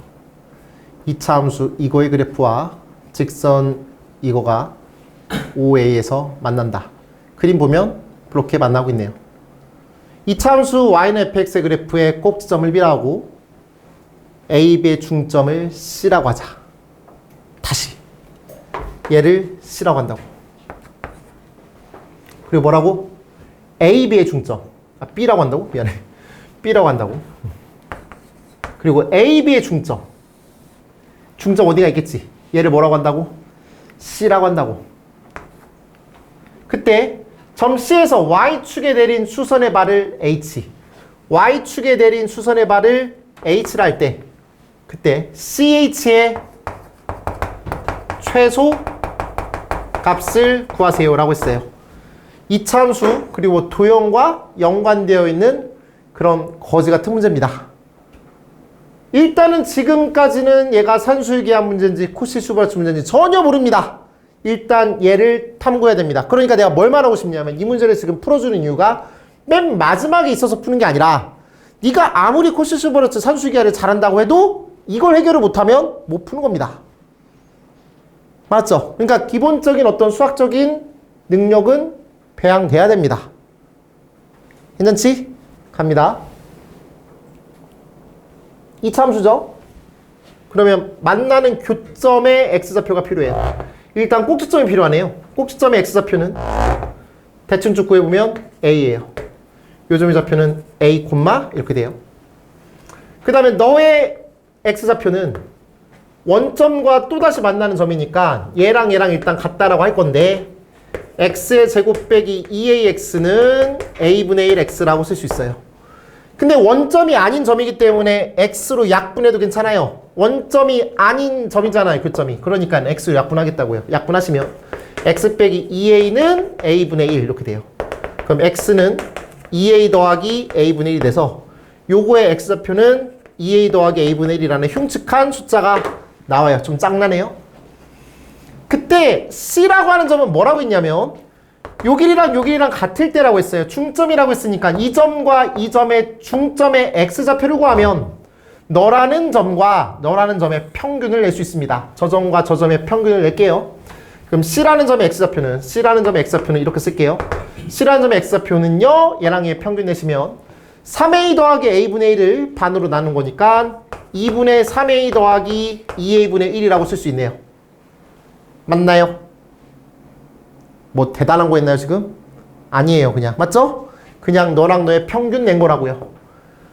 2차 함수 이거의 그래프와 직선 이거가 OA에서 만난다. 그림 보면 그렇게 만나고 있네요. 2차 함수 y는 fx의 그래프의 꼭지점을 B라고 A, B의 중점을 C라고 하자. 다시 얘를 C라고 한다고. 그리고 뭐라고? A, B의 중점. B라고 한다고? 미안해. B라고 한다고. 그리고 A, B의 중점. 중점 어디가 있겠지? 얘를 뭐라고 한다고? C라고 한다고. 그때 점 C에서 Y축에 내린 수선의 발을 H, Y축에 내린 수선의 발을 H라 할 때 그때 CH의 최소 값을 구하세요 라고 했어요. 이차함수 그리고 도형과 연관되어 있는 그런 거지 같은 문제입니다. 일단은 지금까지는 얘가 산수유기한 문제인지 코시수 바르스 문제인지 전혀 모릅니다. 일단 얘를 탐구해야 됩니다. 그러니까 내가 뭘 말하고 싶냐면 이 문제를 지금 풀어주는 이유가 맨 마지막에 있어서 푸는 게 아니라 네가 아무리 코시수 바르스 산수유기를 잘한다고 해도 이걸 해결을 못하면 못 푸는 겁니다. 맞죠? 그러니까 기본적인 어떤 수학적인 능력은 배양돼야 됩니다. 괜찮지? 갑니다. 2차 함수죠? 그러면 만나는 교점의 x좌표가 필요해요. 일단 꼭지점이 필요하네요. 꼭지점의 x좌표는 대충 쭉 구해보면 a예요. 요점의 좌표는 a, 이렇게 돼요. 그 다음에 너의 x좌표는 원점과 또다시 만나는 점이니까 얘랑 일단 같다라고 할 건데 x의 제곱 빼기 2ax는 a분의 1x라고 쓸 수 있어요. 근데 원점이 아닌 점이기 때문에 x로 약분해도 괜찮아요. 원점이 아닌 점이잖아요. 교점이. 그러니까 x로 약분하겠다고요. 약분하시면 x 빼기 2a는 a분의 1 이렇게 돼요. 그럼 x는 2a 더하기 a분의 1이 돼서 요거의 x좌표는 2a 더하기 a분의 1이라는 흉측한 숫자가 나와요. 좀 짱나네요. 그때 C라고 하는 점은 뭐라고 했냐면 요 길이랑 같을 때라고 했어요. 중점이라고 했으니까 이 점과 이 점의 중점의 x좌표를 구하면 너라는 점과 너라는 점의 평균을 낼 수 있습니다. 저 점과 저 점의 평균을 낼게요. 그럼 C라는 점의 x좌표는 이렇게 쓸게요. C라는 점의 x좌표는요. 얘랑 얘 평균 내시면 3a 더하기 a분의 1을 반으로 나눈 거니까 2분의 3a 더하기 2a분의 1이라고 쓸 수 있네요. 맞나요? 뭐 대단한 거 했나요 지금? 아니에요. 그냥 맞죠? 그냥 너랑 너의 평균 낸 거라고요.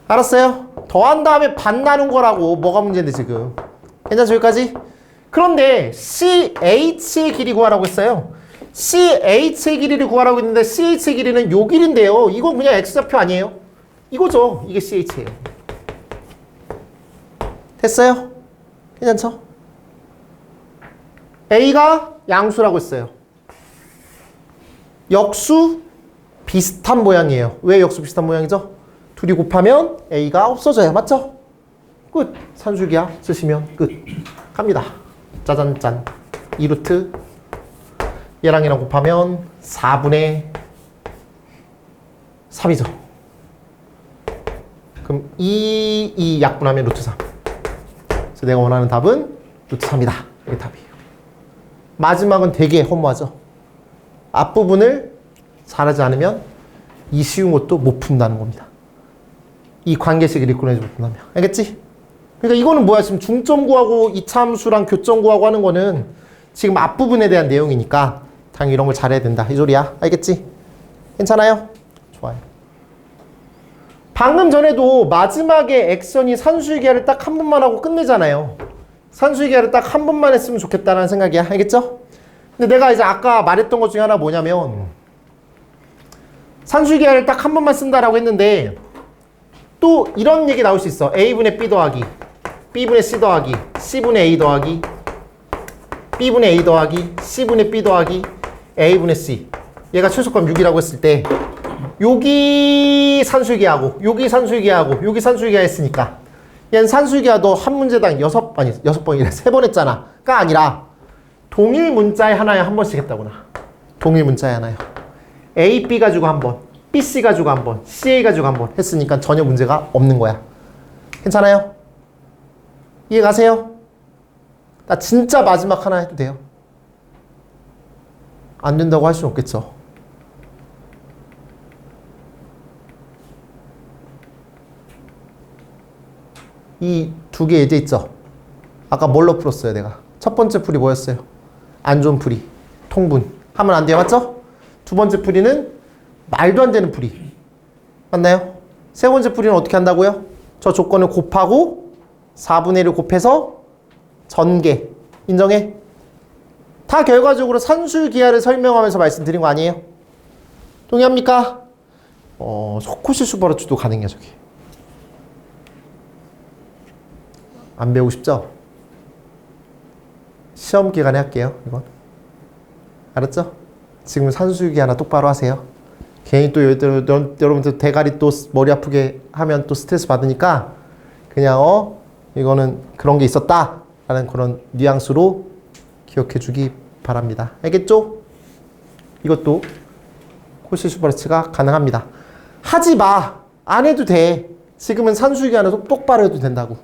알았어요? 더한 다음에 반 나눈 거라고. 뭐가 문제인데 지금. 괜찮죠? 여기까지? 그런데 CH의 길이 구하라고 했어요. CH의 길이를 구하라고 했는데 CH의 길이는 요 길인데요. 이건 그냥 x좌표 아니에요? 이거죠. 이게 CH예요. 됐어요? 괜찮죠? A가 양수라고 했어요. 역수 비슷한 모양이에요. 왜 역수 비슷한 모양이죠? 둘이 곱하면 A가 없어져요. 맞죠? 끝. 산술기하 쓰시면 끝. 갑니다. 짜잔짠. 2루트 얘랑 얘랑 곱하면 4분의 3이죠. 그럼 2 약분하면 루트 3. 그래서 내가 원하는 답은 루트 3이다. 이게 답이에요. 마지막은 되게 허무하죠. 앞부분을 잘하지 않으면 이 쉬운 것도 못 푼다는 겁니다. 이 관계식을 읽고 내지 못한다면. 알겠지? 그러니까 이거는 뭐야? 지금 중점 구하고 이차함수랑 교점 구하고 하는 거는 지금 앞부분에 대한 내용이니까 당연히 이런 걸 잘해야 된다. 이 소리야. 알겠지? 괜찮아요? 좋아요. 방금 전에도 마지막에 액션이 산수유기하를 딱 한 번만 하고 끝내잖아요. 산수유기하를 딱 한 번만 했으면 좋겠다는 생각이야. 알겠죠? 근데 내가 이제 아까 말했던 것 중에 하나 뭐냐면 산수유기하를 딱 한 번만 쓴다라고 했는데 또 이런 얘기 나올 수 있어. A분의 B 더하기 B분의 C 더하기 C분의 A 더하기 B분의 A 더하기 C분의 B 더하기 A분의 C. 얘가 최소값 6이라고 했을 때 여기 산수유기하고 여기 산수유기하고 여기 산수유기하 했으니까 얘는 산수유기하도 한 문제당 6번이래 3번 했잖아.가 아니라 동일 문자에 하나에 한 번씩 했다구나. 동일 문자에 하나요. A, B 가지고 한 번, B, C 가지고 한 번, C, A 가지고 한 번 했으니까 전혀 문제가 없는 거야. 괜찮아요? 이해 가세요? 나 진짜 마지막 하나 해도 돼요. 안 된다고 할 수는 없겠죠. 이 두 개 예제 있죠? 아까 뭘로 풀었어요, 내가? 첫 번째 풀이 뭐였어요? 안 좋은 풀이. 통분. 하면 안 돼요, 맞죠? 두 번째 풀이는 말도 안 되는 풀이. 맞나요? 세 번째 풀이는 어떻게 한다고요? 저 조건을 곱하고 4분의 1을 곱해서 전개. 인정해? 다 결과적으로 산술기하를 설명하면서 말씀드린 거 아니에요? 동의합니까? 소코시 수바르츠도 가능해요, 저기. 안 배우고 싶죠? 시험 기간에 할게요, 이건. 알았죠? 지금 산수유기 하나 똑바로 하세요. 괜히 또 여러분들 대가리 또 머리 아프게 하면 또 스트레스 받으니까 그냥 이거는 그런 게 있었다 라는 그런 뉘앙스로 기억해 주기 바랍니다. 알겠죠? 이것도 코시 슈바르츠가 가능합니다. 하지 마. 안 해도 돼. 지금은 산수유기 하나 똑바로 해도 된다고.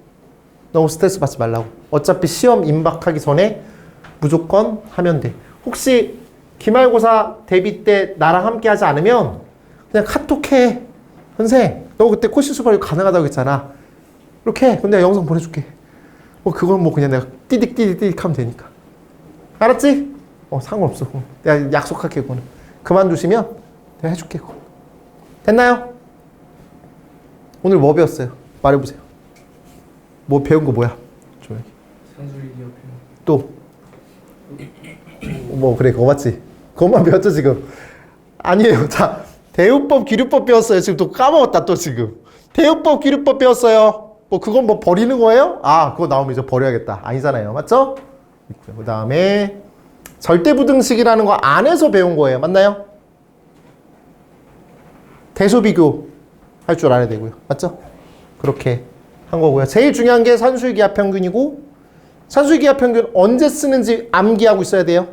너무 스트레스 받지 말라고. 어차피 시험 임박하기 전에 무조건 하면 돼. 혹시 기말고사 대비 때 나랑 함께 하지 않으면 그냥 카톡해. 선생, 너 그때 코시 수발이 가능하다고 했잖아. 이렇게 해. 근데 내가 영상 보내줄게. 뭐 그건 뭐 그냥 내가 띠딕 하면 되니까. 알았지? 상관없어. 내가 약속할게. 그거는 그만두시면 내가 해줄게. 그거. 됐나요? 오늘 뭐 배웠어요? 말해보세요. 뭐 배운 거 뭐야? 조용히. 산술기압 또? 뭐 그래 그거 맞지? 그것만 배웠죠 지금? 아니에요. 자, 대우법, 기류법 배웠어요. 지금 또 까먹었다 또 지금. 대우법, 기류법 배웠어요. 뭐 그건 뭐 버리는 거예요? 아, 그거 나오면 이제 버려야겠다. 아니잖아요. 맞죠? 그 다음에 절대부등식이라는 거 안에서 배운 거예요. 맞나요? 대소비교 할 줄 알아야 되고요. 맞죠? 그렇게 한 거고요. 제일 중요한 게 산술기하평균이고, 산술기하평균 언제 쓰는지 암기하고 있어야 돼요.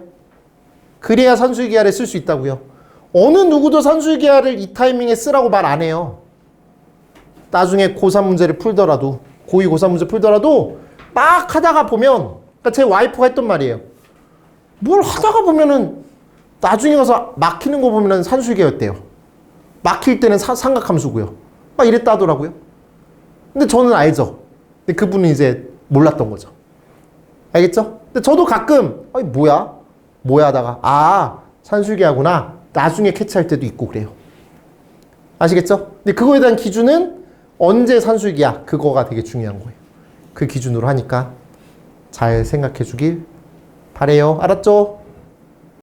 그래야 산술기하를 쓸 수 있다고요. 어느 누구도 산술기하를 이 타이밍에 쓰라고 말 안 해요. 나중에 고3 문제를 풀더라도, 고2 고3 문제 풀더라도 막 하다가 보면, 그러니까 제 와이프가 했던 말이에요. 뭘 하다가 보면은 나중에 가서 막히는 거 보면은 산술기하였대요. 막힐 때는 삼각함수고요. 막 이랬다 하더라고요. 근데 저는 알죠. 근데 그분은 이제 몰랐던 거죠. 알겠죠? 근데 저도 가끔 아니 뭐야 하다가 산술기하구나 나중에 캐치할 때도 있고 그래요. 아시겠죠? 근데 그거에 대한 기준은 언제 산술기야 그거가 되게 중요한 거예요. 그 기준으로 하니까 잘 생각해 주길 바래요. 알았죠?